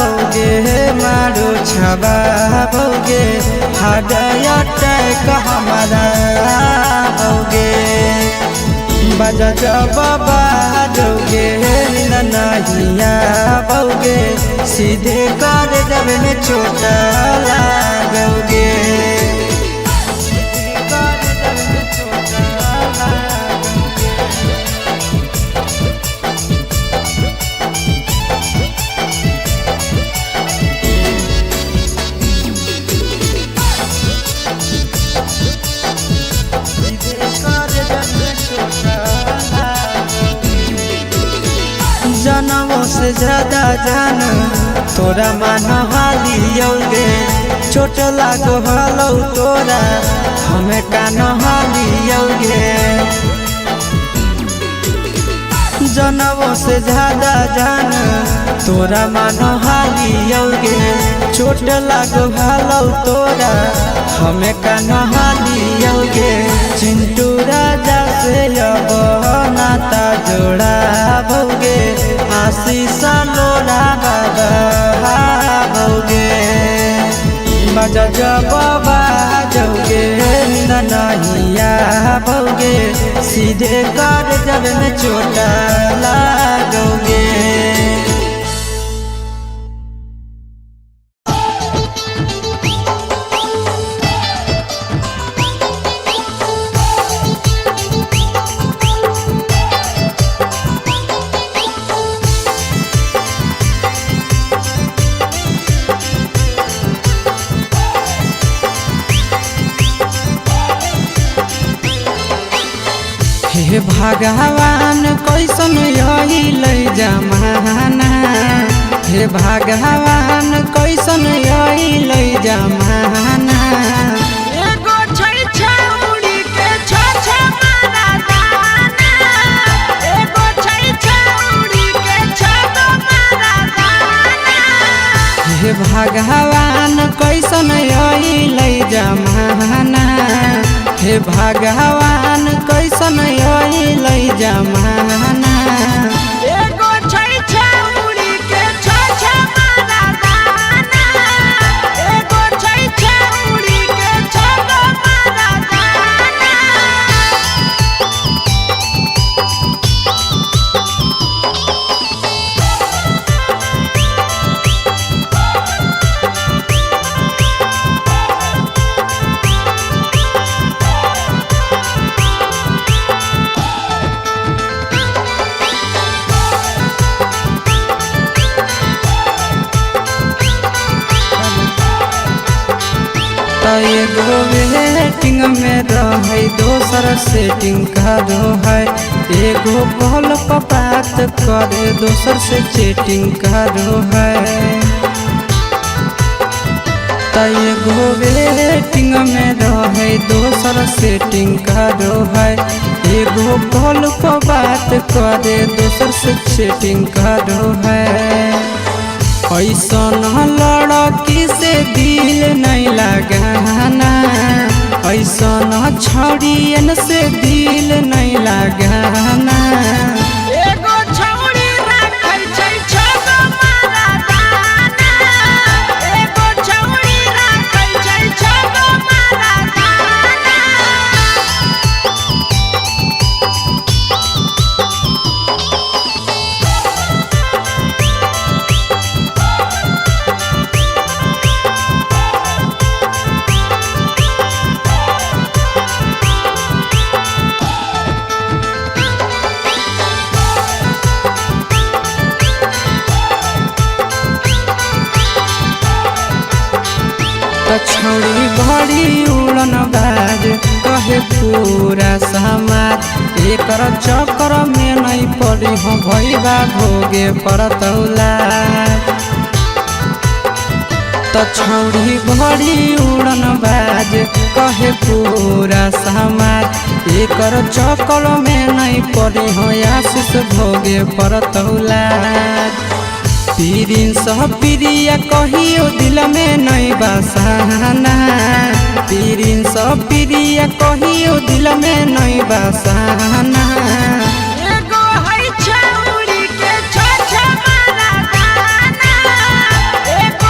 बौगे भौगे मारो छबा भौगे हार्ट अटैक हमारा भौगे बजा जब बाजोगे नहिया भौगे सीधे कर जब में चोट लागोगे जनमों से ज्यादा जान तोरा मान हालियोगे चोट लागो हलो तोरा हमें कान हालियोगे जनमों से ज्यादा जान तोरा मान हालियोगे चोट लागो हलो तोरा हमें कान हालियोगे चिंटू राजा से अब नाता जोड़ा भौगे आशीष लोड़ा बाबा भौगे बजा जब बाजोगे नहिया भौगे सीधे कर जब में चोट लागोगे हे भगवान कैसन यही ले जमाना हे भगवान कैसन यही ले जमाना एगो छै छौड़ी के छ मारा दाना एगो छै छौड़ी के छ मारा दाना हे भगवान कैसन यही ले जमाना हे भगवान कैसन यही ले जमाना एगो छै छौड़ी के छ मारा दाना एगो छै छौड़ी के छ मारा दाना एगो वेटिंग में रहे दोसर सेटिंग करो है एगो कॉल पर बात करे दोसर से चैटिंग करो है एगो वेटिंग में रहे दोसर सेटिंग करो है एगो कॉल पर बात करे दोसर से चैटिंग करो है ऐसन लड़की से दिल नहीं लगाना ऐसन छड़ियन से दिल नहीं लगाना एगो छौड़ी राखै छै छ मारा दाना एगो छौड़ी राखै छै छ मारा दाना छौड़ी बड़ी उड़न बाज कहे पूरा समाज एकर चक्कर में नहीं पड़ी हो भैया भोगे पड़तौला छौड़ी बड़ी उड़न बाज कहे पूरा समाज एकर चक्कर में नहीं पड़ी हो आशीष भोगे पड़तौला पीरिन सब प्रिया कहियो दिल में नहीं बसाना पीरिन सब प्रिया कहियो दिल में नहीं बसाना एगो है छौड़ी के छ मारा दाना एगो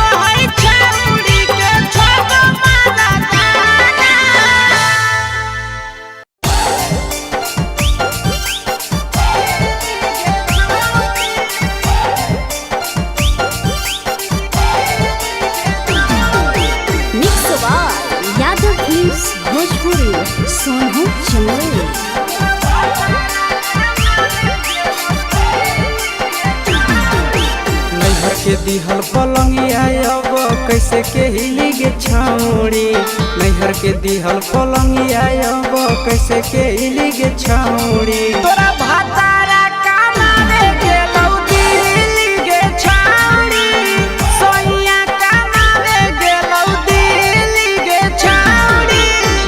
दिहल पलंगिया अब कैसे के हिली गे छौड़ी नैहर के दिहल पलंगिया अब कैसे के हिली गे छौड़ी तोरा भातारा कमावे गेलौ दिल्ली गे छौड़ी सोइया कमावे गेलौ दिल्ली गे छौड़ी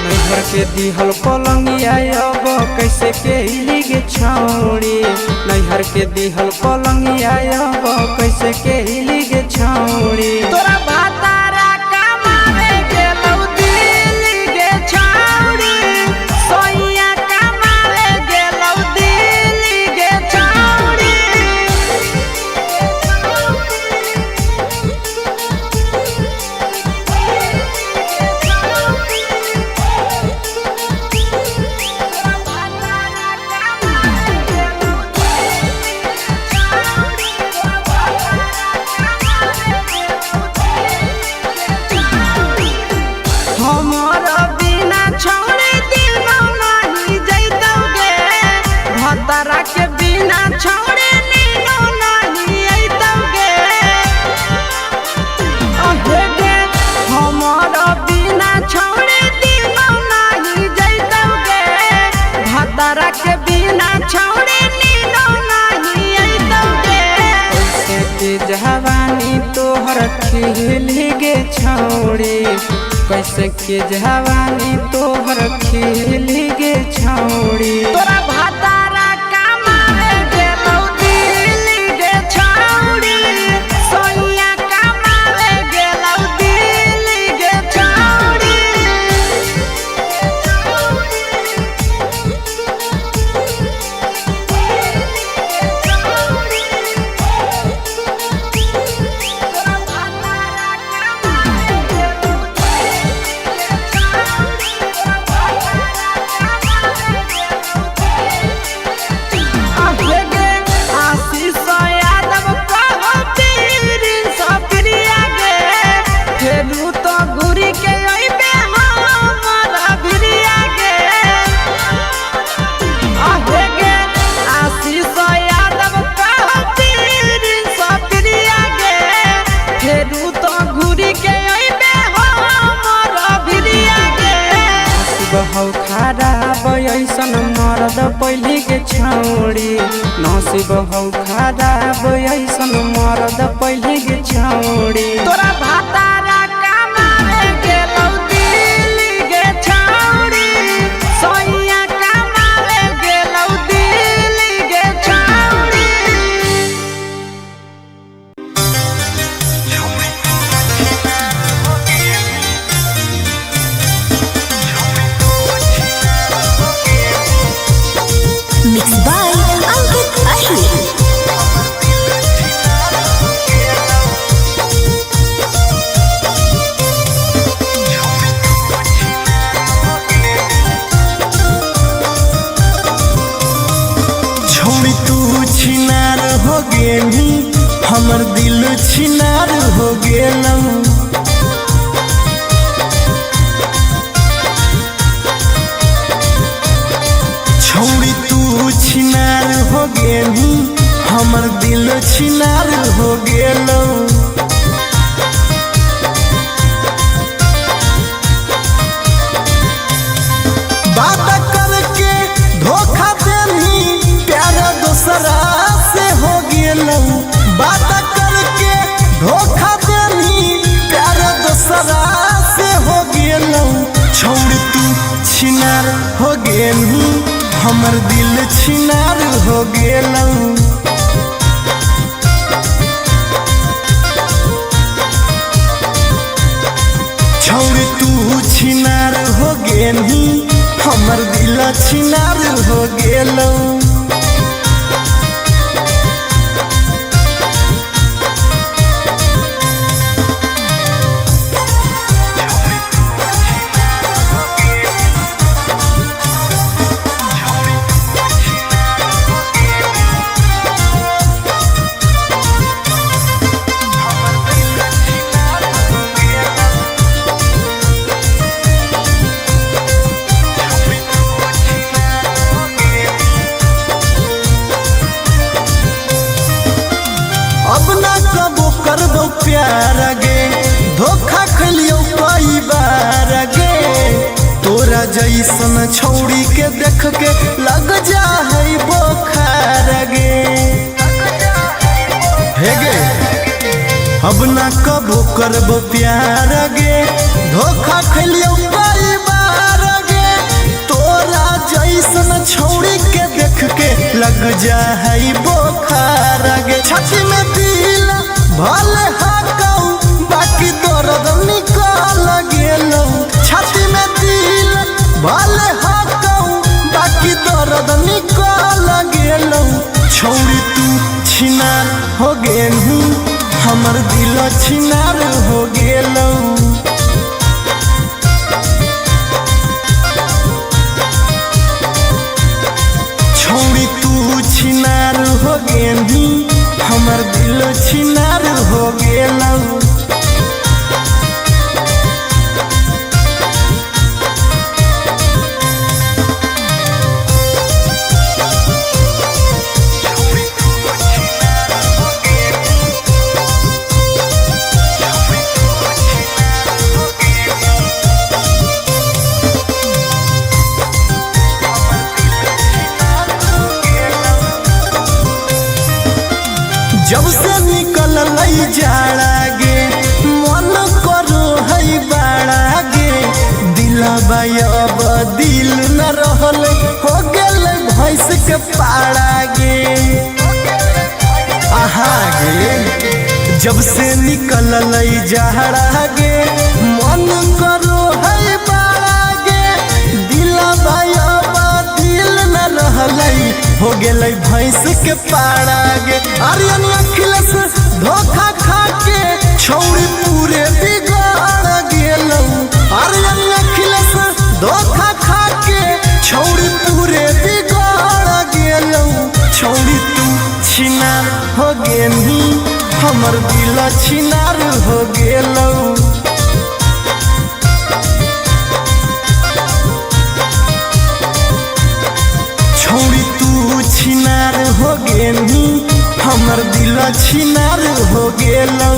नैहर के दिहल पलंगिया अब कैसे के हिली गे छौड़ी नैहर के दिहल पलंगिया अब कैसे के हिली गे छौड़ी तोरा भातारा कमावे गेलौ दिल्ली गे छौड़ी सोइया कमावे गेलौ दिल्ली गे छौड़ी हमर बिना छौड़े दिनो नहीं जैतौगे भतरा के बिना छौड़े नीनो नहीं अइतौगे अहे गे हमर बिना छौड़े दिनो नहीं जैतौगे भतरा के बिना छौड़े नीनो नहीं अइतौगे कैसे के जवानी तोहर खिली गे छौड़ी कैसे के जवानी तोहर खिली गे छौड़ी तोरा भातारा कमावे गेलौ दिल्ली गे छौड़ी सोइया कमावे गेलौ दिल्ली गे छौड़ी आशीष यादव कहो पीरिन सप्रिया गे फेरू तो घुरी के अइबे हमरा भिरिया गे आहे गे आशीष यादव कहो पीरिन सप्रिया गे फेरू तो घुरी के अइबे हमरा भिरिया गे बहु खराब ऐसन मरद पहली के छौड़ी नसीब हौ खराब ऐसन मरद पहली के छौड़ी तोरा भातारा कमावे गेलौ दिल्ली गे छौड़ी सोइया कमावे गेलौ दिल्ली गे छौड़ी Mixed by Ankit Ahir. छोड़ी तू छिनार हो गेली हमर दिल छिनार हो गेलौ छोड़ी तू छिनार हो गेली हमर दिल छिनार हो गेलौ बात करके धोखा देनी प्यार दूसरा से हो गेलौ बात करके धोखा देनी प्यार दूसरा से हो गेलौ छोड़ तू छिनार हो गेली हमर दिल छिनार हो गेलौ छोड़ तू छिनार हो गेली हमर दिल छिनार हो गेलौ करबो प्यार गे धोखा खलियो कई बार गे तोरा जैसन छौड़ी के देख के लग जा है बोखार गे हे गे अब ना कबो करबो प्यार गे धोखा खलियो कई बार गे तोरा जैसन छौड़ी के देख के लग जा है बोखार गे छाती में दिल भले हाकौ बाकी दर्द निकाल गेलौ छाती में दिल भले हाकौ बाकी दर्द निकाल गेलौ छौड़ी तू छिनार हो गेलू हमर दिल छिनार हो गेलौ छौड़ी तू छिनार हो गेलू हमर दिल छिनार हो गेलौ जब से निकल लई जाड़ा गे मन करो है बाड़ा गे दिलबा अब दिल न रहल हो गेल भैंस के पाड़ा गे आहा गे जब से निकल लई जाड़ा गे मन करो है बाड़ा गे दिलबा अब दिल न रहल हो गेलै भैंस के पाड़ा गे आर्यन अखिलेश धोखा खा के छौड़ी पूरे बिगाड़ गेलौ आर्यन अखिलेश धोखा खा के छौड़ी पूरे बिगाड़ गेलौ छौड़ी तू छिनार हो गेली हमर दिल छिनार हो गेलौ छौड़ी तू छिनार हो गेली हमर दिल छिनार हो गेलौ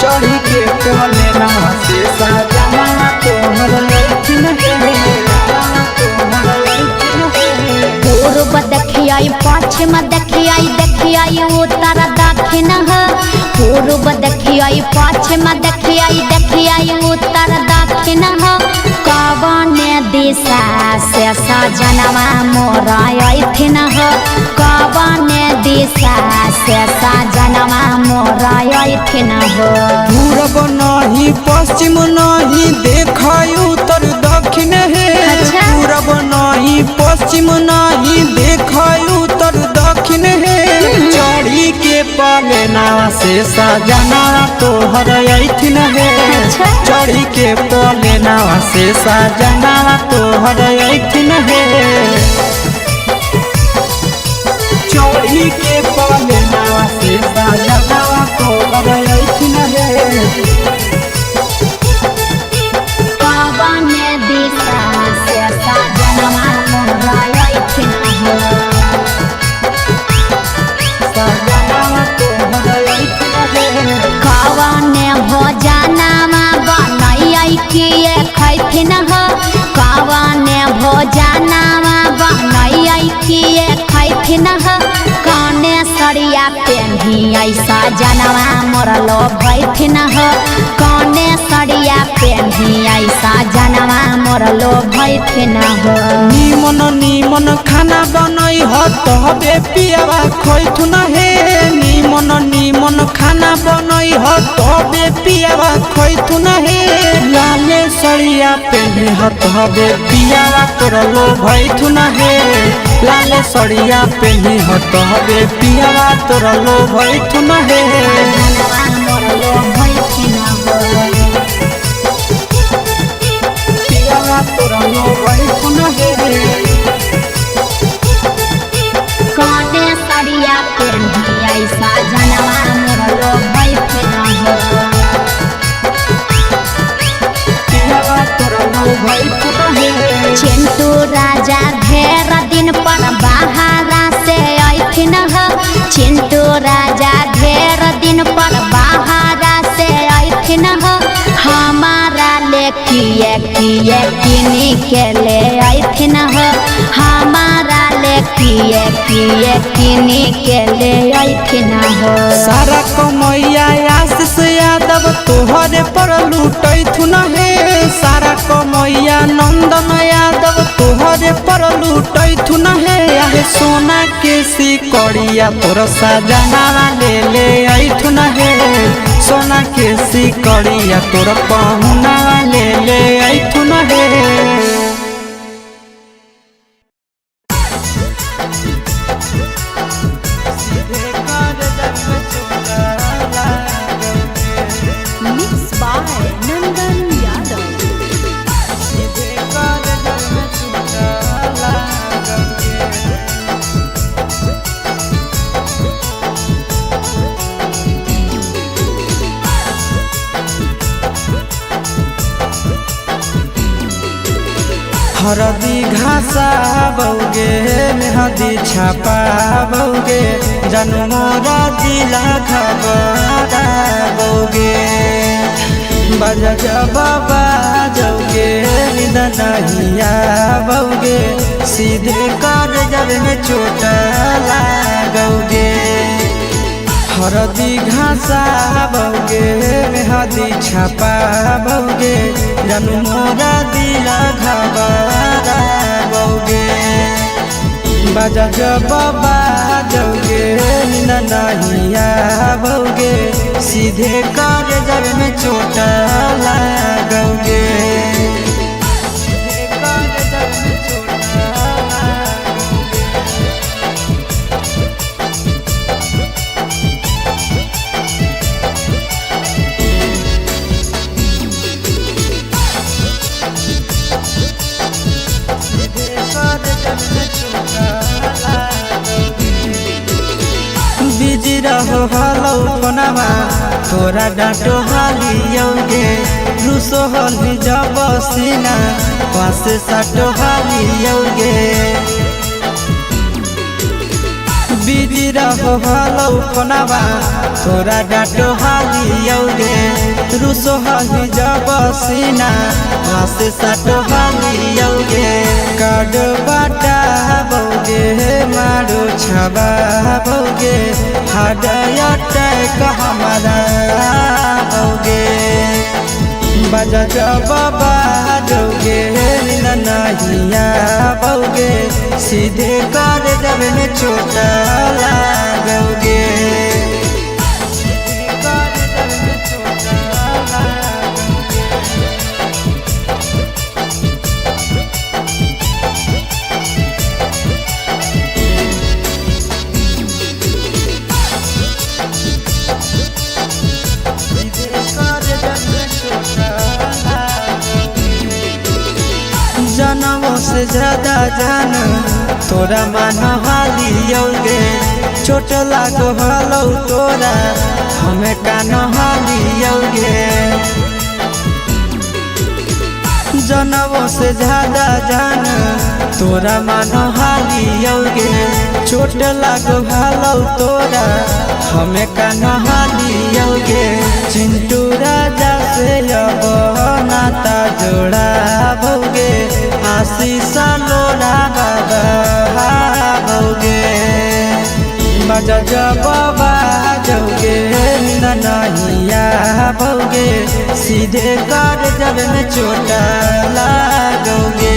चढ़ी के कोले ना से सजना तोहर लैठिन पूर्व देखियाई पश्चिम देखियाई देखियाई उत्तर दक्षिण पूर्व देखियाई पश्चिम देखियाई देखियाई उत्तर दक्षिण कवने दिशा से सजनवा मोर अइथिन कवने दिशा से सजनवा मोर अइथिन पूरब नहीं पश्चिम नहीं देखाई उत्तर दक्षिण है पूरब नहीं पश्चिम नहीं देखाई उत्तर दक्षिण है चढ़ी के पलेना से सजना तोहर अइथिन है चढ़ी के पलेना से सजना तोहर अइथिन है चढ़ी के पलेना से सजना तोहर अइथिन है कवने दिशा से सजनवा मोर अइथिन कवने भोजनमा बनैयै किए खैथिन कवने भोजनमा बनैयै किए खैथिन कने सरिया पेन्ही ऐसा जनवा मोर लो भैथिन कने सरिया पेन्ही ऐसा जनवा मोर लो भैथिन निमन निमन खाना बनई ह तबे पियावा खैथुन हे निमन निमन खाना बनई ह तबे पियावा खैथुन हे लाले सड़िया पेन्ही ह तबे पियावा तोर लो भैथुन हे लाले सड़िया पेन्ही ह तबे पियावा तोर लो भैथुन हे जनवा मोर लो भैथिन पियावा तोर लो भैथुन हे किए किए किनी के ले अइथिन हो हमारा ले किए किए किनी के ले अइथिन हो। सारा कमैया आशीष यादव तोहरे पर लूटैथुन हे सारा कमैया नंदन यादव तोहरे पर लूटैथुन हे आहे सोना के सिकड़िया तोर सजना ले अइथुन हे सोना के सिकड़िया तोर पहुना ले अइथुन हे। Mixed by Nandan Yadav. हरदी घासा बौगे मेहदी छापा बौगे जनमोरा जिला खबरा बौगे बजा बाबा जौगे नहिया बौगे सीधे कर जब में चोट लागोगे। हरदी घासा बौगे मेहदी छापा बौगे जनमोरा दिला घबरा बौगे बजा बाबा जौगे नहिया बौगे सीधे कर जब में चोट लागोगे। बिजी रहो हलो कोनामा तोरा डांटो हालियोगे रूसो हली जब सीना पास साटो हालियोगे। बिजी रहो हलो कोनामा तोरा डांटो हालियोगे रूसो हली जब सीना पास साटो हालियोगे। काड बाटा बौगे मारो छबा बौगे हाडया टैक हमारा बौगे बजा बाबा जौगे नहिया बौगे सीधे कर जब में चोट लागोगे। जनमों से ज्यादा जान तोरा मान हालियोगे चोट लागो हलो तोरा हमें कान हालियोगे। जनमों से ज्यादा जान तोरा मान हालियोगे चोट लागो हलो तोरा हमें कान हालियोगे। चिंटू राजा से अब नाता जोड़ा भोगे आशीष लोड़ा बाबा भोगे बजा बाबा जौगे नहिया भोगे सीधे कर जब में चोट लागोगे।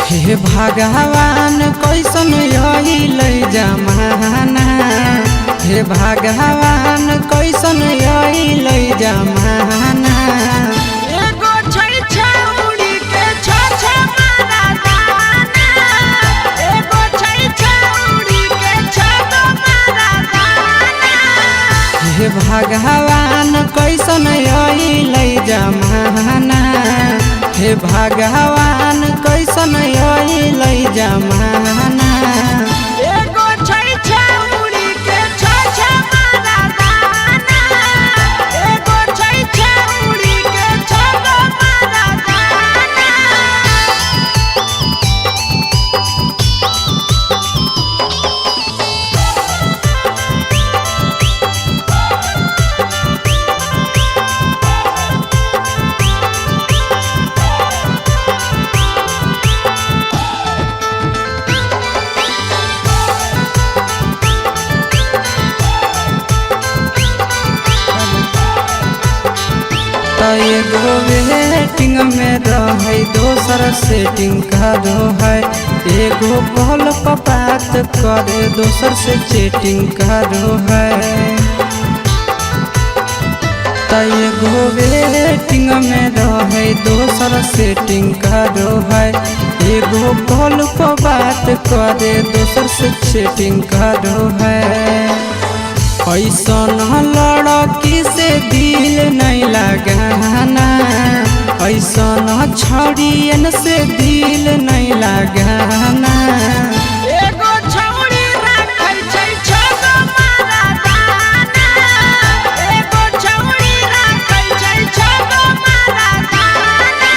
हे भगवान कैसन अइलै जमाना हे भगवान कैसन अइलै जमाना। एगो छै छौरी के छ मारा दाना एगो छै छौरी के छ मारा दाना। हे भगवान कैसन अइलै जमाना हे भगवान कैसन अइलै जमाना। एगो वेटिंग में रहे दोसर सेटिंग का दो है एगो कॉल पर बात करे दोसर से चैटिंग का दो है एगो वेटिंग में रहे दोसर सेटिंग का दो है एगो कॉल पर बात करे दोसर से चैटिंग का दो है ऐसा लड़की से दिल नहीं लगाना ऐसा छड़ियन से दिल नहीं लगाना एगो छौड़ी राखै छै छगो मारा दाना एगो छौड़ी राखै छै छगो मारा दाना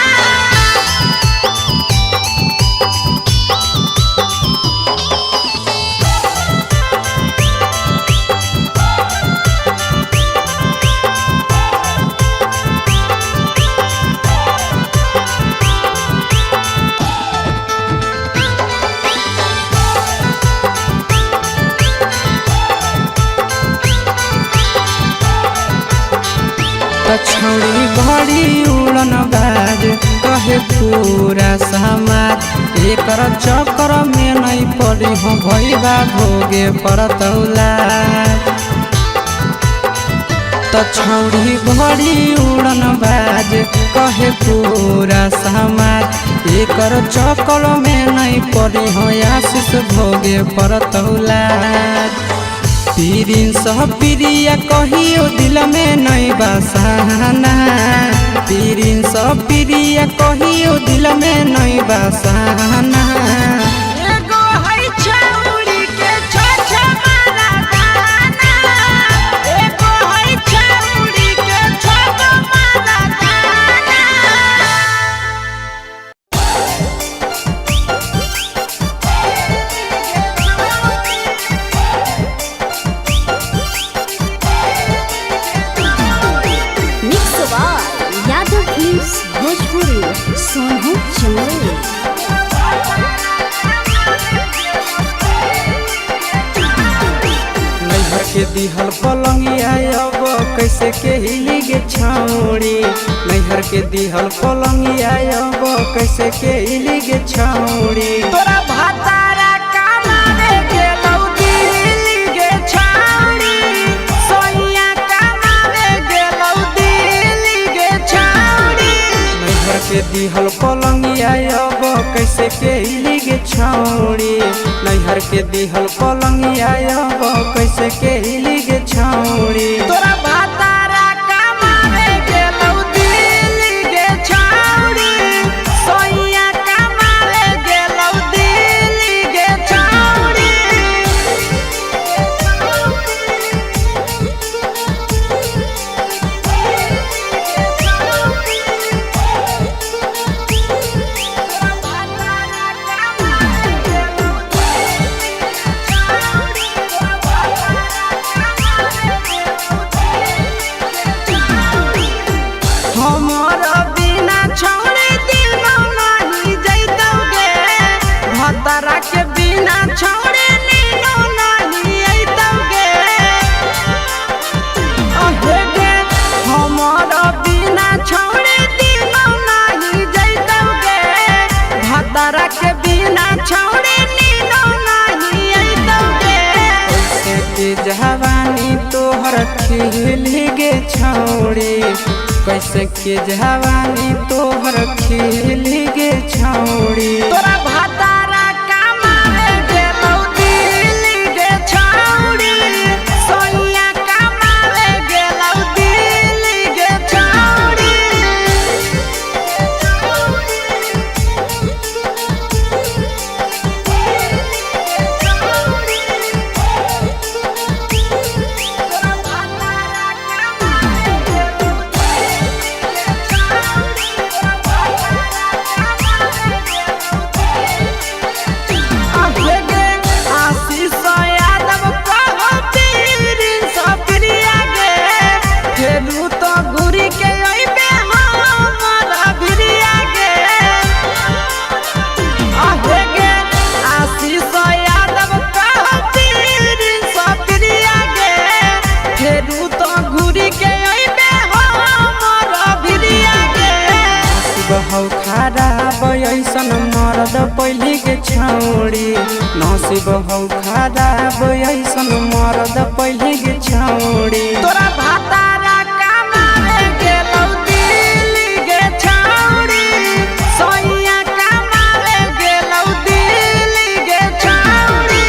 छौड़ी बड़ी उड़न बाज कहे पूरा समाज एकर चक्कर में नहीं पड़ी हो भैया भोगे पड़तौला छौड़ी बड़ी उड़न बाज कहे पूरा समाज एकर चक्कर में नहीं पड़ी हो आशीष भोगे पड़तौला पीरिन सह प्रिया कहियो दिल में नहीं बसाना पीरिन सह प्रिया कहियो दिल में नहीं बसाना एगो है छौड़ी के छ मारा दाना एगो है छौड़ी के छगो मारा दाना mix by Yadav films Bhojpuri Sonu Chandel. नैहर के दिहल पलंगिया अब कैसे के हिली गे छौड़ी नैहर के दिहल पलंगिया अब कैसे के हिली गे छौड़ी तोरा भातारा कमावे गेलौ दिल्ली गे छौड़ी सोइया कमावे गेलौ दिल्ली गे छौड़ी नैहर के दिहल पलंगिया अब कैसे के हिली गे छौड़ी नैहर के दिहल पलंगिया अब कैसे के हिली गे छौड़ी तोरा भातारा कमावे गेलौ दिल्ली गे छौड़ी सोइया कमावे गेलौ दिल्ली गे छौड़ी हमर बिना छौड़ी दिनो नहीं जैतौगे भतरा के बिना छौड़ी नीनो नहीं अइतौगे अहे गे हमर बिना छौड़ी दिनो नहीं जैतौगे भतरा के बिना छौड़ी नीनो नहीं अइतौगे कैसे के जवानी तोहर खिली गे छौड़ी कैसे के जवानी तोहर खिली गे छौड़ी तोरा भातारा कमावे गेलौ दिल्ली गे छौड़ी सोइया कमावे गेलौ दिल्ली गे छौड़ी मर्द पहले के छौड़ी नसीब हौ खराब ऐसन मर्द पहले के छौड़ी तोरा भातारा कमाए गेलौ दिल्ली गे छौड़ी सोइया कमाए गेलौ दिल्ली गे छौड़ी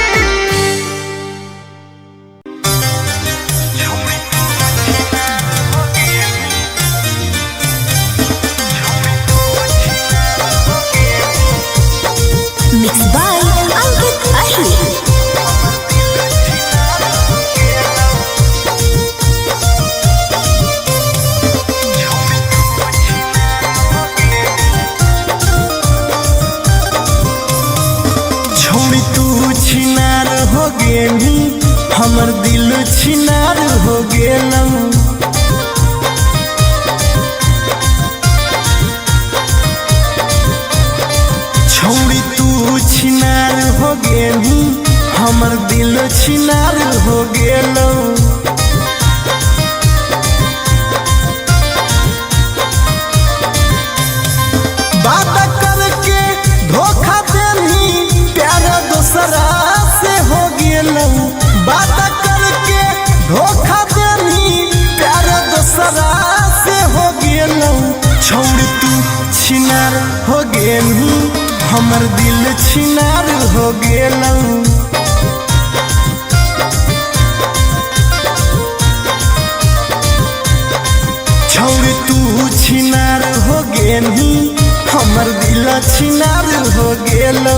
Mixed by Ankit Ahir. छोड़ी तू छिनार हो गेली हमर दिल छिनार हो गेलौ छोड़ी तू छिनार हो गेली हमर दिल छिनार हो गेलौ बात करके धोखा देनी प्यार दूसरा से हो गेलौ बात करके धोखा देनी प्यार दूसरा से हो गेलौ छोड़ तू छिनार हो गेली हमर दिल छिनार हो गेलौ छोड़ तू छिनार हो गेली हमर दिल छिनार हो गेलौ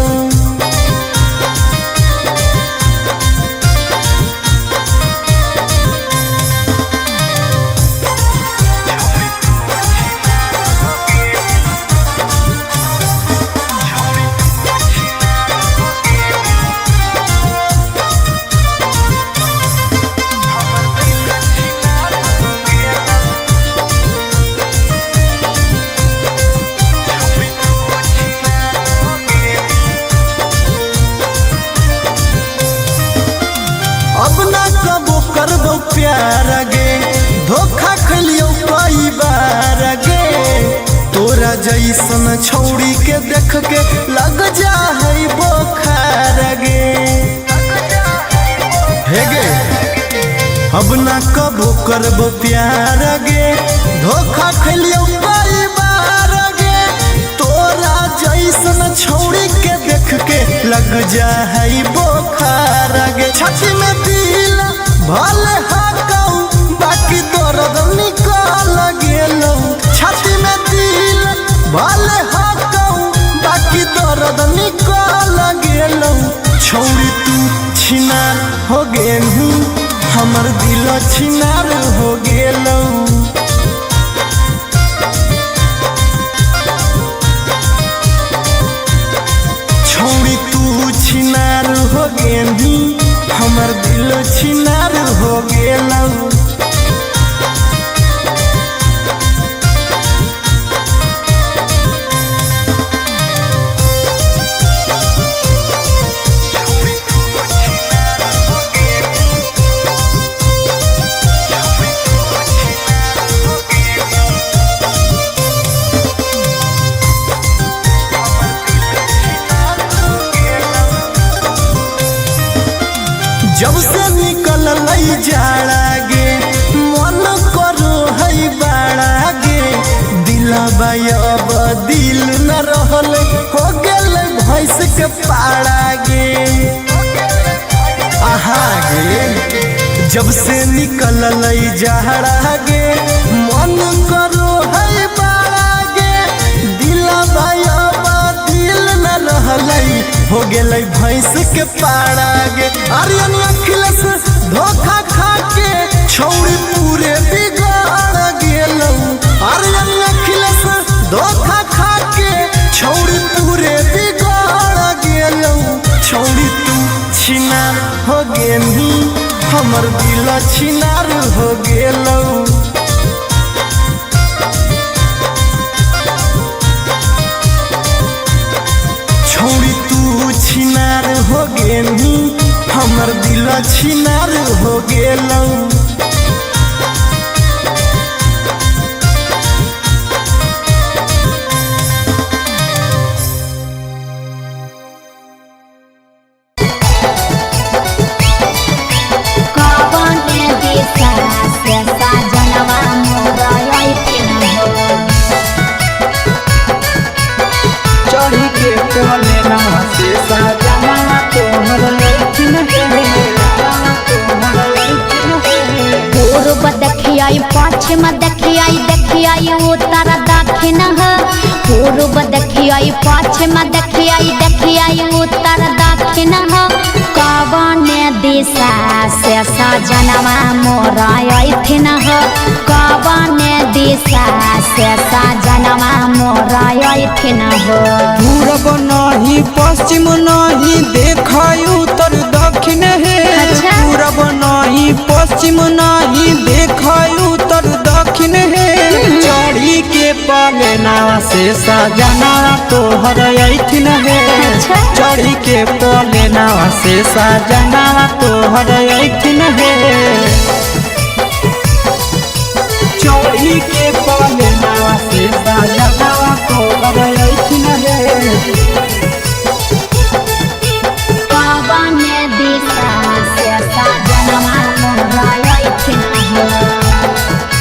अब ना कबो करबो प्यार गे धोखा खलियो कई बार गे तोरा जैसन छौड़ी के देख के लग जा है बोखार गे हे गे अब ना कबो करबो प्यार गे धोखा खलियो कई बार गे तोरा जैसन छौड़ी के देख के लग जा है बोखार गे छाती में दिल भले हाकौ बाकी दर्द निकल गेलौ छाती में दिल भले हाकौ बाकी दर्द निकल गेलौ छौड़ी तू छिनार हो गेलू हमर दिल छिनार हो गेलौ छोड़ी तू छिनार हो गेली हमर दिल छिनार हो गेलौ जब से निकल लई जाड़ा गे मन करो है बाड़ा गे दिलबा अब दिल न रहल हो गेल भैंस के पाड़ा गे आहा गे जब से निकल लई जाड़ा गे मन करो है बाड़ा गे दिलबा अब दिल न रहल हो गेल भैंस के पाड़ा गे आर्यन अखिलेश धोखा खा के छौड़ी पूरे बिगाड़ गेलौ आर्यन अखिलेश धोखा खा के छौड़ी पूरे बिगाड़ गेलौ छौड़ी तू छिनार हो गेली हमर दिल छिनार हो गेलौ छौड़ी तू छिनार हो गेली हमर दिल छिनार हो गेलौ पूर्व देखिए पश्चिम देखिए उत्तर दक्षिण हो कवन दिशा से सजनवा मोर अइथिन हो कवन दिशा से सजनवा मोर अइथिन हो पूरब नहीं पश्चिम नहीं देखाय उत्तर दक्षिण है अच्छा। पूरब नहीं पश्चिम नहीं देखाय उत्तर दक्षिण है चढ़ी के पलेना से सजना तोहर अइथिन है अच्छा। चढ़ी के पलेना से सजना तोहर अइथिन है चढ़ी के पलेना से सजना तोहर अइथिन है कवन दिशा से सजनवा मोर अइथिन हो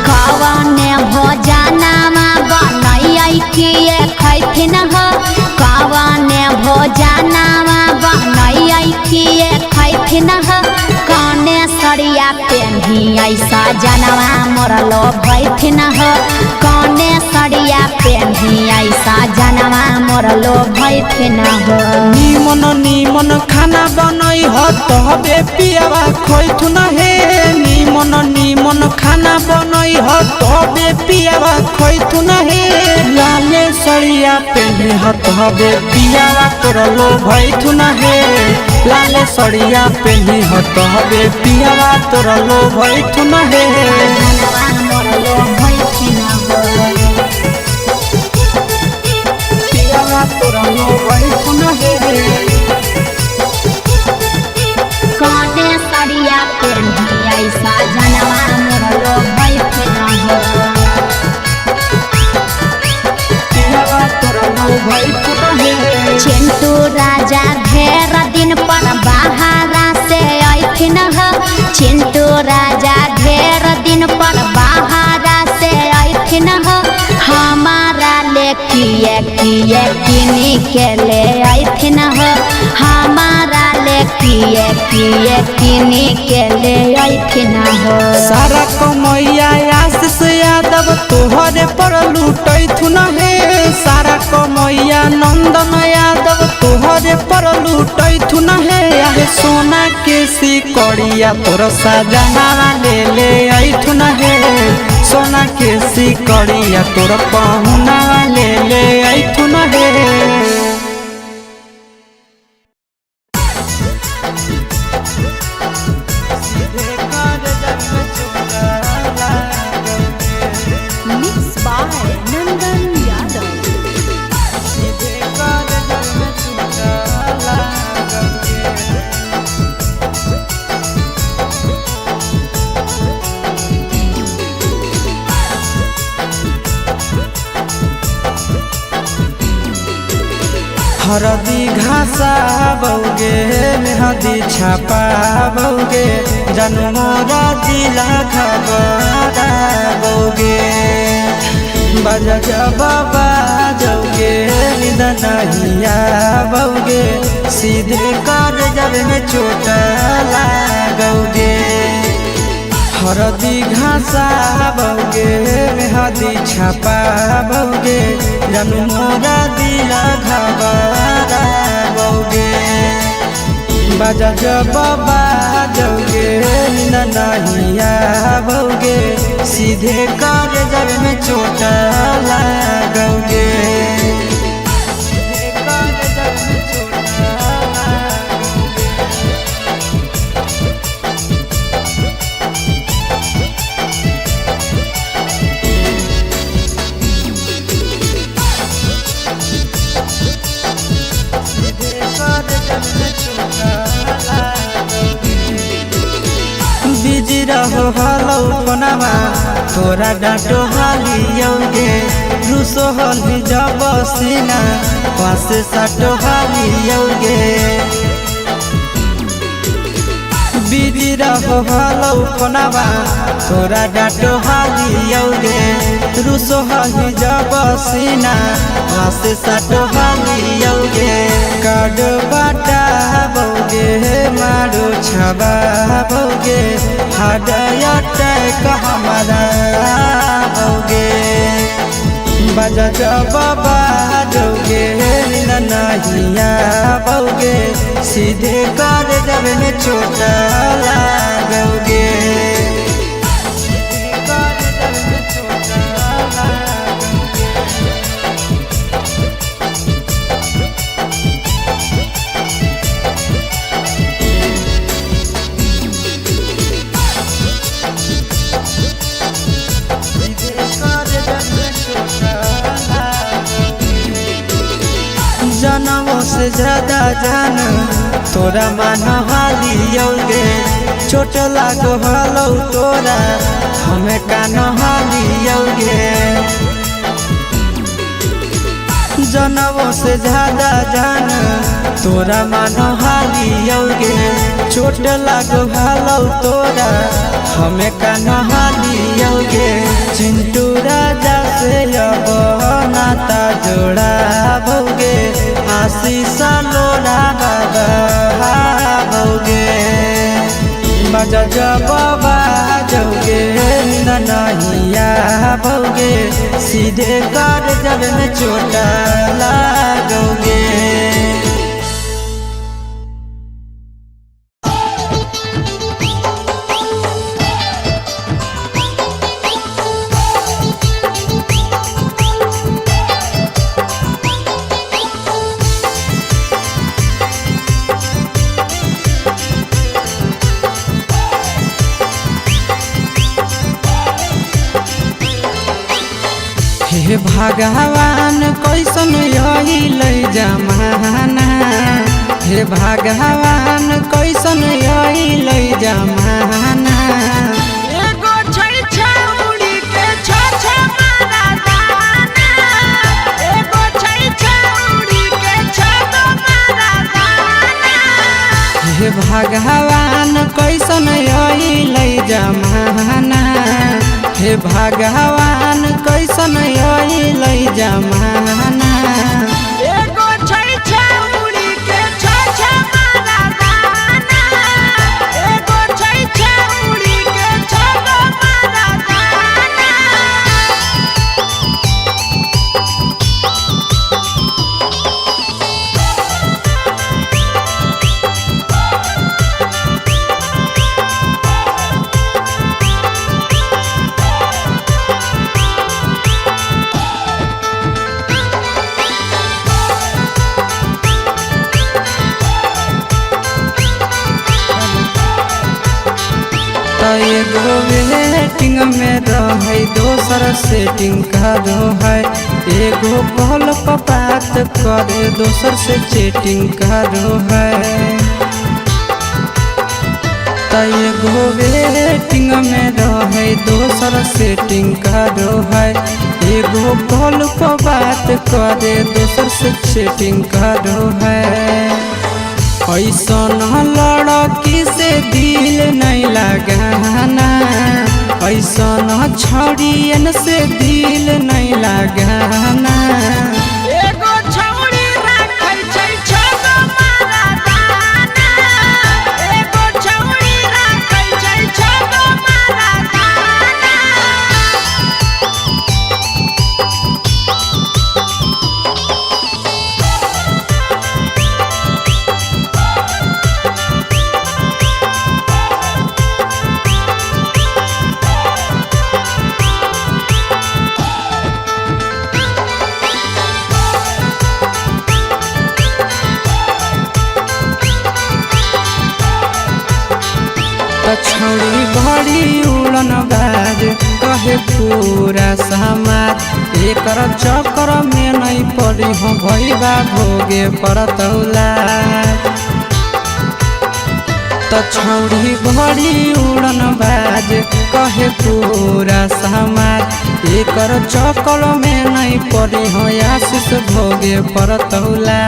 कवन भोजनमा बनैयै किए खैथिन हो कवन भोजनमा बनैयै किए खैथिन हो कने सरिया पेन्हियै सजनवा मोर लोभैथिन हो कने सरिया पेन्हियै सजनवा मोर लोभैथिन हो निमन निमन खाना बनई ह तबे पियावा खैथुन हे निमन निमन खाना बनई ह तबे पियावा खैथुन हे लाले सड़िया पेन्हे ह तबे पियावा तोर लोभैथुन हे लाले सड़िया पेन्हे ह तबे पियावा तोर लोभैथुन हे सजनवा मोर लोभैथिन हो पियावा तोर लोभैथुन हे कने सरिया पेन्हियै सजनवा मोर लोभैथिन हो पियावा तोर लोभैथुन हे चिंटू राजा ढेर दिन पर बाहरा से अइथिन हो चिंटू राजा ढेर दिन पर बाहरा से अइथिन हो हमारा ले किए किए किनी के ले अइथिन हो हमारा ले किए किए किनी के ले अइथिन हो सारा कमैया आशीष यादव तोहरे पर लूटैथुन हे सारा कमैया नंदन यादव तोहरे पर लूटैथुन हे आहे सोना के सिकड़िया तोर सजना ले अइथुन हे सोना के सिकड़िया तोर पहुना ले अइथुन हे Mixed by Nandan Yadav. हरदी घासा बौगे मेहदी छापा बौगे जनमोरा दिला खबरा बौगे बजा जब बाजोगे निदनहिया बौगे सीधे कर जब में चोट लागोगे हरदी घासा बौगे मेहदी छापा बौगे जनमोरा दिला घबरा बौगे बजा जब बाजोगे नहिया बौगे सीधे कर जब में चोट लागोगे सीधे कर जब में चोट बिजी रहो हलौ कोनामा तोरा डाँटो हालियौगे रुसो हलि जब सीना पासे साटो हालियौगे बिजी रहो हलौ कोनामा तोरा डाँटो हालियौगे रुसो हलि जब सीना पासे साटो हालियौगे काड बाटा बौगे के मारो छबाओगे हार्ट अटैक हमारा होगे बजा जब बाजोगे नहीं आओगे सीधे कर जब में चोट लागोगे जनमों से ज्यादा जान तोरा मान हालियोगे चोट लागो हलो तोरा हमें कान हालियोगे जनमों से ज्यादा जान तोरा मान हालियोगे चोट लागो हलो तोरा हमें कान हालियोगे चिंटू राजा से अब नाता जोड़ा भोगे आशीष लोड़ा बाबोगे बजा जब बाजोगे नहीं आओगे सीधे कर जब में चोट लागोगे हे भगवान कैसन यही जमाना हे भगवान कैसन यही जमाना एगो छै छौरी के छ मारा दाना एगो छै छौरी के छ मारा दाना हे भगवान कैसन यही जमाना हे भगवान कैसन यही जमाना एगो छै छौरी के छ मारा दाना एगो छै छौरी के छ मारा दाना एगो वेटिंग में रहे दोसर सेटिंग करो है एगो कॉल पर बात करे दोसर से चैटिंग करो है एगो वेटिंग में रहे दोसर सेटिंग करो है एगो कॉल पर बात करे दोसर से चैटिंग करो है ऐसन लड़की से दिल नहीं लगाना ऐसन छड़ियन से दिल नहीं लगाना एगो छौरी राखै छै छ मारा दाना एगो छौरी राखै छै छ मारा दाना छौड़ी बड़ी उड़न बाज कहे पूरा समाज एकर चक्कर में नहीं पड़ी हो भैया भोगे पड़तौला छौड़ी बड़ी उड़न बाज कहे पूरा समाज एकर चक्कर में नहीं पड़ी हो आशीष भोगे पड़तौला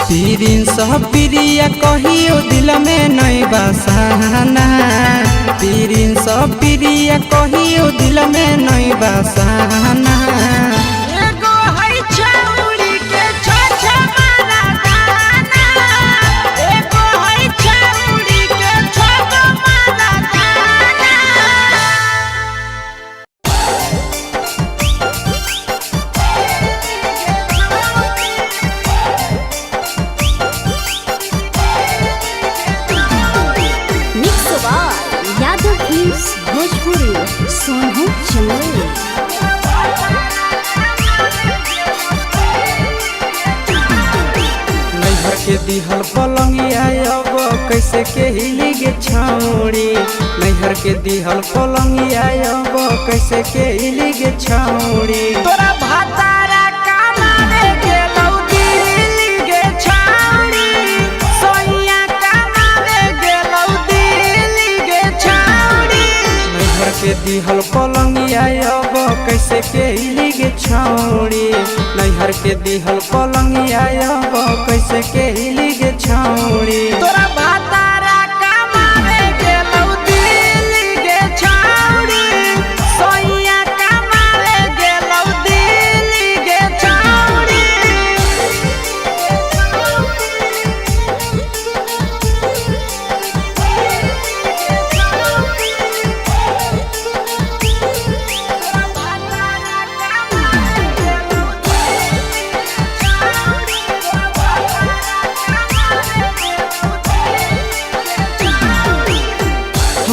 पीरिन सह प्रिया कहियो दिल में नहीं बसाना पीरिन सह प्रिया कहियो दिल में नहीं बसाना एगो है छौरी के छ मारा दाना के दिहल पलंगिया अब कैसे के हिली गे छौड़ी, नैहर के दिहल पलंगिया अब कैसे के हिली गे छौड़ी। तोरा भातारा कमावे गेलौ दिल्ली गे छौड़ी, सोइया कमावे गेलौ दिल्ली गे छौड़ी। नैहर के दिहल पलंगिया अब कैसे के हिली गे छौड़ी, नैहर के दिहल पलंगिया अब कैसे के हिली गे छौड़ी। तोरा भातारा कमावे गेलौ दिल्ली गे छौड़ी, सोइया कमावे गेलौ दिल्ली गे छौड़ी।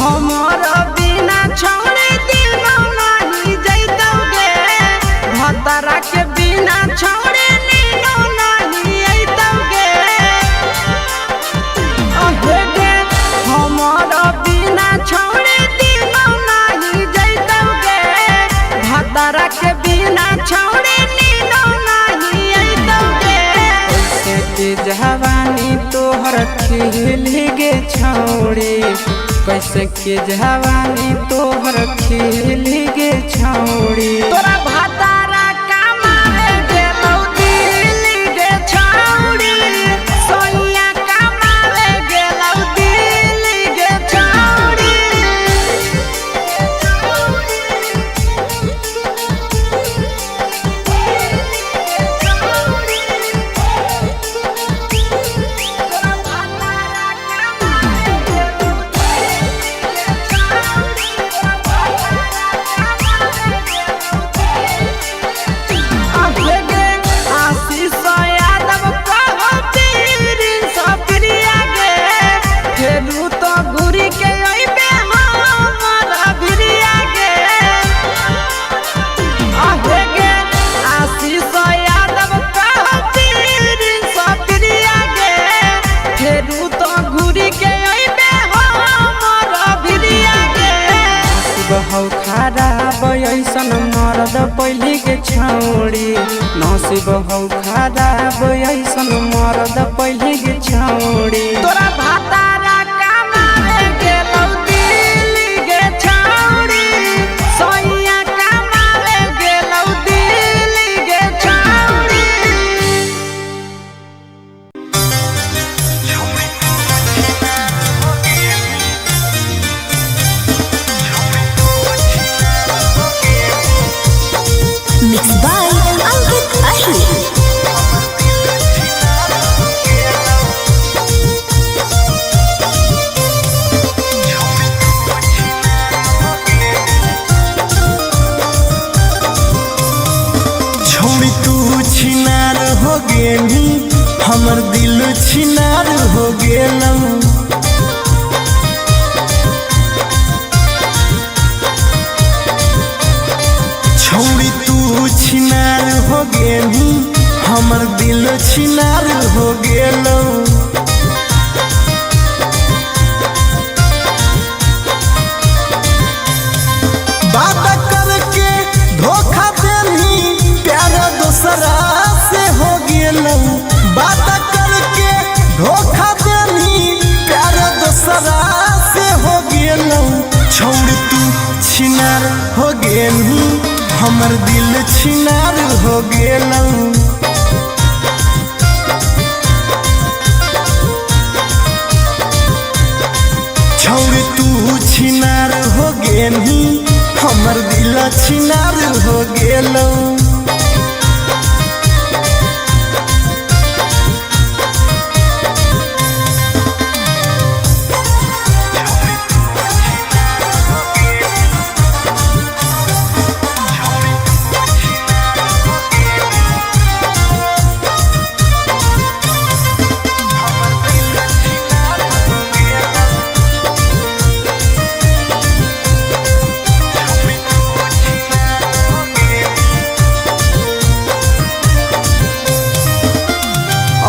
हमारा बिना छौड़े दिनो नहीं जैतौगे, भतरा के बिना छौड़े नीनो नहीं अइतौगे। अहे गे हमारा बिना छौड़े दिनो नहीं जैतौगे, भतरा के बिना छौड़े नीनो नहीं अइतौगे। कैसे के जवानी तोहर खिली गे छौड़ी, कैसे के जवानी तोहर खिली गे छौड़ी। तोरा भातारा कमावे गेलौ दिल्ली गे छौड़ी, सोइया कमावे गेलौ दिल्ली गे छौड़ी। हौ खराब ऐसन मरद पहले के छौड़ी, नसीब हौ खराब ऐसन मरद पहले के छौड़ी। तोरा भातारा कमावे गेलौ दिल्ली गे छौड़ी, सोइया कमावे गेलौ दिल्ली गे छौड़ी। Mixed by Ankit Ahir. छौड़ी तू छिनार हो गेली, हमर दिल छिनार हो गेलौ। छौड़ी तू छिनार हो गेली, हमर दिल छिनार हो गेलौ। बात करके धोखा देली, प्यार दोसरा से हो गेलौ। बात करके धोखा देली, प्यार दोसरा से हो गेलौ। छौड़ी तू छिनार हो गेली, हमर दिल छिनार हो गेलौ। छौड़ी तू छिनार हो गेली, हमर दिल छिनार हो गेलौ।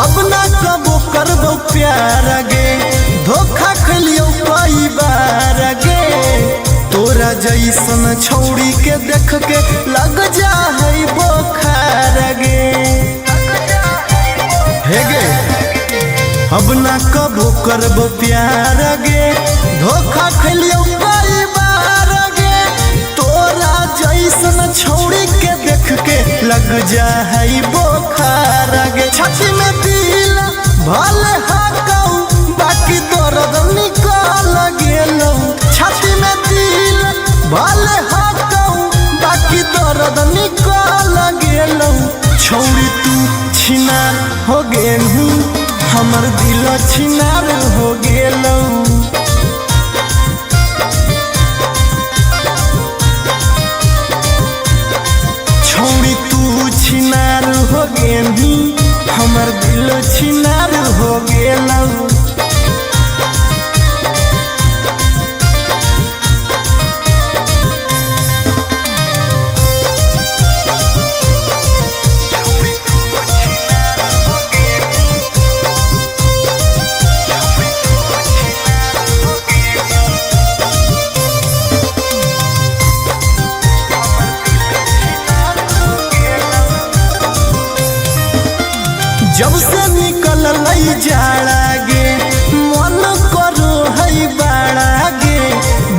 अब ना कबो करबो प्यार गे धोखा खलियो कई बार गे तोरा जैसन छौड़ी के देख के लग जा है बोखार गे हे गे अब ना कबो करबो प्यार गे धोखा खलियो कई बार गे तोरा जैसन छौड़ी के देख के लग जा है बोखार गे छाती में दिल भले हाकौ बाकी दर्द निकल गेलौ छाती में दिल भले हाकौ बाकी दर्द निकल गेलौ छौड़ी तू छिनार हो गेलू हमर दिल छिनार हो गेलौ छौड़ी तू छिनार हो गेलू हमर दिल छिनार हो गेलौ जब से निकल लई जाड़ा गे मन करो है बाड़ा गे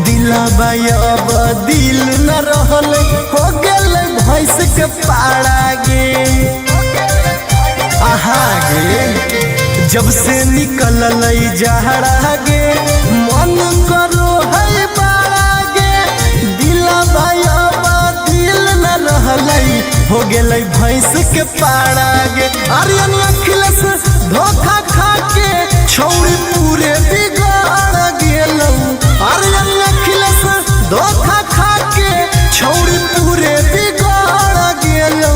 दिलबा अब दिल न रहल हो गेल भैंस के पाड़ा गे आहा गे जब से निकल लई जाड़ा गे मन करो है बाड़ा गे दिलबा अब दिल न रहल हो गेलै भैंस के पाड़ा गे आर्यन अखिलेश धोखा खा के छौड़ी पूरे बिगाड़ गेलौ आर्यन अखिलेश धोखा खा के छौड़ी पूरे बिगाड़ गेलौ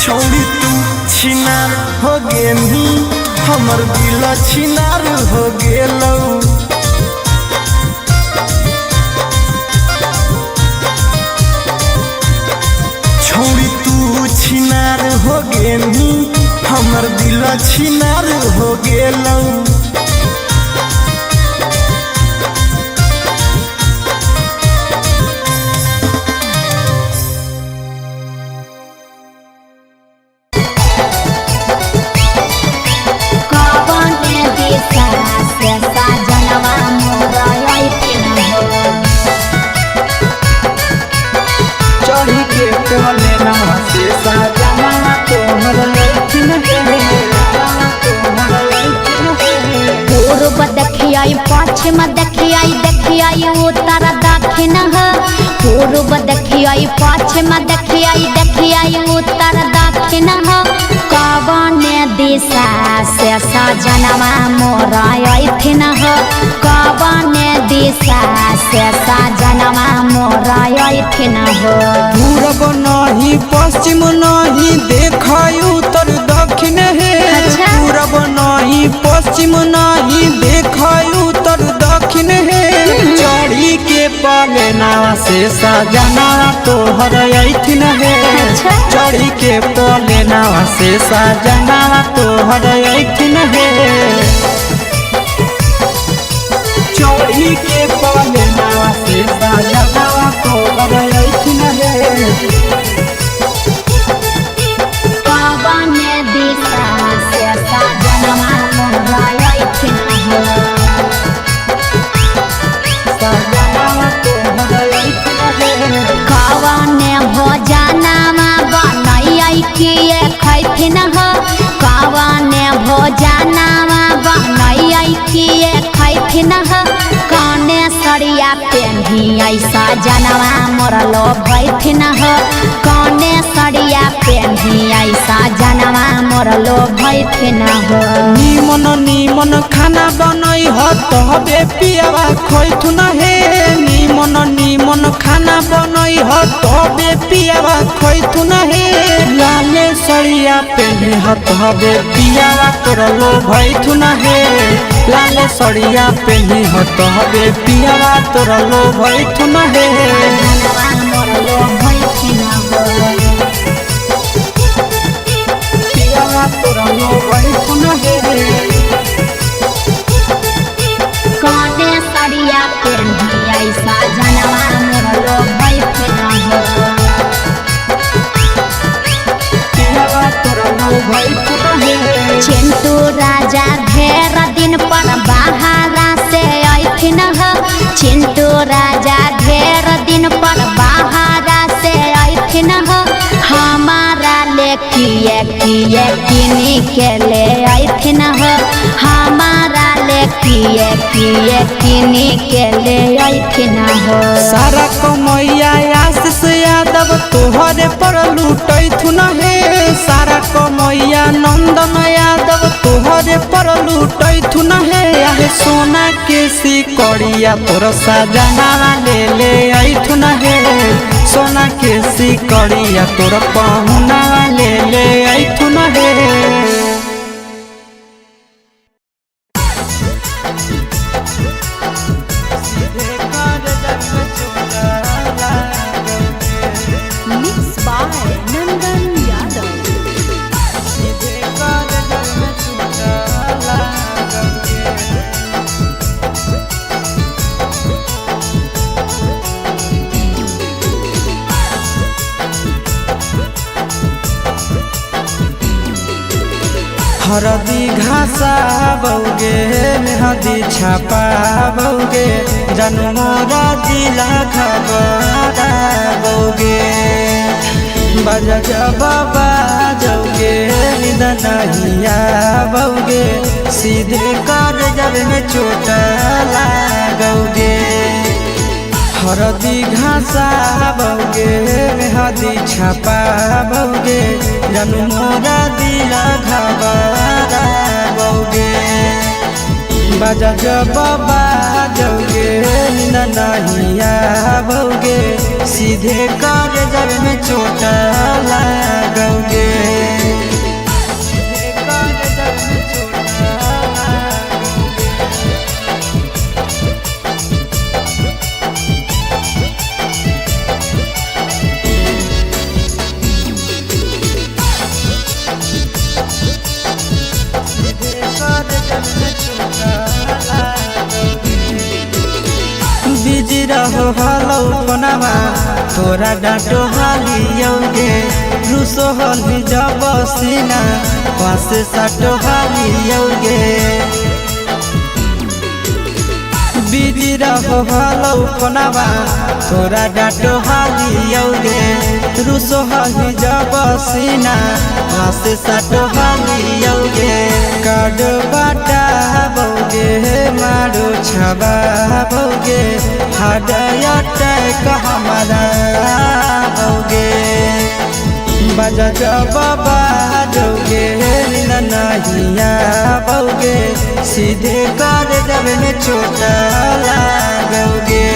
छौड़ी तू छिनार हो गेलही हमर दिल छिनार हो गेलौ छौड़ी तू छिनार हो गेलही हमर दिल छिनार हो गेलौ चढ़ी के कोले ना से सजना तोहर लखिन पूर्व देखियाई पश्चिम देखियाई देखियाई उत्तर दक्षिण पूर्व देखियाई पश्चिम देखियाई देखियाई उत्तर दक्षिण कवन दिशा से सजनवा मोर अइथिन कवन दिशा से सजनवा मोर अइथिन पूरब नहीं पश्चिम नहीं देखाई उत्तर दक्षिण है पूरब नहीं पश्चिम नहीं देखाई उत्तर दक्षिण है चढ़ी के पलेना से सजना तोहर अइथिन है चढ़ी के पलेना से सजना तोहर अइथिन है चढ़ी के कोले ना से सजना तोहर लखिन कवन दिशा से सजनवा मोर अइथिन सजना तोहर लखिन कवन भोजनमा बनैयै किए खैथिन कवन भोजनमा बनैयै किए खैथिन कने सरिया पेन्ही ऐसा जनवा मोर लो भैथिन कने सरिया पेन्ही ऐसा जनवा मोर लो भैथिन निमन निमन खाना बनई ह तबे पियावा खैथुन हे निमन निमन खाना बनई ह तबे पियावा खैथुन हे लाले सरिया पेन्हे ह तबे पियावा तोर लो भैथुन हे लाले सरिया पेन्हे ह तबे पियावा तोर लो भैथुन हे जनवा मोर लो भैथिन पियावा तोरा लो भैथुन हे बैठ रहे। चिंटू राजा ढेर दिन पर बाहरा से ऐथिन ह चिंटू राजा ढेर दिन पर बाहरा से ऐथिन ह हमारा ले किए किनी के ले ऐथिन ह हमारा ले किए किनी के ले ऐथिन ह। सारा कमैया आशीष यादव तोहरे पर लूटैथुन हे सारा कमैया नंदन यादव तोहरे पर लूटैथुन हे आहे सोना के सिकड़िया तोर सजना ले ऐथुन हे सोना के सिकड़िया तोर पहुना ले ऐथुन हे। Mixed by Nandan Yadav. हरदी घासा बौगे मेहदी छापा बौगे जनमोरा जिला खबरा बौगे बजा बाबा जौगे निदनहिया बौगे सीधे कर जब में चोट लागोगे। हरदी घासा बौगे मेहदी छापा बौगे जनमोरा दिला घबरा बौगे बजा बाबा जौगे नहिया बौगे सीधे कर जब में चोट लागोगे। बिजी रहो हलो फोनमा तोरा डांटो हालियोगे रूसो हली जब सीना पासे साटो हालियोगे। बिजी रहो हलो फोनमा तोरा डांटो हालियोगे रूसो हली जब सीना पासे साटो हालियोगे। काड बाटा बौगे मारो छबा बौगे हाडया टैक हमारा बौगे बजा बाबा जौगे नहिया बौगे सीधे कर जब में चोट लागोगे।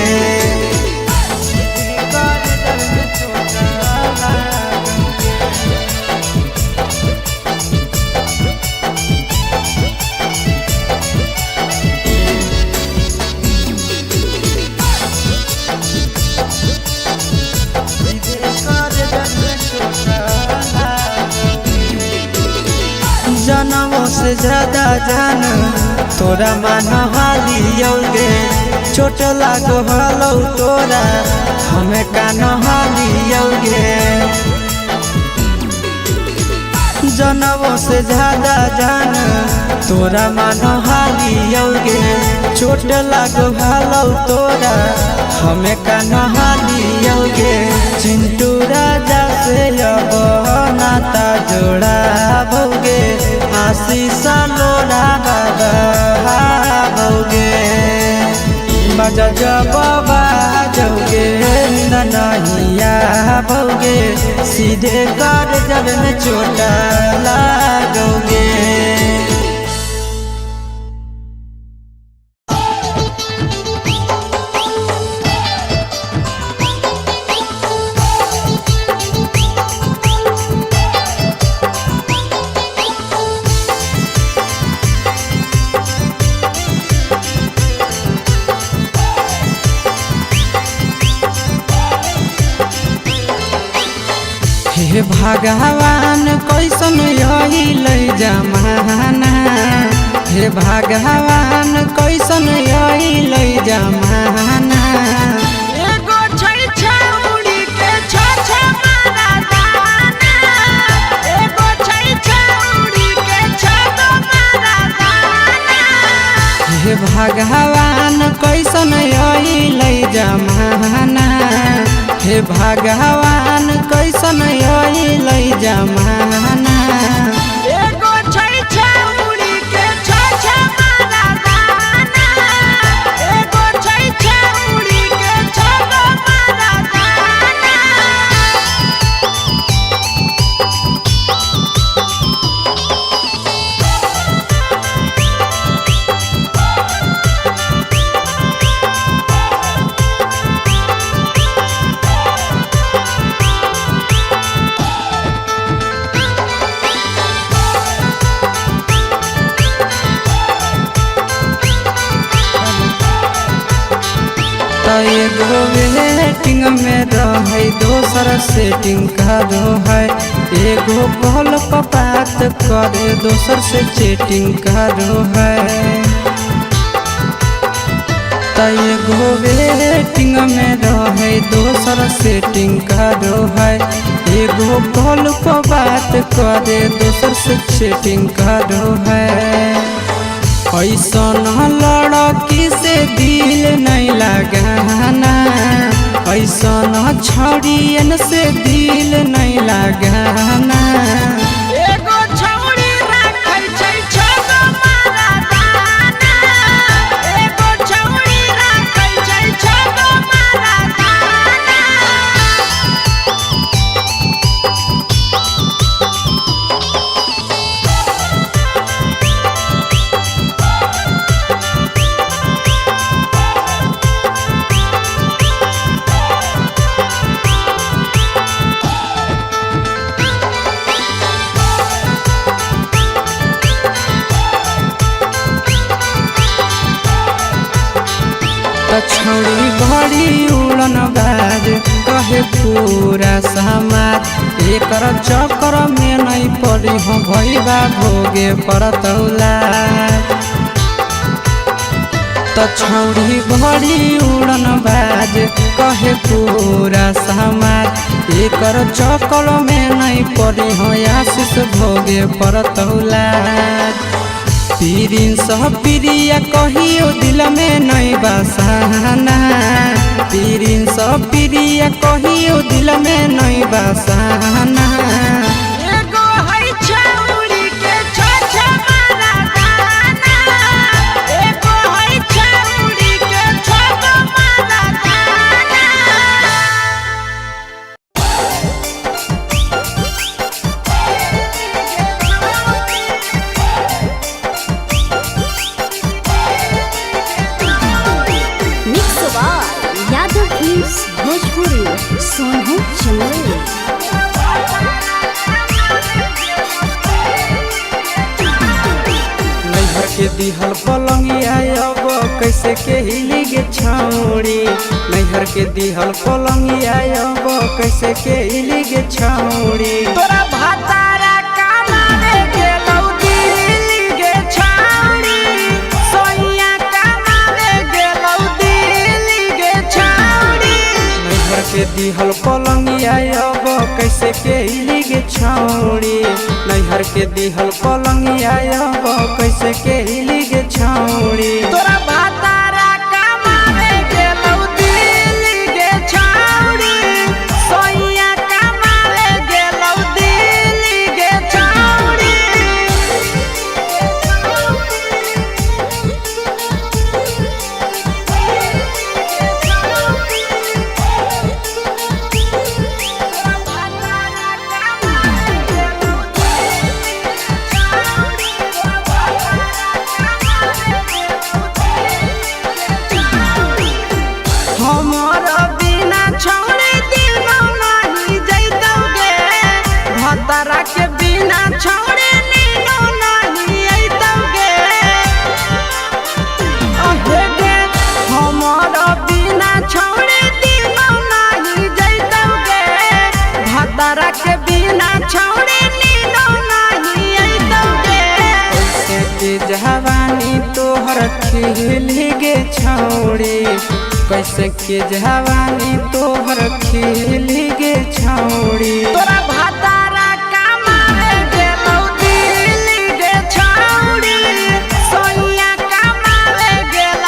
जनमों से ज्यादा जान तोरा मान हालियोगे चोट लागो हलो तोरा हमें कान हालियोगे। जनमों से ज्यादा जान तोरा मान हालियोगे चोट लागो हलो तोरा हमें कान हालियोगे। चिंटू राजा से अब नाता जोड़ा बौगे आशीष लोड़ा बौगे बजा बाबा जौगे नहिया बौगे सीधे कर जब में चोट लागोगे। हे भगवान कैसन यही जमाना हे भगवान कैसन यही जमाना। एगो छै छौरी के छ छ मारा दाना एगो छै छौरी भगवान कैसन अइलै जमाना, हे भगवान कैसन अइलै जमाना। एगो छै छौरी के छ मारा दाना, एगो छै छौरी के छ मारा दाना। एगो वेटिंग में रहे दोसर सेटिंग करो है, एगो कॉल पर बात करे दोसर से चैटिंग करो है। एगो वेटिंग में रहे दोसर सेटिंग करो है, एगो कॉल पर बात करे दोसर से चैटिंग करो है। ऐसन लड़की से दिल नहीं लगाना, ऐसन छड़ियन से दिल नहीं लगाना। एगो छौरी राखै छै छ मारा दाना, एगो छौरी राखै छै छ मारा दाना। छौड़ी बड़ी उड़न बाज कहे पूरा समाज, एकर चक्कर में नहीं पड़ी हो भैया भोगे पड़तौला। छौड़ी बड़ी उड़न बाज कहे पूरा समाज, एकर चक्कर में नहीं पड़ी हो आशीष भोगे पड़तौला। प्रिंस प्रिया कहियो दिल में नहीं बसाना, प्रिंस प्रिया कहियो दिल में नहीं बसाना। एगो है छौरी के छ मारा दाना, एगो है छौरी के छ मारा दाना। यादव फिल्म्स भोजपुरी सोनू चंदेल। नैहर के दिहल पलंगिया अब कैसे के हिली गे छौड़ी, नैहर के दिहल पलंगिया अब कैसे के हिली गे छौड़ी। तोरा भातारा कमावे गेलौ दिल्ली गे छौरी, सोइया कमावे गेलौ दिल्ली गे छौरी। नैहर के दिहल पलंगिया अब कैसे के हिली गे छौड़ी, नैहर के दिहल पलंगिया अब कैसे के हिली गे छौड़ी। तोरा भातारा कमावे गेलौ दिल्ली गे छौरी, सोइया कमावे गेलौ दिल्ली गे छौरी। हमारा बिना छौड़े दिनो नहीं जैतौगे, भतरा के बिना छौड़े नीनो नहीं अइतौगे। अहे गे हमारा बिना छौड़े दिनो नहीं जैतौगे, भतरा के बिना छौड़े नीनो नहीं अइतौगे। कैसे के जवानी तोहर खिली गे छौड़ी, कैसे के जवानी तोहर खिली गे छौड़ी। तोरा भातारा कमावे गेलौ दिल्ली गे छौरी, सोइया कमावे गेलौ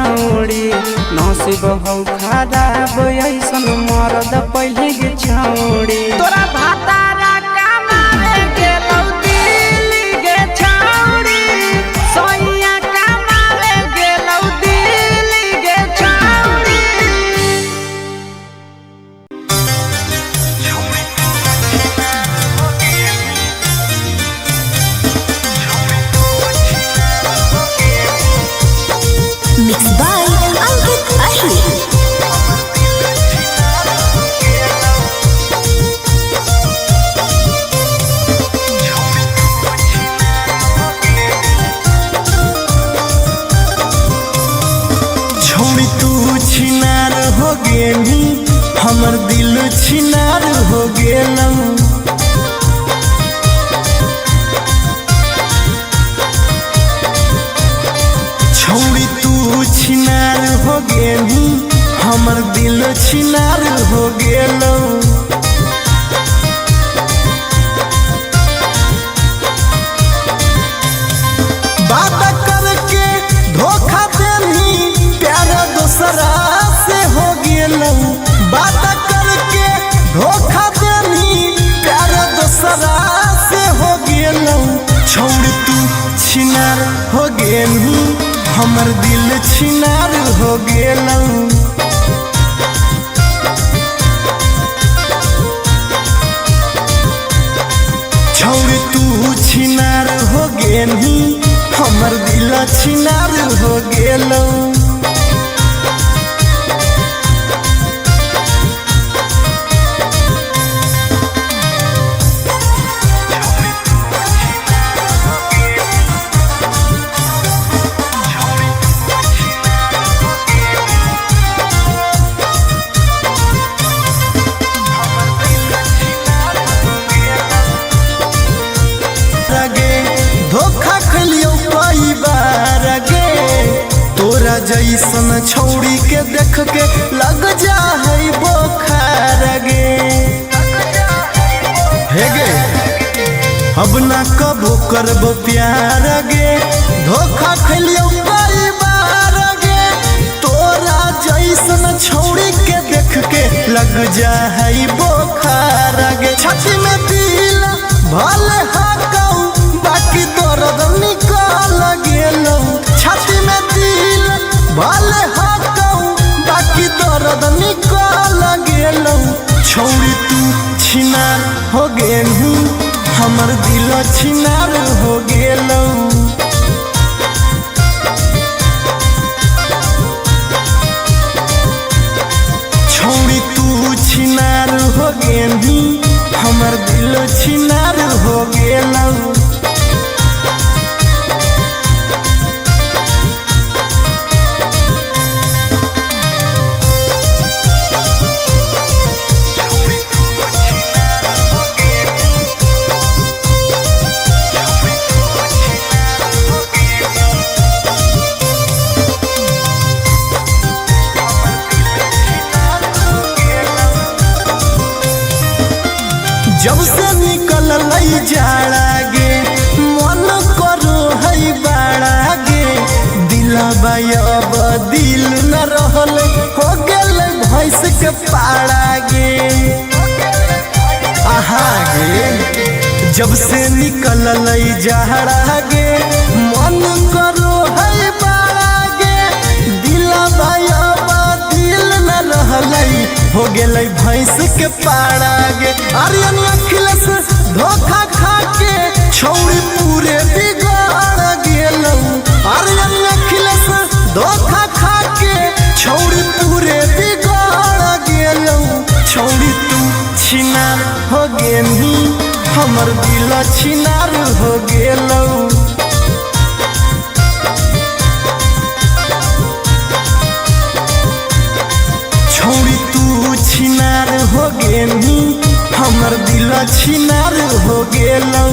छौड़ी नसीब हौ खराब ऐसन मरद पहले के छौड़ी तोरा भातारा कमावे गेलौ दिल्ली गे छौड़ी सोइया कमावे गेलौ दिल्ली गे छौड़ी Mixed by Ankit Ahli. छोड़ी तू छिनार हो गेली हमर दिल छिनार हो गेलौ छोड़ी तू छिनार हो गेली हमर दिल छिनार हो गेलौ बात करके धोखा देनी प्यार दूसरा से हो गेलौ बात करके धोखा देनी प्यार दूसरा से हो गेलौ छोड़ तू छिनार हो गेली हमर दिल छिनार हो गेलौ छोड़ तू छिनार हो गेली हमर दिल छिनार हो गेलौ धोखा खलियो कई बार गे तोरा जैसन छौड़ी के देख के लग जा है बोखार गे हे गे अब ना कबो करबो प्यार गे धोखा खलियो कई बार गे तोरा जैसन छौड़ी के देख के लग जा है बोखार गे छाती में दिल भले हाकौ बाकी दर्द निकाल गेलौ छाती में दिल भले हाकौ बाकी दर्द निकाल गेलौ छौड़ी तू छिनार हो गेलू हमर दिल छिनार हो गेलौ छौड़ी तू छिनार हो गेली हमर दिल छिनार हो गेलौ जब से निकल लई जाड़ा गे मन करो है बाड़ा गे दिलबा अब दिल न रहल हो गेल भैंस के पाड़ा गे आहा गे जब से निकल लई जाड़ा गे मन करो है बाड़ा गे दिलबा अब दिल न रहल हो गेल भैंस के पाड़ा गे आर्यन अखिलेश धोखा खा के छौड़ी पूरे बिगाड़ गेलौ आर्यन अखिलेश धोखा खा के छौड़ी पूरे बिगाड़ गेलौ छौड़ी तू छिनार हो गेली हमर दिल छिनार हो गेलौ छौड़ी तू छिनार हो गेली हमर दिल छिनार हो गेलौ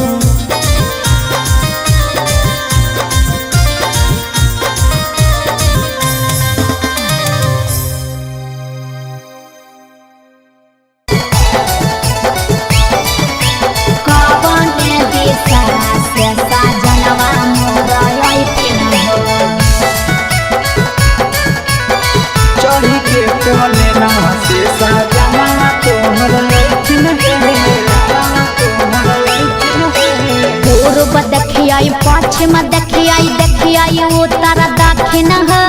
चढ़ी के कोले नवा से सजना तोहर लैथिन हे पूर्व देखियाई पश्चिम देखियाई देखियाई उत्तर दक्षिण है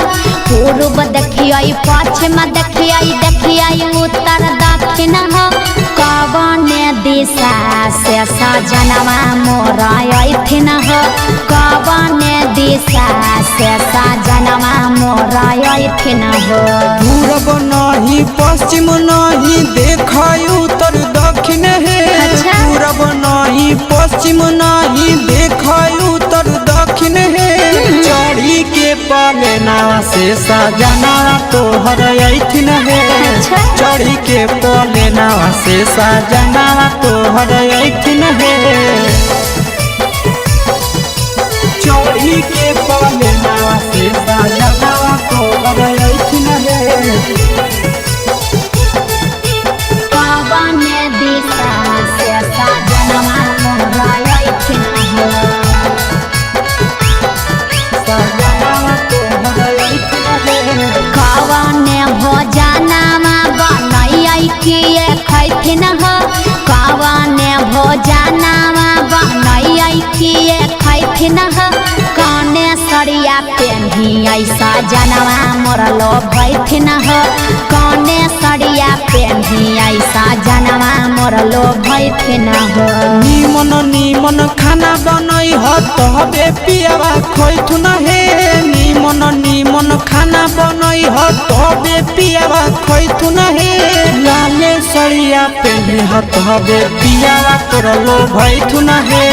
पूर्व देखियाई पश्चिम देखियाई देखियाई उत्तर दक्षिण है कवन दिशा से सजनवा मोरा अइथिन है कवन दिशा से सजनवा मोरा अइथिन है पूरब नहीं पश्चिम नहीं देखाई उत्तर दक्षिण है अच्छा। पूरब नहीं पश्चिम नहीं देखाई उत्तर दक्षिण है चढ़ी के पाले नावा से सजना तोहर अइथिन है अच्छा। चढ़ी के पाले नावा से सजना तोहर अइथिन है चढ़ी के कोले नवा से सजना तोहर लैथिन हे कवन दिशा से सजनवा मोरा अइथिन है सजना तोहर लैथिन हे कवन भोजनमा बनैयै किए खैथिन ह कवन भोजनमा बनैयै किए खैथिन ह कने सरिया पेन्हियै सजनवा मोरा लो भैथिन ह कने सरिया पेन्हियै सजनवा मोरा लो भैथिन ह निमन निमन खाना बनई ह तबे पियावा खैथुन हे निमन निमन खाना बनई ह तबे पियावा खैथुन हे लाले सरिया पेन्हे ह तबे पियावा तोरलो भैथुन हे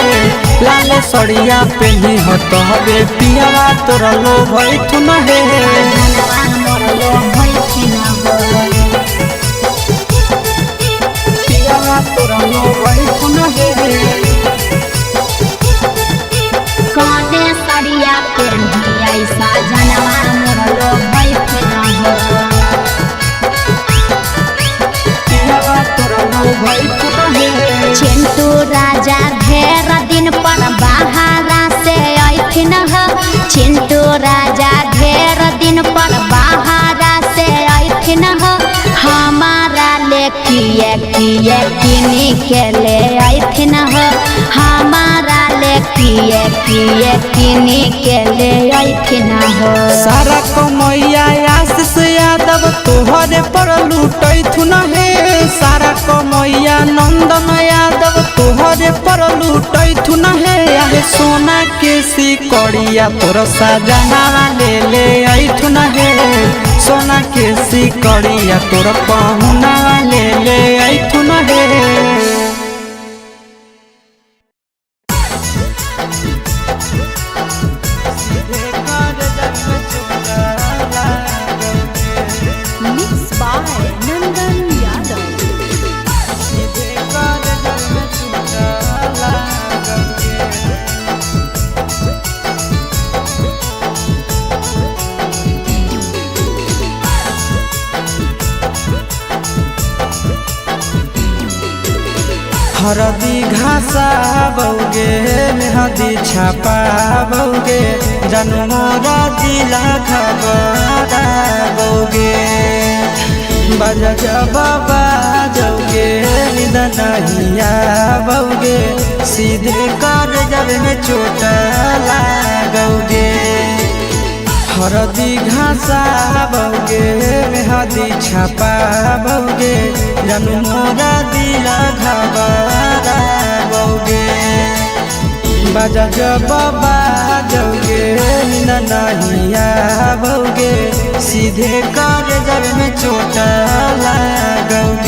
लाले सरिया पेन्हे ह तबे पियावा तोरलो भैथुन हे सजनवा मोरा लो भैथिन ह पियावा तोरलो लैथिन हे कने सरिया पेन्हियै सजनवा मोरा लो भैथिन ह पियावा तोरलो लैथिन हे चिंटू राजा ढेर दिन पर बाहरा से अइथिन ह चिंटू राजा ढेर दिन पर बाहरा से अइथिन ह हमारा ले किए किए किनी के ले अइथिन ह हमारा ले किए किए किनी के ले अइथिन ह सारा कमैया आशीष यादव तोहरे पर लुटैथुन हे सारा कमैया नंदन यादव तोहरे पर लुटैथुन हे आहे सोना के सिकड़िया तोर सजना ले अइथुन हे सोना के सिकड़िया तोर पहुना ले अइथुन हे Mixed by Nandan Yadav. हरदी घासा बौगे मेहदी छापा बौगे जनमोरा दिला खबरा बौगे बजा जब बाजोगे निदनहिया बौगे सीधे कर जब में चोट लागोगे हरदी घासा बौगे मेहदी छापा बौगे जनमोरा दिला घबरा बौगे बजा जब बाजोगे नहिया बौगे सीधे कर जब में चोट लागोगे।